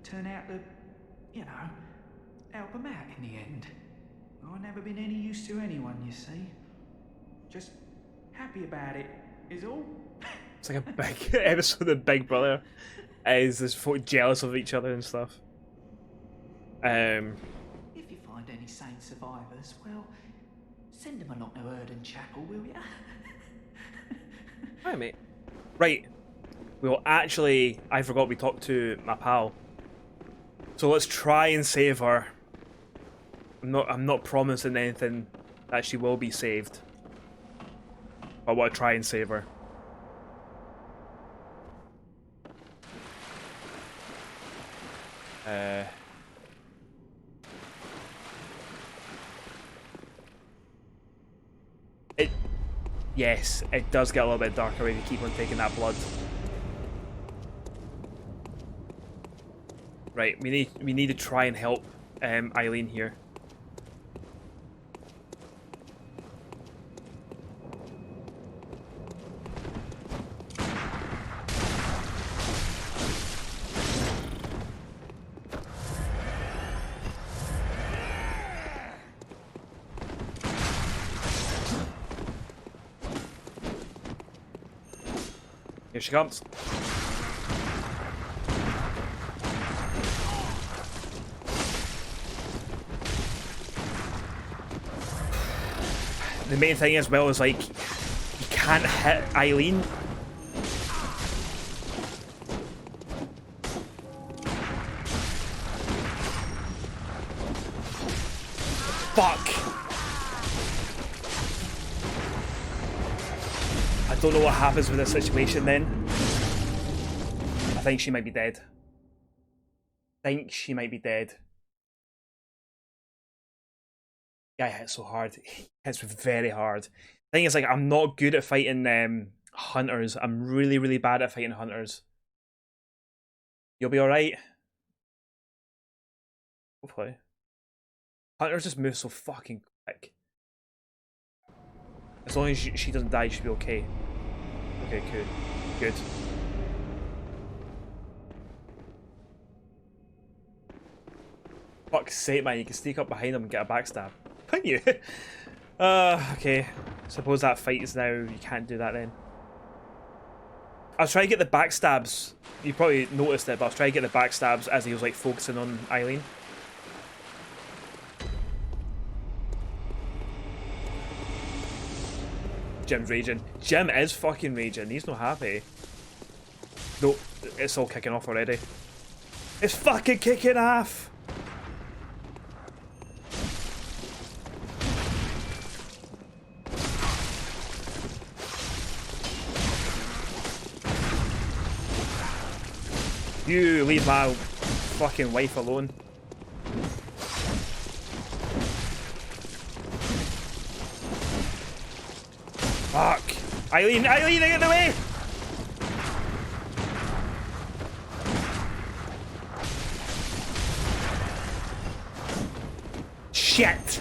turn out to, you know, help them out in the end. I've never been any use to anyone, you see. Just happy about it, is all. It's like a big episode of Big Brother. Is this folk jealous of each other and stuff. If you find any sane survivors, well, send them along to Erdon Chapel, will ya? Hi, mate. Right. We'll actually... I forgot we talked to my pal. So let's try and save her. I'm not promising anything that she will be saved. But I want to try and save her. Yes, it does get a little bit darker when you keep on taking that blood. Right, we need to try and help Eileen here. Here she comes. The main thing as well is like, you can't hit Eileen. Fuck! I don't know what happens with this situation then. I think she might be dead. Guy hits so hard. He hits very hard. Thing is, like, I'm not good at fighting hunters. I'm really, really bad at fighting hunters. You'll be alright. Hopefully. Hunters just move so fucking quick. As long as she doesn't die, she'll be okay. Okay, cool. Good. Fuck's sake, man, you can sneak up behind them and get a backstab. Couldn't you? Okay. Suppose that fight is now, you can't do that then. I was trying to get the backstabs. You probably noticed it, but I was trying to get the backstabs as he was like focusing on Eileen. Jim's raging. Jim is fucking raging. He's not happy. No, it's all kicking off already. It's fucking kicking off! You leave my fucking wife alone. Fuck! Eileen, Eileen, get in the way! Shit!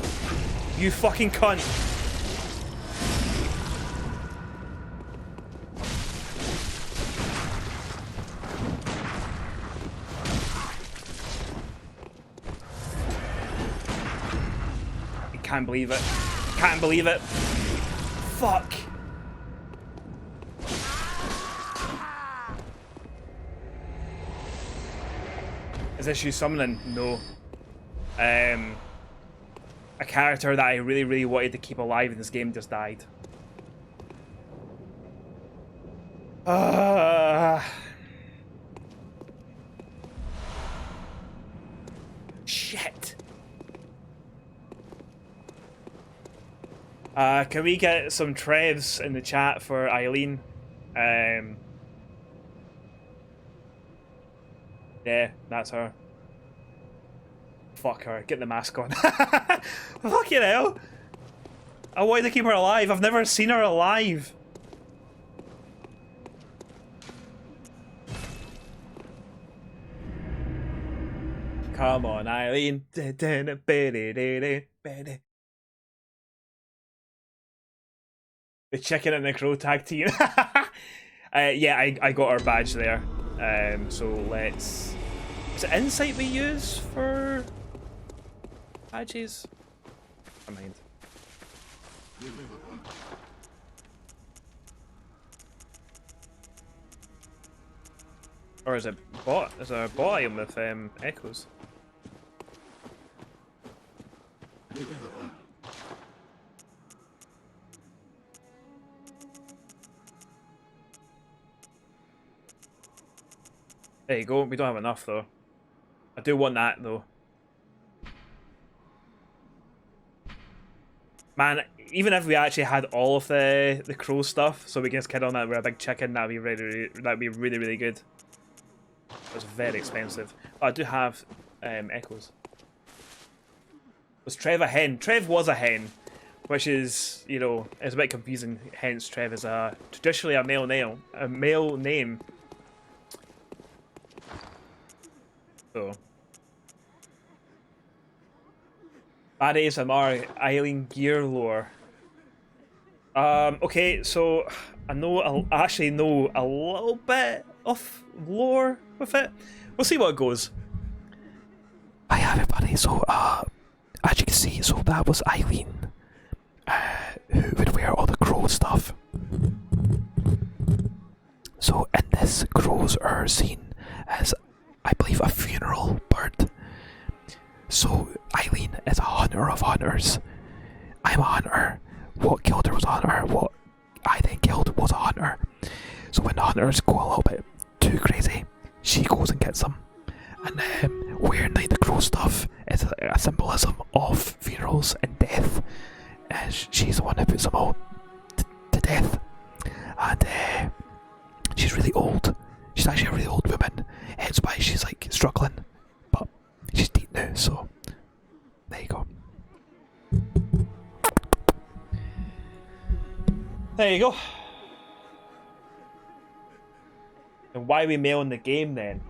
You fucking cunt! I can't believe it. Can't believe it. Fuck! Is this you summoning? No. A character that I really, really wanted to keep alive in this game just died. Shit. Can we get some Trevs in the chat for Eileen? Yeah, that's her. Fuck her. Get the mask on. Fucking hell. I wanted to keep her alive. I've never seen her alive. Come on, Eileen. The chicken and the crow tag team. Yeah, I got our badge there. So let's... Is it insight we use for badges? Never mind. Or is it bot? Is there a bot item with echoes? There you go. We don't have enough though. I do want that though. Man, even if we actually had all of the crow stuff, so we can just kid on that with a big chicken, that'd be really, really good. It's very expensive. But I do have echoes. Was Trev a hen? Trev was a hen, which is, you know, it's a bit confusing. Hence, Trev is traditionally a male name. So, bad ASMR, Eileen gear lore. Okay, so I actually know a little bit of lore with it. We'll see what it goes. Hi everybody, so as you can see, so that was Eileen, who would wear all the crow stuff. So in this, crows are seen as, I believe, a funeral bird. So Eileen is a hunter of hunters. I'm a hunter. What killed her was a hunter. What I then killed was a hunter. So when the hunters go a little bit too crazy, she goes and gets them. And wearing the crow stuff is a symbolism of funerals and death. She's the one who puts them all to death. And she's really old. She's actually a really old woman. Hence why she's like struggling. But she's deep now, so there you go. There you go. And why are we mailing the game then?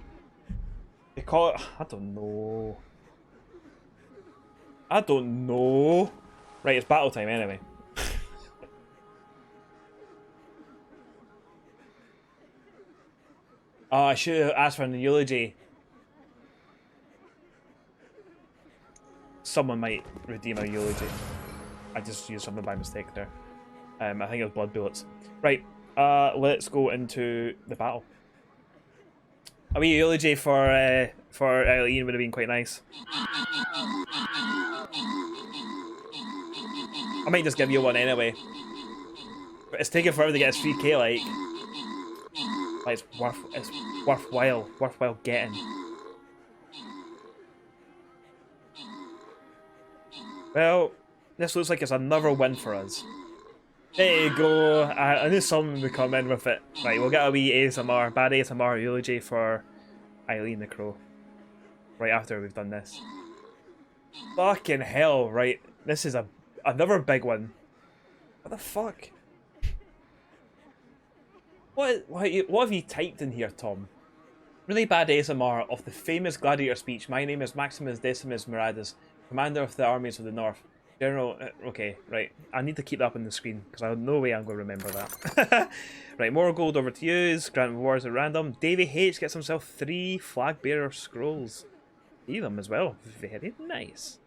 Because I don't know. Right, it's battle time anyway. Oh, I should have asked for an eulogy. Someone might redeem a eulogy. I just used something by mistake there. I think it was blood bullets. Right, let's go into the battle. A wee eulogy for Eileen would have been quite nice. I might just give you one anyway. But it's taking forever to get his 3k, like it's worthwhile getting. Well, this looks like it's another win for us. There you go. I knew someone would come in with it. Right, we'll get a wee ASMR, bad ASMR eulogy for Eileen the Crow. Right after we've done this. Fucking hell, right. This is another big one. What the fuck? What have you typed in here, Tom? Really bad ASMR of the famous gladiator speech. My name is Maximus Decimus Miradas, commander of the armies of the north. General... okay, right. I need to keep that up on the screen, because I have no way I'm going to remember that. Right, more gold over to use. Grant rewards at random. Davey H gets himself 3 flag bearer scrolls. See them as well. Very nice.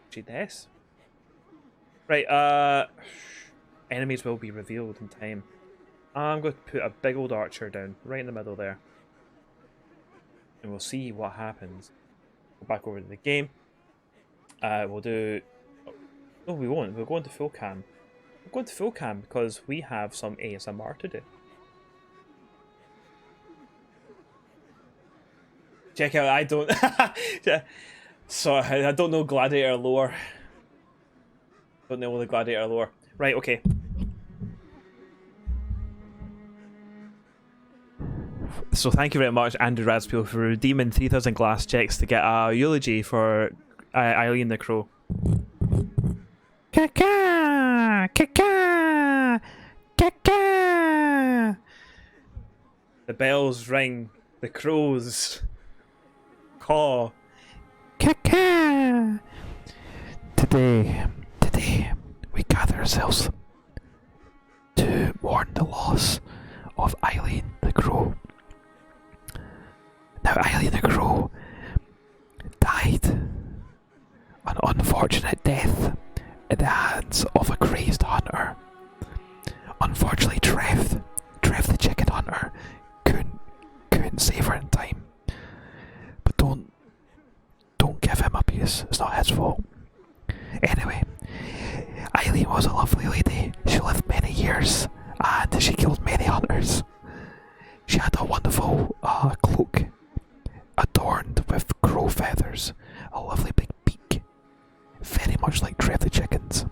She does. Right, enemies will be revealed in time. I'm going to put a big old archer down, right in the middle there. And we'll see what happens. Go back over to the game. We'll do... oh, we won't. We'll go into full cam. We'll go into full cam because we have some ASMR to do. Check out, I don't... so, I don't know gladiator lore. Don't know the gladiator lore. Right, okay. So thank you very much, Andrew Radspiel, for redeeming 3,000 glass checks to get a eulogy for Eileen the Crow. Caca! Caca! Caca! The bells ring. The crows caw. Caca! Today, we gather ourselves to mourn the loss of Eileen the Crow. Now, Eileen the Crow died an unfortunate death at the hands of a crazed hunter. Unfortunately, Trev the chicken hunter, couldn't save her in time. But don't give him abuse. It's not his fault. Anyway, Eileen was a lovely lady. She lived many years and she killed many hunters. She had a wonderful cloak adorned with crow feathers, a lovely big beak, very much like Trev the chicken's.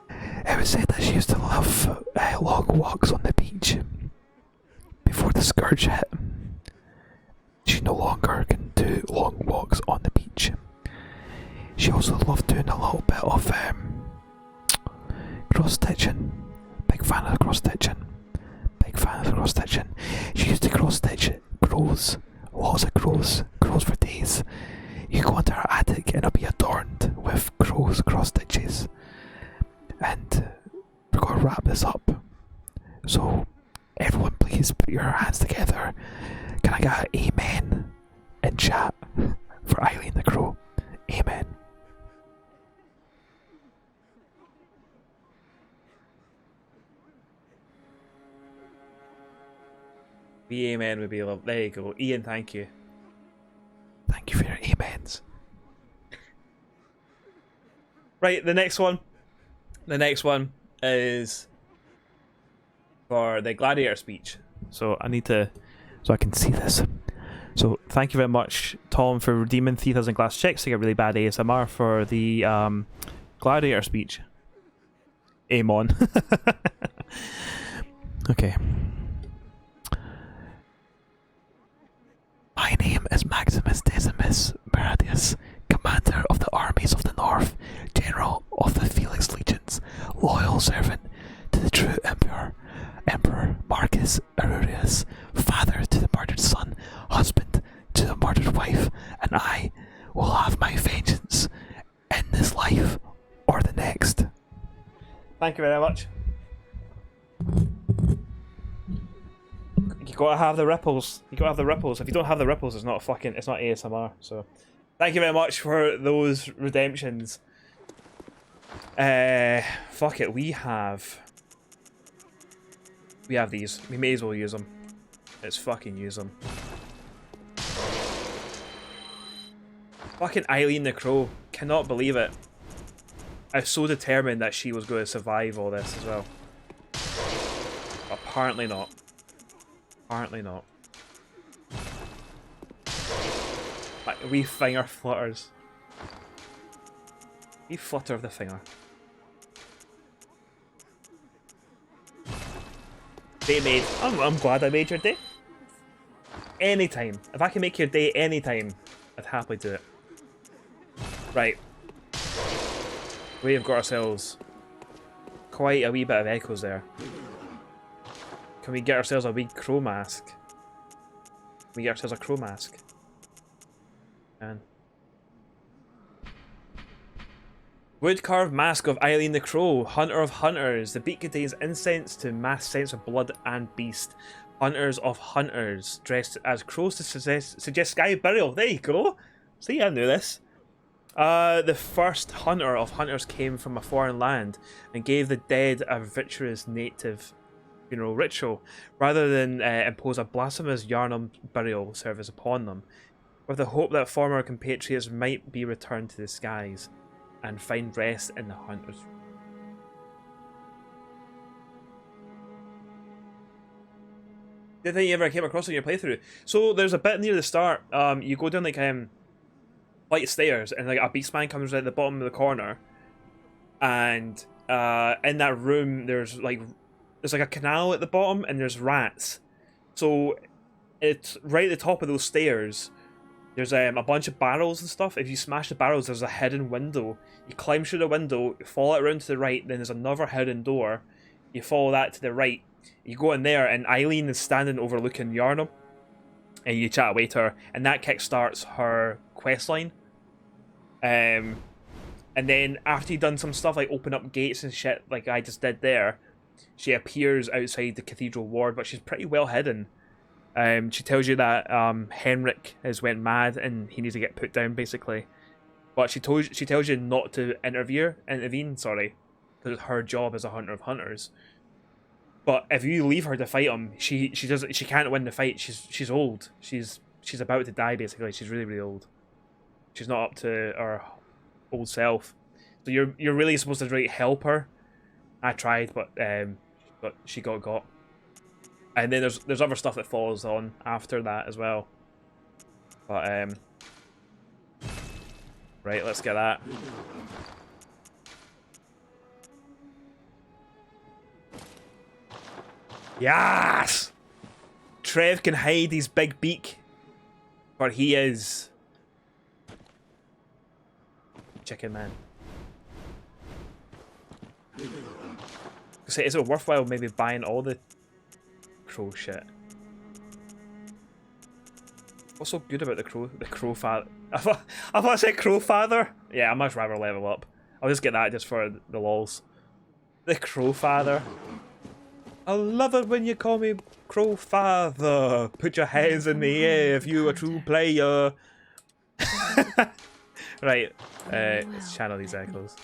It was said that she used to love long walks on the beach. Before the scourge hit, she no longer can do long walks on the beach. She also loved doing a little bit of cross-stitching. Big fan of cross-stitching. Big fan of the cross-stitching. She used to cross-stitch crows. Lots of crows for days. You go into her attic and it'll be adorned with crows cross stitches. And we're going to wrap this up. So everyone please put your hands together. Can I get an amen in chat for Eileen the Crow? Amen. The amen would be lovely. There you go. Ian, thank you. Thank you for your amens. Right, the next one. The next one is for the gladiator speech. So I need to... so I can see this. So thank you very much, Tom, for redeeming 3,000 glass checks to get really bad ASMR for the gladiator speech. Amon. Okay. My name is Maximus Decimus Meridius, commander of the armies of the north, general of the Felix legions, loyal servant to the true Emperor Marcus Aurelius, father to the murdered son, husband to the murdered wife, and I will have my vengeance in this life or the next. Thank you very much. You gotta have the ripples. You gotta have the ripples. If you don't have the ripples, it's not ASMR. So, thank you very much for those redemptions. Fuck it. We have these. We may as well use them. Let's fucking use them. Fucking Eileen the Crow. Cannot believe it. I was so determined that she was going to survive all this as well. Apparently not. Apparently not. Like, wee finger flutters. Wee flutter of the finger. Day made. I'm glad I made your day. anytime. If I can make your day anytime, I'd happily do it. Right. We have got ourselves quite a wee bit of echoes there. Can we get ourselves a wee crow mask? Can we get ourselves a crow mask? And wood-carved mask of Eileen the Crow, Hunter of Hunters. The beak contains incense to mass sense of blood and beast. Hunters of Hunters, dressed as crows to suggest sky burial. There you go. See, I knew this. The first Hunter of Hunters came from a foreign land and gave the dead a virtuous native funeral ritual, rather than impose a blasphemous Yharnam burial service upon them, with the hope that former compatriots might be returned to the skies and find rest in the Hunters. Did you ever came across in your playthrough? So there's a bit near the start. You go down like flight of stairs, and like a beastman comes at the bottom of the corner, and in that room there's like a canal at the bottom, and there's rats. So it's right at the top of those stairs. There's a bunch of barrels and stuff. If you smash the barrels, there's a hidden window. You climb through the window, you follow it around to the right, then there's another hidden door. You follow that to the right. You go in there, and Eileen is standing overlooking Yharnam, and you chat away to her, and that kickstarts her questline. And then after you've done some stuff like open up gates and shit, like I just did there, she appears outside the cathedral ward, but she's pretty well hidden. She tells you that Henrik has went mad and he needs to get put down, basically. But she tells you not to intervene, sorry, because it's her job as a hunter of hunters. But if you leave her to fight him, she can't win the fight. She's old. She's about to die, basically. She's really, really old. She's not up to her old self. So you're really supposed to help her. I tried, but she got. And then there's other stuff that follows on after that as well. But right, let's get that. Yes! Trev can hide his big beak, for he is Chicken Man. So is it worthwhile maybe buying all the crow shit? What's so good about the crow father? I thought I said crow father. Yeah, I'd much rather level up. I'll just get that just for the lols. The crow father. I love it when you call me crow father. Put your hands in the air if you a true player. Right, let's channel these echoes.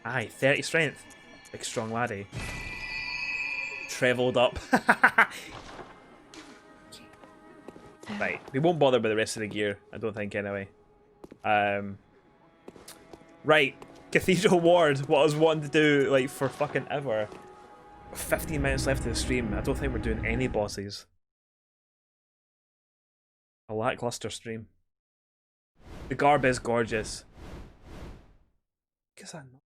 Aye, 30 strength. Big strong laddie. Treveled up. Right, we won't bother with the rest of the gear, I don't think, anyway. Right, Cathedral Ward, what I was wanting to do, like, for fucking ever. 15 minutes left of the stream, I don't think we're doing any bosses. A lackluster stream. The garb is gorgeous. Guess I'm not.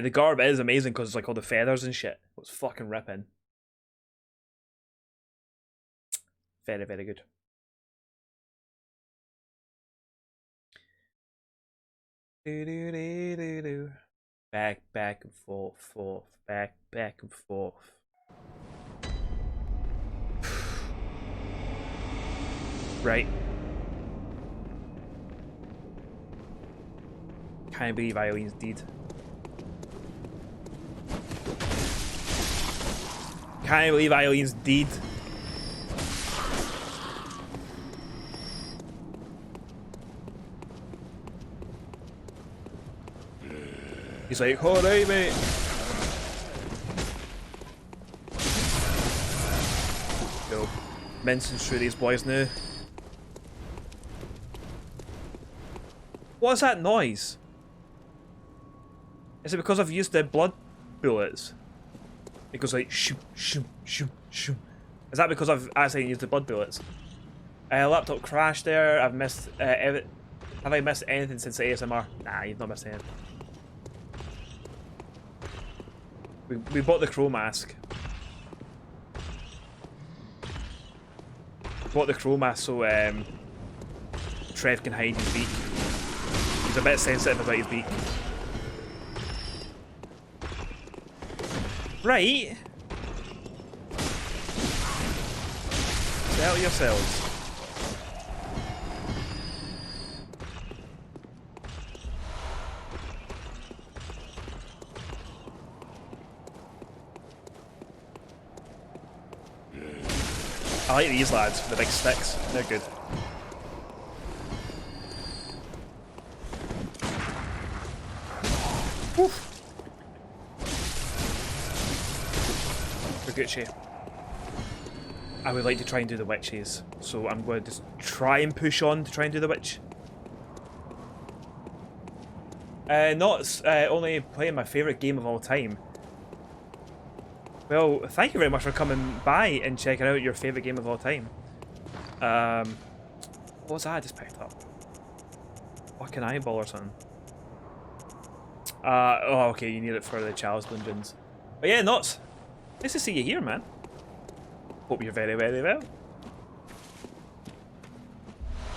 The garb is amazing because it's like all the feathers and shit. It's fucking ripping. Very, very good. Back and forth, back and forth. Right. Can't believe Eileen's deed. Can't believe Eileen's deed. He's like, alright, mate. Go. Mincing through these boys now. What's that noise? Is it because I've used the blood bullets? It goes like shoot, shoot, shoot, shoot. Is that because I've actually used the blood bullets? Laptop crashed there. I've missed. Have I missed anything since the ASMR? Nah, you've not missed anything. We bought the crow mask. bought the crow mask so Trev can hide his beak. He's a bit sensitive about his beak. Right. Settle yourselves. I like these lads, the big sticks. They're good. Woof. We're Gucci. I would like to try and do the witches, so I'm going to just try and push on to try and do the witch. Not only playing my favourite game of all time. Well, thank you very much for coming by and checking out your favourite game of all time. What was that I just picked up? Fucking eyeball or something. Oh, okay, you need it for the Chalice Dungeons. But yeah, Nuts. Nice to see you here, man. Hope you're very, very well.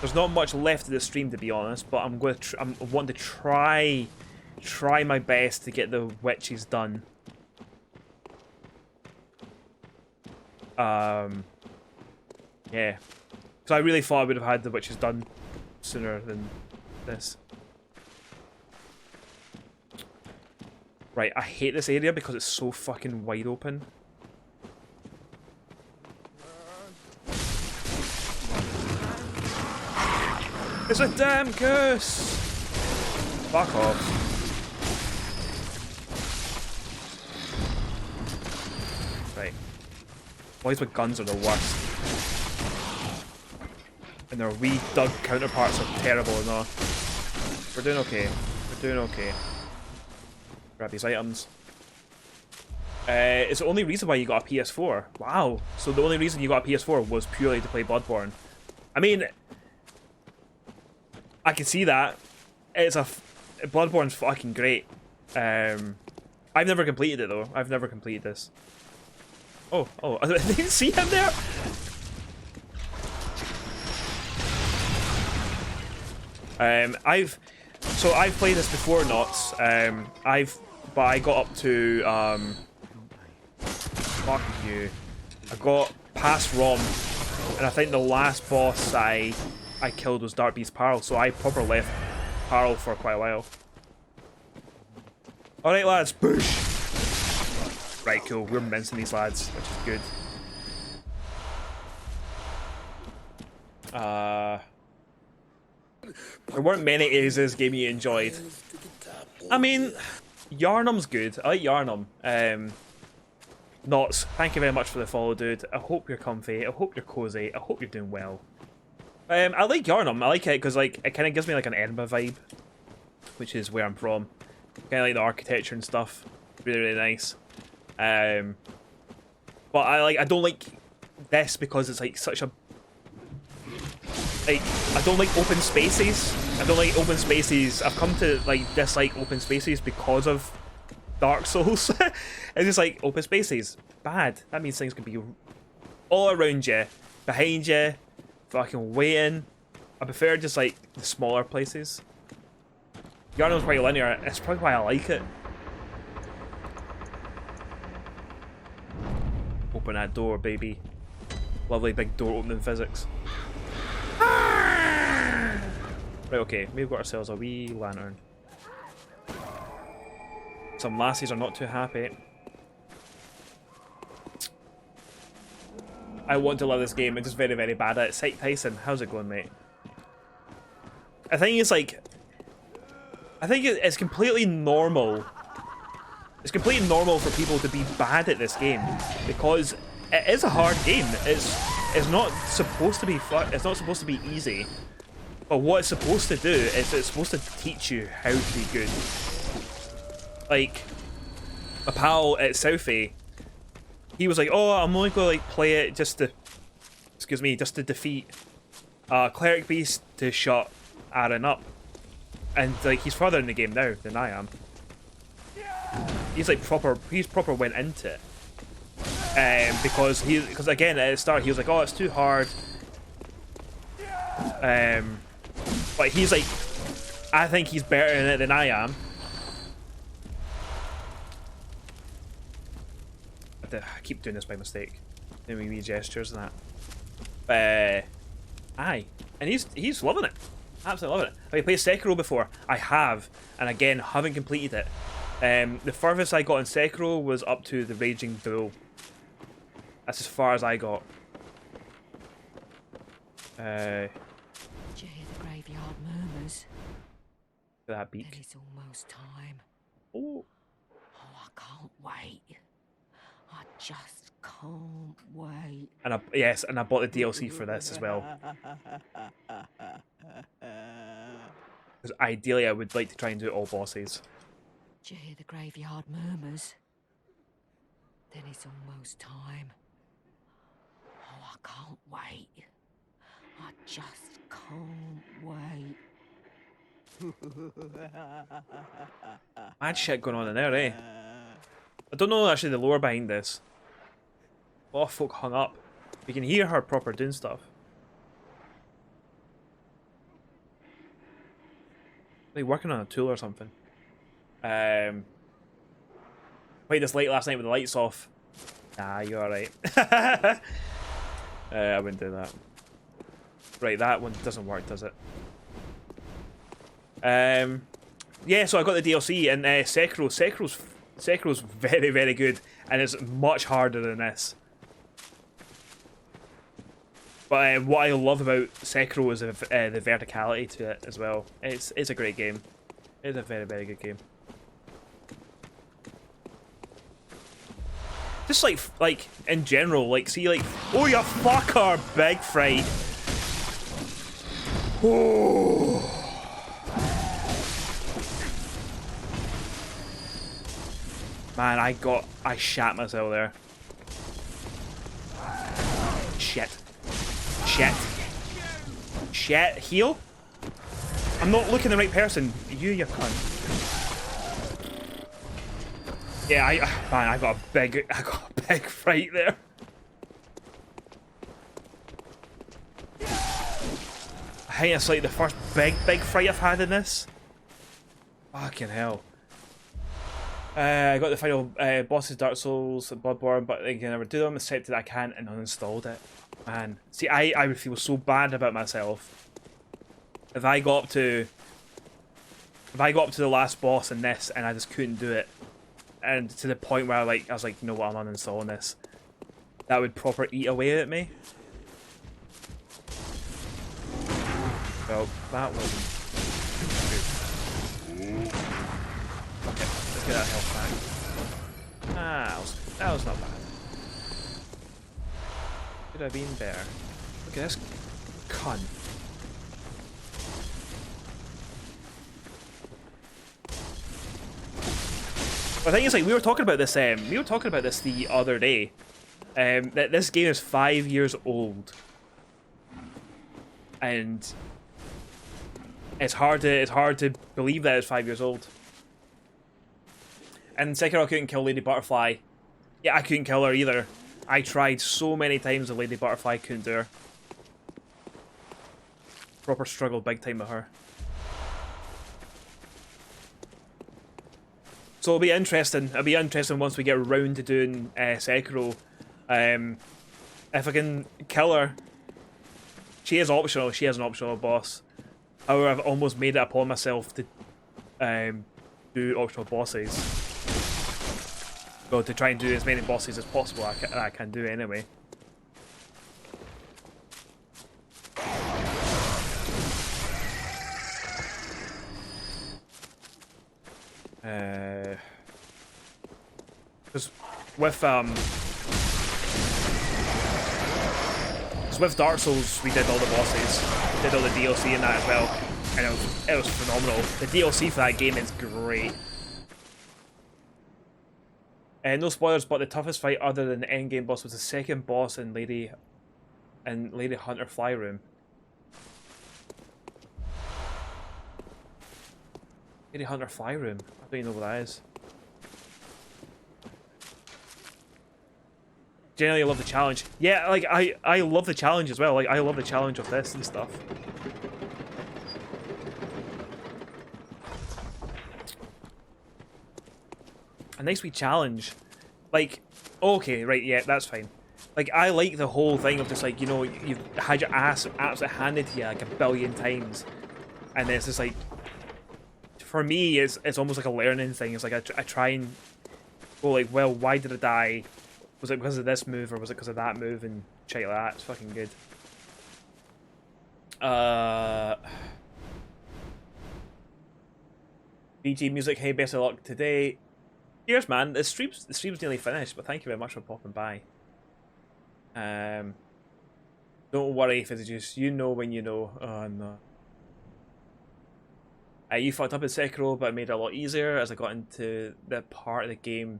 There's not much left of the stream, to be honest, but I'm going to I'm wanting to try my best to get the witches done. Yeah. So I really thought I would have had the witches done sooner than this. Right, I hate this area because it's so fucking wide open. It's a damn curse! Fuck off. Right. Boys with guns are the worst. And their wee dug counterparts are terrible and all. We're doing okay. We're doing okay. Grab these items. It's the only reason why you got a PS4. Wow. So the only reason you got a PS4 was purely to play Bloodborne. I mean, I can see that. Bloodborne's fucking great. I've never completed it though. I've never completed this. Oh, I didn't see him there. I've played this before, Knots. But I got up to fuck you. I got past Rom, and I think the last boss I killed was Dark Beast Parl, so I proper left Parl for quite a while. Alright lads, push! Right, cool, we're mincing these lads, which is good. There weren't many areas of this game you enjoyed. I mean, Yharnam's good, I like Yharnam. Knots, thank you very much for the follow, dude. I hope you're comfy, I hope you're cozy, I hope you're doing well. I like Yharnam. I like it because like it kind of gives me like an Edinburgh vibe, which is where I'm from. Kind of like the architecture and stuff. Really, really nice. But I don't like this because it's like such a I don't like open spaces. I don't like open spaces. I've come to like dislike open spaces because of Dark Souls. It's just like open spaces bad. That means things can be all around you, behind you. Fucking waiting. I prefer just like the smaller places. Yharnam's quite linear. It's probably why I like it. Open that door, baby. Lovely big door opening physics. Right, okay. We've got ourselves a wee lantern. Some lassies are not too happy. I want to love this game, I'm just very, very bad at it. Psych Tyson, how's it going, mate? I think it's like... I think it's completely normal. It's completely normal for people to be bad at this game. Because it is a hard game. It's not supposed to be fun. It's not supposed to be easy. But what it's supposed to do is it's supposed to teach you how to be good. Like, a pal at Southie, he was like, oh, I'm only going to like play it just to, just to defeat Cleric Beast to shut Aaron up. And like, he's further in the game now than I am. He's like proper went into it. Because again, at the start he was like, oh, it's too hard. But he's like, I think he's better in it than I am. I keep doing this by mistake, doing wee gestures and that. Aye, and he's loving it, absolutely loving it. Have you played Sekiro before? I have, and again, haven't completed it. The furthest I got in Sekiro was up to the Raging Bull. That's as far as I got. Did you hear the graveyard murmurs? That Then beak. it's almost time. Oh. Oh, I can't wait. I just can't wait. And I bought the DLC for this as well. Because ideally, I would like to try and do all bosses. Did you hear the graveyard murmurs? Then it's almost time. Oh, I can't wait. I just can't wait. Mad shit going on in there, eh? I don't know actually the lore behind this. A lot of folk hung up. You can hear her proper doing stuff. Like working on a tool or something. Played this late last night with the lights off. Nah, you're alright. I wouldn't do that. Right, that one doesn't work, does it? Yeah, so I got the DLC and Sekiro's very, very good, and it's much harder than this. But what I love about Sekiro is the verticality to it as well. It's a great game. It's a very, very good game. Just like in general, like see like, oh you fucker, big fright. Oh. Man, I shat myself there. Shit. Shit. Shit. Heal? I'm not looking the right person. You cunt. Yeah, man, I got a big fright there. I think it's like the first big fright I've had in this. Fucking hell. I got the final bosses, Dark Souls, Bloodborne, but again, I never do them, accepted I can't, and uninstalled it. Man, see, I would feel so bad about myself if I got up to the last boss in this and I just couldn't do it, and to the point where I was like, you know what, I'm uninstalling this. That would proper eat away at me. Well, that wasn't good. Okay, let's get that health back. That was not bad. Could have been better. Look at this cunt. But the thing is, like, we were talking about this the other day. That this game is 5 years old, and it's hard to believe that it's 5 years old. And Sekiro couldn't kill Lady Butterfly. Yeah, I couldn't kill her either. I tried so many times with Lady Butterfly, couldn't do her. Proper struggle big time with her. So it'll be interesting. It'll be interesting once we get around to doing Sekiro. If I can kill her. She is optional. She is an optional boss. However, I've almost made it upon myself to do optional bosses. Well, to try and do as many bosses as possible. I can do anyway. Because with Dark Souls, we did all the bosses, did all the DLC in that as well, and it was phenomenal. The DLC for that game is great. No spoilers, but the toughest fight other than the endgame boss was the second boss in Lady Hunter Fly Room. Lady Hunter Fly Room. I don't even know what that is. Generally, I love the challenge. Yeah, like I love the challenge as well. Like I love the challenge of this and stuff. a nice wee challenge. Like, okay, right, yeah, that's fine. Like, I like the whole thing of just like, you know, you've had your ass absolutely handed to you like a billion times, and then it's just like, for me, it's almost like a learning thing. It's like I try and go like, well, why did I die? Was it because of this move or was it because of that move? And shit like that. It's fucking good. BG music. Hey, best of luck today. Cheers, man. The stream's nearly finished, but thank you very much for popping by. Don't worry, Fizzy Juice. You know when you know. Oh no. You fucked up in Sekiro, but it made it a lot easier as I got into the part of the game.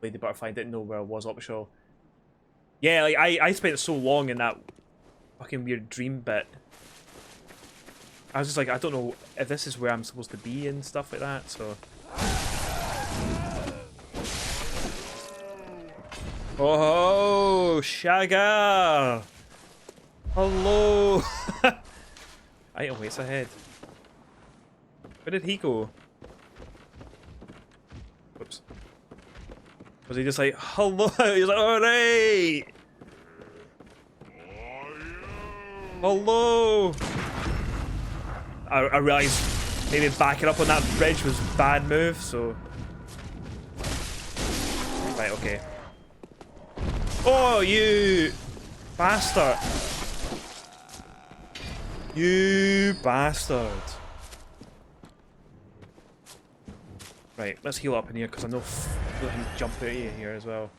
Lady Butterfly didn't know where I was, Optional. Yeah, like I spent so long in that fucking weird dream bit. I was just like, I don't know if this is where I'm supposed to be and stuff like that, so. Oh, Shagga! Hello! Item waits ahead. Where did he go? Whoops. Was he just like, hello? He was like, alright! Hello! I realised maybe backing up on that bridge was a bad move, so. Right, okay. Oh, you bastard! You bastard! Right, let's heal up in here because I know he's jumping out of here as well.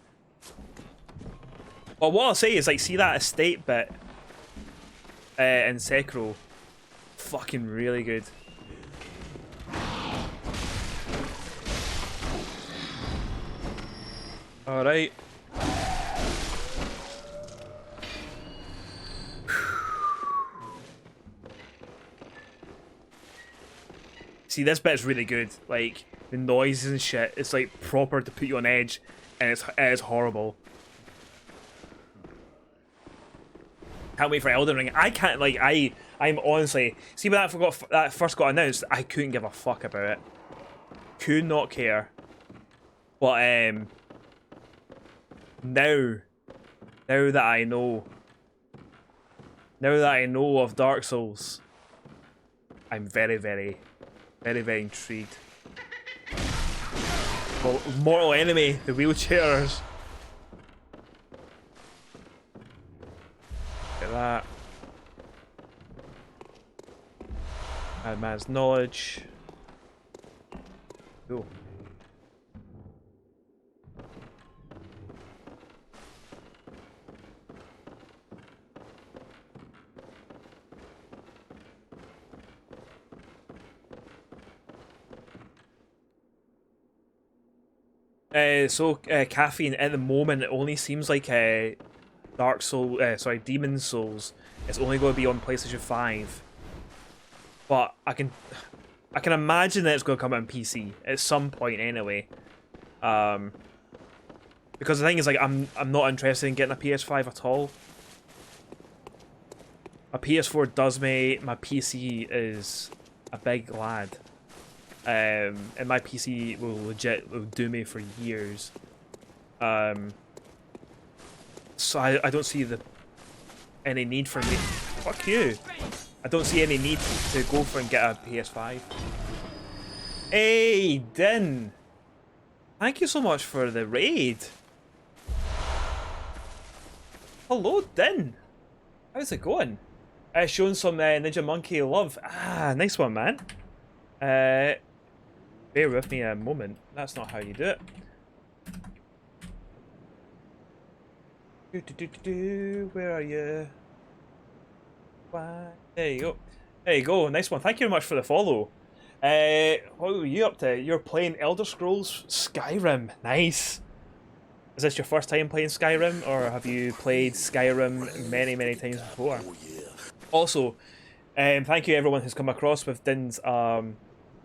Well, what I'll say is, like, see that estate bit in Sekiro? Fucking really good. Alright. See, this bit's really good. Like, the noises and shit, it's like proper to put you on edge, and it is horrible. Can't wait for Elden Ring. I can't, like, I'm honestly, see when that first got announced, I couldn't give a fuck about it. Could not care. But now that I know of Dark Souls, I'm very, very, very, very intrigued. Well, Mortal Enemy, the wheelchairs. Look at that. Madman's knowledge. Cool. Caffeine at the moment, it only seems like Demon Souls. It's only going to be on PlayStation 5. But I can imagine that it's going to come out on PC at some point anyway. Because the thing is, like, I'm not interested in getting a PS5 at all. My PS4 does me. My PC is a big lad. And my PC will do me for years. So I don't see any need for me. Fuck you. I don't see any need to go for and get a PS5. Hey, Din! Thank you so much for the raid. Hello, Din. How's it going? Showing some Ninja Monkey love. Ah, nice one, man. Bear with me a moment. That's not how you do it. Where are you? Why? There you go. There you go. Nice one. Thank you very much for the follow. What were you up to? You're playing Elder Scrolls Skyrim. Nice. Is this your first time playing Skyrim, or have you played Skyrim many, many times before? Also, thank you everyone who's come across with Din's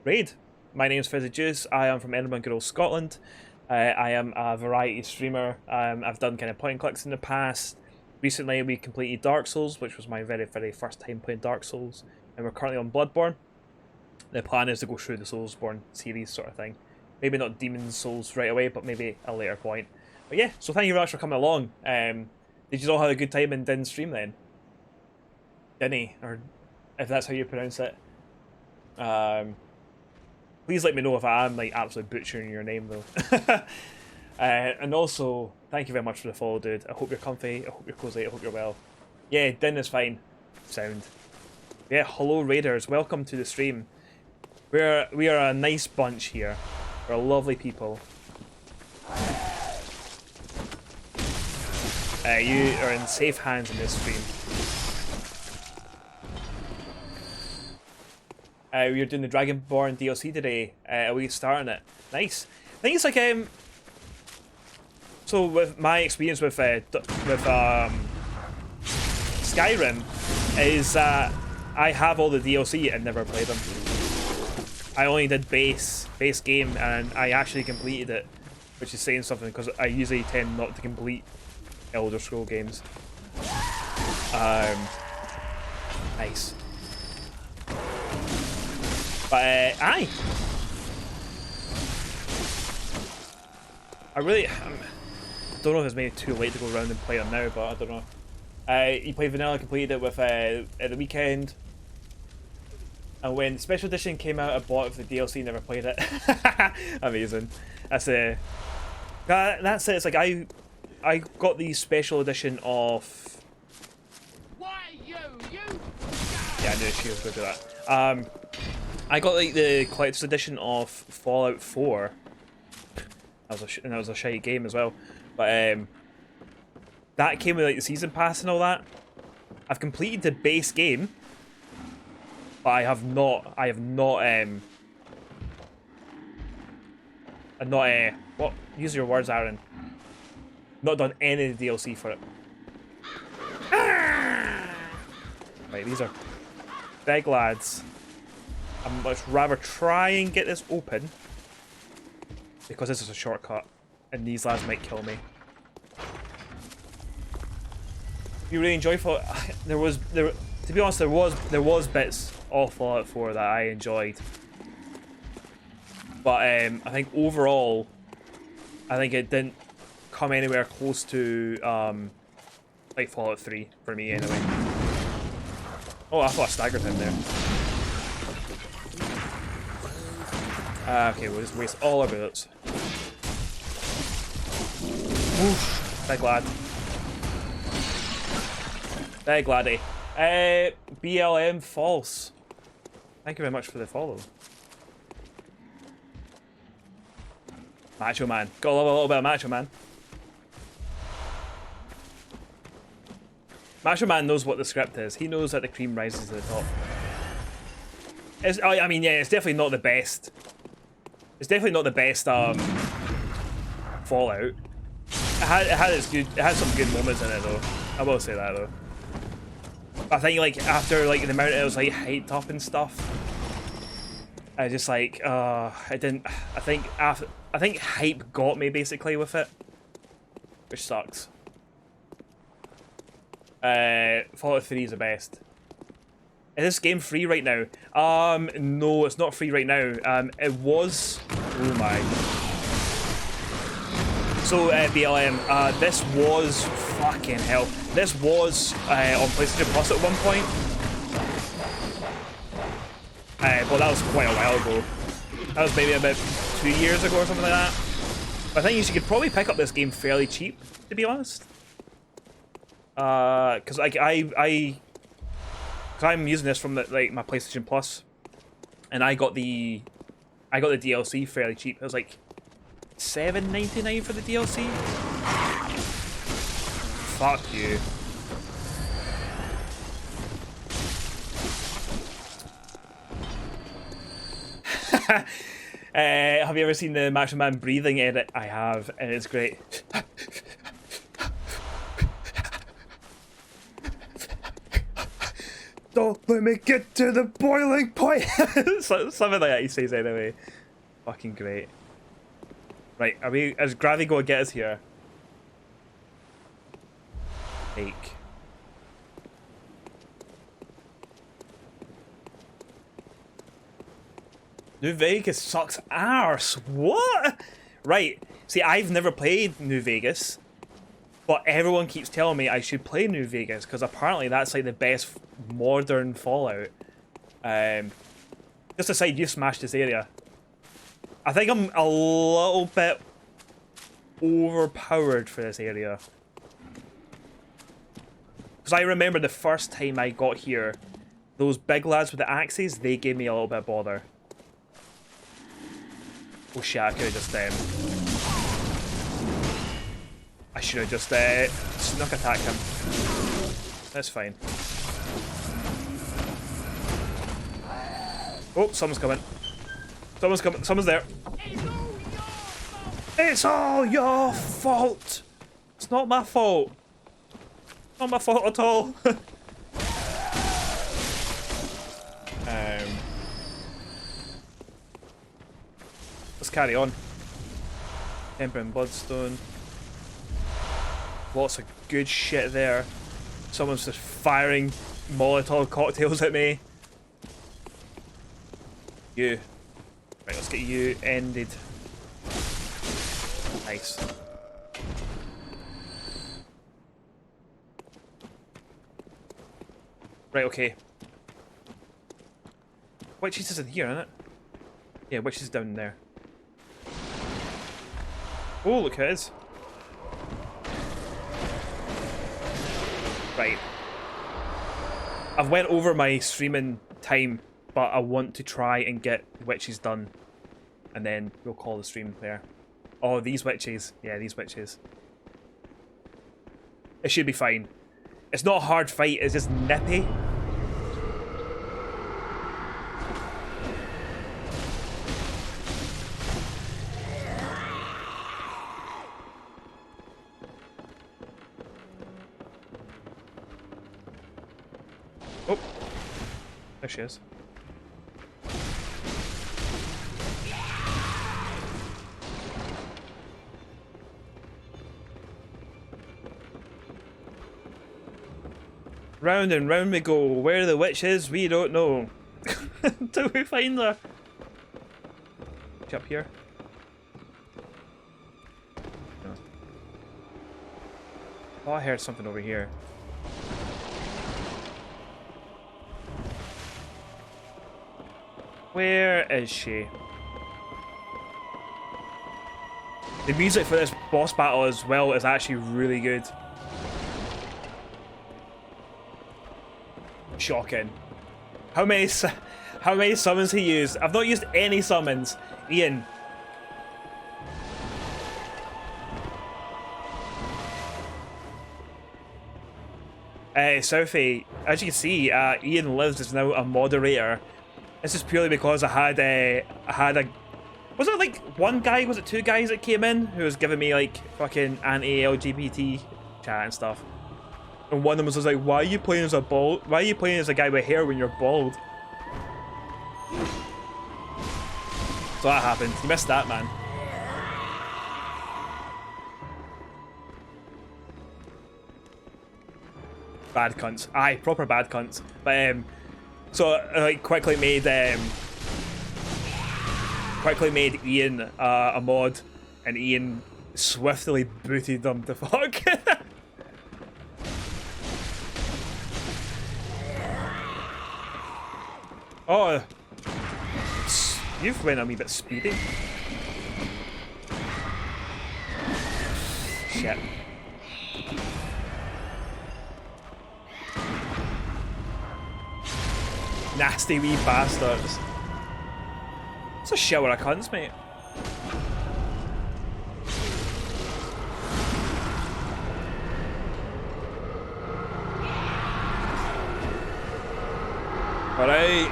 raid. My name is Fizzy Juice. I am from Edinburgh, good old Scotland. I am a variety streamer. I've done kind of point and clicks in the past. Recently we completed Dark Souls, which was my very, very first time playing Dark Souls, and we're currently on Bloodborne. the plan is to go through the Soulsborne series sort of thing. Maybe not Demon's Souls right away, but maybe a later point. But yeah, so thank you very much for coming along. Did you all have a good time in Din's stream then? Dinny, or if that's how you pronounce it. Please let me know if I am like absolutely butchering your name though. And also, thank you very much for the follow, dude. I hope you're comfy, I hope you're cozy, I hope you're well. Yeah, Din is fine. Sound. Yeah, hello Raiders, welcome to the stream. We are a nice bunch here. We're lovely people. You are in safe hands in this stream. We're doing the Dragonborn DLC today. Are we starting it? Nice. I think it's like so with my experience with Skyrim is I have all the DLC and never played them. I only did base game and I actually completed it, which is saying something because I usually tend not to complete Elder Scroll games. Nice. But I don't know if it's maybe too late to go around and play them now, but I don't know. You played Vanilla, completed it with at the weekend. And when the special edition came out, I bought it for the DLC, never played it. Amazing. That's it. It's like I got the special edition of. Why you? Yeah, I knew she was going to do that. I got like the collector's edition of Fallout 4. That was a shitty game as well, but that came with like the season pass and all that. I've completed the base game. But I have not what? Use your words, Aaron. Not done any of the DLC for it. Right, these are big lads. I'd much rather try and get this open because this is a shortcut and these lads might kill me. You really enjoy Fallout? To be honest, there was bits of Fallout 4 that I enjoyed, but I think overall, I think it didn't come anywhere close to like Fallout 3 for me anyway. Oh, I thought I staggered him there. Okay, we'll just waste all our bullets. Woof, big lad. Big laddie. BLM false. Thank you very much for the follow. Macho Man. Gotta love a little bit of Macho Man. Macho Man knows what the script is. He knows that the cream rises to the top. I mean, yeah, it's definitely not the best. It's definitely not the best Fallout. It had some good moments in it though. I will say that though. I think like after like the amount it was like hyped up and stuff, I just like I didn't. I think hype got me basically with it, which sucks. Fallout 3 is the best. Is this game free right now? No, it's not free right now. It was. Oh my. So BLM, this was fucking hell. This was on PlayStation Plus at one point, but that was quite a while ago. That was maybe about 2 years ago or something like that. But I think you could probably pick up this game fairly cheap, to be honest. Because like I'm using this from my PlayStation Plus, and I got the DLC fairly cheap. It was like $7.99 for the DLC. Fuck you. Have you ever seen the Macho Man breathing edit? I have, and it's great. Don't let me get to the boiling point. Something like that he says anyway. Fucking great. Right, is Gravity going to get us here? Fake. New Vegas sucks arse. What? Right. See, I've never played New Vegas, but everyone keeps telling me I should play New Vegas because apparently that's like the best modern Fallout. Just aside, you smashed this area. I think I'm a little bit overpowered for this area. Because I remember the first time I got here, those big lads with the axes, they gave me a little bit of bother. Oh shit, I could have just I should have just snuck attack him. That's fine. Oh, someone's coming. Someone's coming. Someone's there. It's all your fault. It's not my fault. Not my fault at all. Let's carry on. Ember and Bloodstone. Lots of good shit there. Someone's just firing Molotov cocktails at me. You. Right, let's get you ended. Nice. Right, okay. Witches is in here, isn't it? Yeah, Witches is down there. Oh, look at it. Right. I've went over my streaming time, but I want to try and get witches done. And then we'll call the stream there. Oh, these witches. Yeah, these witches. It should be fine. It's not a hard fight, it's just nippy. Oh, there she is. Round and round we go. Where the witch is, we don't know. Until we find her. Is she up here? No. Oh, I heard something over here. Where is she? The music for this boss battle as well is actually really good. Shocking. How many summons he used? I've not used any summons. Ian. Southie, as you can see, Ian Lives is now a moderator. This is purely because I had a was it like one guy, was it two guys that came in who was giving me like fucking anti-LGBT chat and stuff. And one of them was like, why are you playing as a bald? Why are you playing as a guy with hair when you're bald? So that happened. You missed that, man. Bad cunts. Aye, proper bad cunts. But so I like quickly made Ian a mod, and Ian swiftly booted them to fuck. Oh, you've went a wee bit speedy. Shit. Nasty wee bastards. It's a shower of cunts, mate. Alright.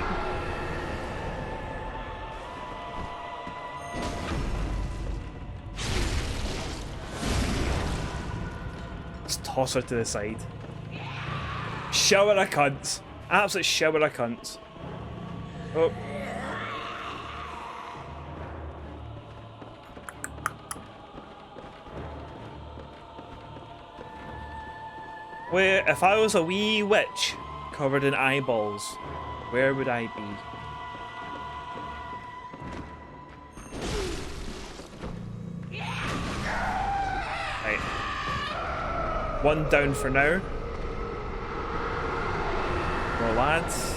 Let's toss her to the side. Shower of cunts. Absolute shower of cunts. Oh. Where, if I was a wee witch covered in eyeballs, where would I be? One down for now. More lads.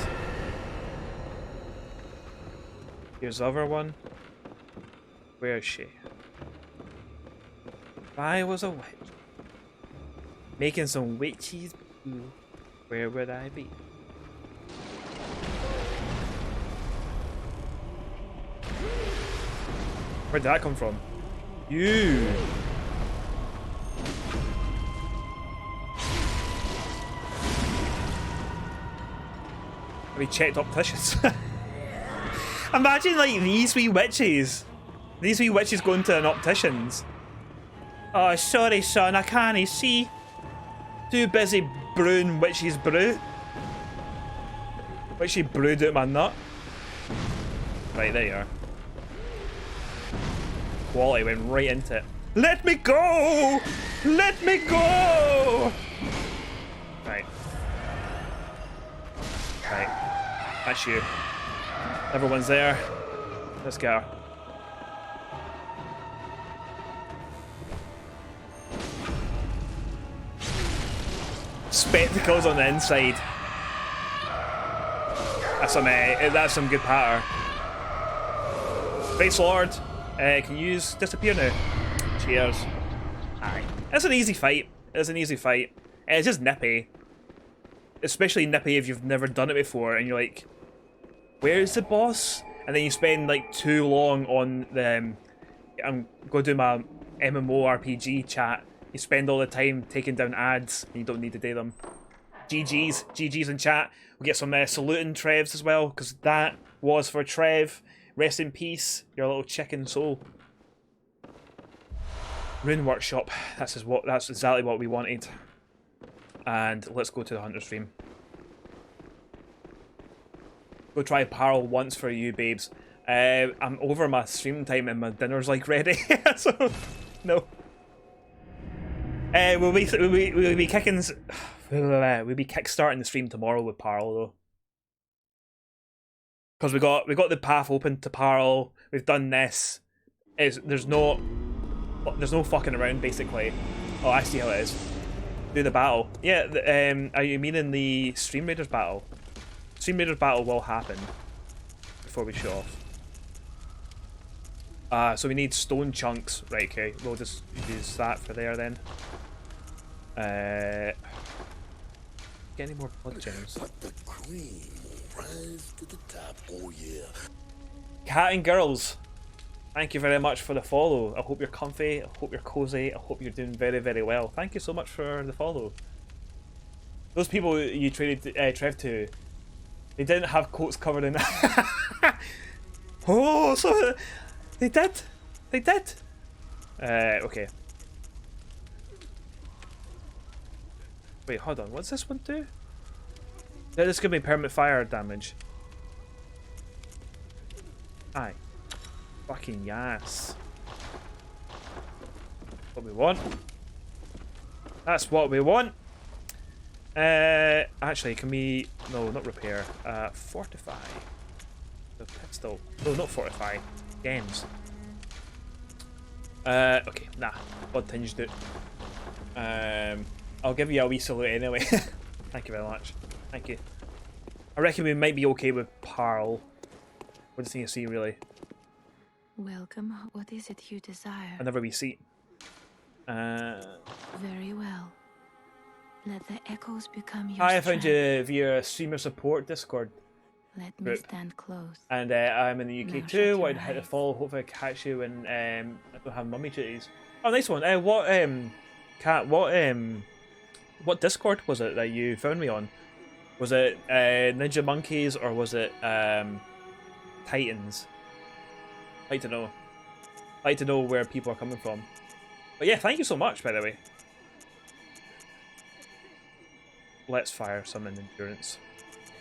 Here's the other one. Where is she? If I was a witch, making some witches brew, where would I be? Where did that come from? You! Have we checked opticians? Imagine like these wee witches. These wee witches going to an optician's. Oh, sorry son, I can't see. Too busy brewing witch's brew. Witchy brewed out my nut. Right, there you are. Quality went right into it. Let me go! Let me go! Right. Right. That's you. Everyone's there. Let's go. Spectacles on the inside. That's some good patter. Space Lord, can you disappear now? Cheers. Aye. It's an easy fight. It's an easy fight. It's just nippy. Especially nippy if you've never done it before and you're like, where's the boss? And then you spend like too long on the I'm going to do my MMORPG chat. You spend all the time taking down ads and you don't need to do them. GG's in chat. We'll get some saluting Trevs as well, because that was for Trev. Rest in peace, your little chicken soul. Rune Workshop. That's exactly what we wanted. And let's go to the Hunter stream. Go try Parallel once for you, babes. I'm over my stream time and my dinner's like ready, so no. We'll be kickstarting the stream tomorrow with Parallel though, because we got the path open to Parallel. We've done this. There's no fucking around basically. Oh, I see how it is. Do the battle. Yeah. Are you meaning the Stream Raiders battle? Stream Raiders battle will happen before we show off. So we need stone chunks. Right, okay. We'll just use that for there then. Get any more blood gems? The cream will rise to the top. Oh yeah. Cat and girls, thank you very much for the follow. I hope you're comfy. I hope you're cozy. I hope you're doing very, very well. Thank you so much for the follow. Those people you traded Trev to, they didn't have coats covered in. Oh, so they did. They did. Okay. Wait, hold on. What's this one do? This could be permanent fire damage. Aye. Fucking yes. What we want. That's what we want. Actually, can we... No, not repair. Fortify. The pistol. No, not fortify. Games. Okay, nah. Blood tinged it. I'll give you a wee salute anyway. Thank you very much. Thank you. I reckon we might be okay with Parl. What do you think you see, really? Welcome. What is it you desire? Another wee seat. Very well. Let the echoes become your I found strength. you via streamer support Discord Let me group. stand close. And I'm in the Now UK shut too. your Wanted to hit the eyes. follow. Hopefully I catch you when I don't have mummy duties. Oh, nice one. Kat, what Discord was it that you found me on? Was it Ninja Monkeys or was it Titans? I'd like to know. I'd like to know where people are coming from. But yeah, thank you so much, by the way. Let's fire some in endurance.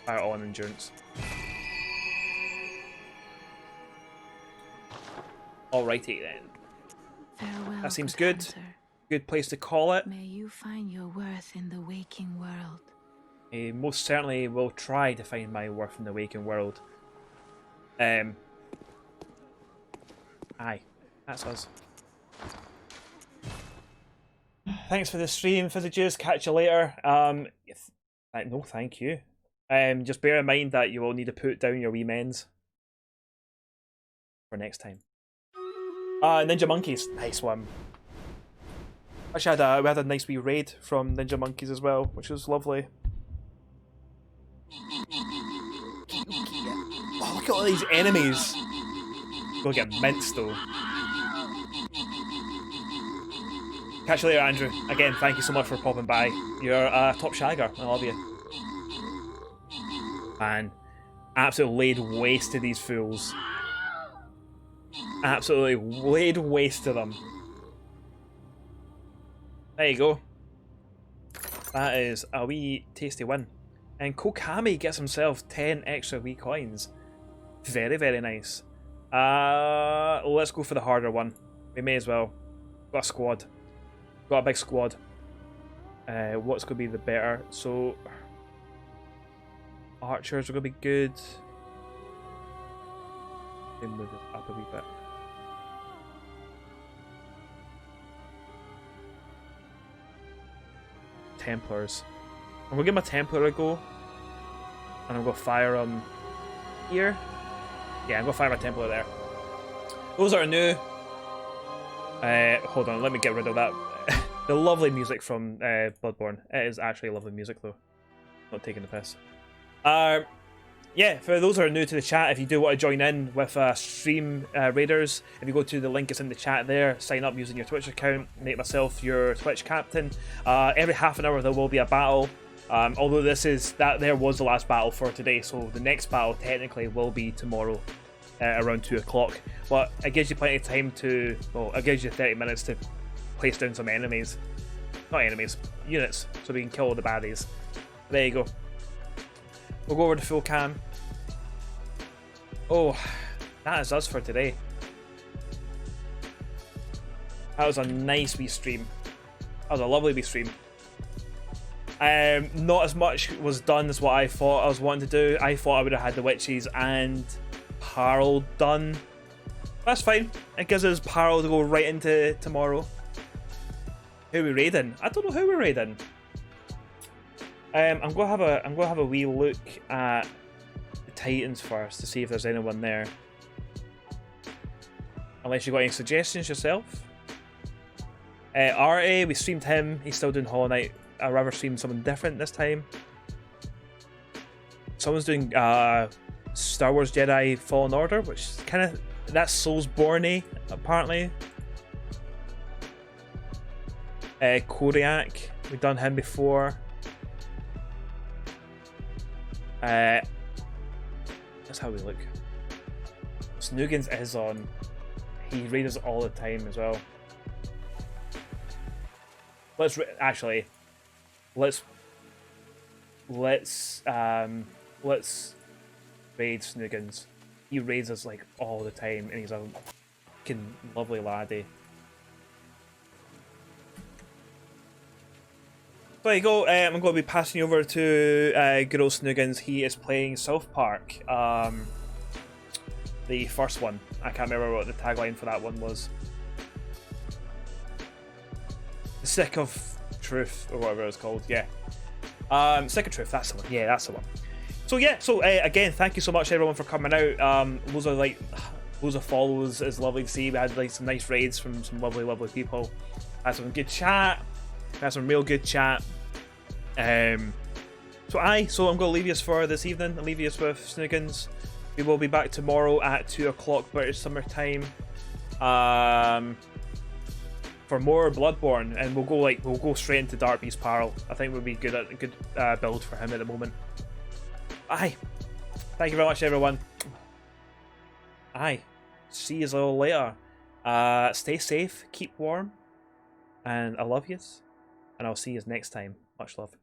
Fire all in endurance. Alrighty then. Farewell, That seems good good. hunter. Good place to call it. May you find your worth in the waking world. I most certainly will try to find my worth in the waking world. Aye, that's us. thanks for the stream, Fizzy Joose. Catch you later. No, thank you. Just bear in mind that you will need to put down your wee mens for next time. Ninja Monkeys, nice one. Actually, we had a nice wee raid from Ninja Monkeys as well, which was lovely. Oh, look at all these enemies. Go get minced though. Catch you later, Andrew. Again, thank you so much for popping by. You're a top shagger. I love you. Man, absolutely laid waste to these fools. Absolutely laid waste to them. There you go. That is a wee tasty win. And Kokami gets himself 10 extra wee coins. Very, very nice. Let's go for the harder one. We may as well. Got a squad. Got a big squad. What's going to be the better? So, archers are going to be good. Let me move it up a wee bit. Templars. I'm going to give my Templar a go. And I'm going to fire him here. Yeah, I'm going to fire my Templar there. Those are new. Hold on, let me get rid of that. The lovely music from Bloodborne. It is actually lovely music though. Not taking the piss. Yeah, for those who are new to the chat, if you do want to join in with stream raiders, if you go to the link that's in the chat there, sign up using your Twitch account, make myself your Twitch captain. Every half an hour there will be a battle. Although there was the last battle for today, so the next battle technically will be tomorrow around 2 o'clock. But it gives you plenty of time to, well, it gives you 30 minutes to place down some enemies. Not enemies, units, so we can kill all the baddies. There you go. We'll go over to full cam. Oh, that is us for today. That was a nice wee stream. That was a lovely wee stream. Not as much was done as what I thought I was wanting to do. I thought I would have had the witches and Parle done. That's fine. It gives us Parle to go right into tomorrow. Who are we raiding? I don't know who we're raiding. I'm gonna have a wee look at the Titans first to see if there's anyone there. Unless you got any suggestions yourself. RA, we streamed him. He's still doing Hollow Knight. I'd rather stream someone different this time. Someone's doing Star Wars Jedi Fallen Order, which is kind of, that's Soulsborne-y, apparently. Koriak, we've done him before. That's how we look. Snoogans is on. He raids us all the time as well. Let's raid Snoogans. He raids us like all the time, and he's a fucking lovely laddie. So there you go. I'm going to be passing you over to good old Snoogans. He is playing South Park, the first one. I can't remember what the tagline for that one was. Sick of Truth, or whatever it's called. Yeah. Sick of Truth. That's the one. Yeah, that's the one. So yeah. So again, thank you so much everyone for coming out. Loads of follows. It's lovely to see. We had like some nice raids from some lovely people. Had some good chat. Had some real good chat. So I'm going to leave you for this evening. I'll leave you with Snoogans. We will be back tomorrow at 2 o'clock British Summer Time. For more Bloodborne, and we'll go straight into Dark Beast Parle. I think we'll be good at a good build for him at the moment. Aye. Thank you very much, everyone. Aye. See you all later. Stay safe, keep warm, and I love yous. And I'll see you next time. Much love.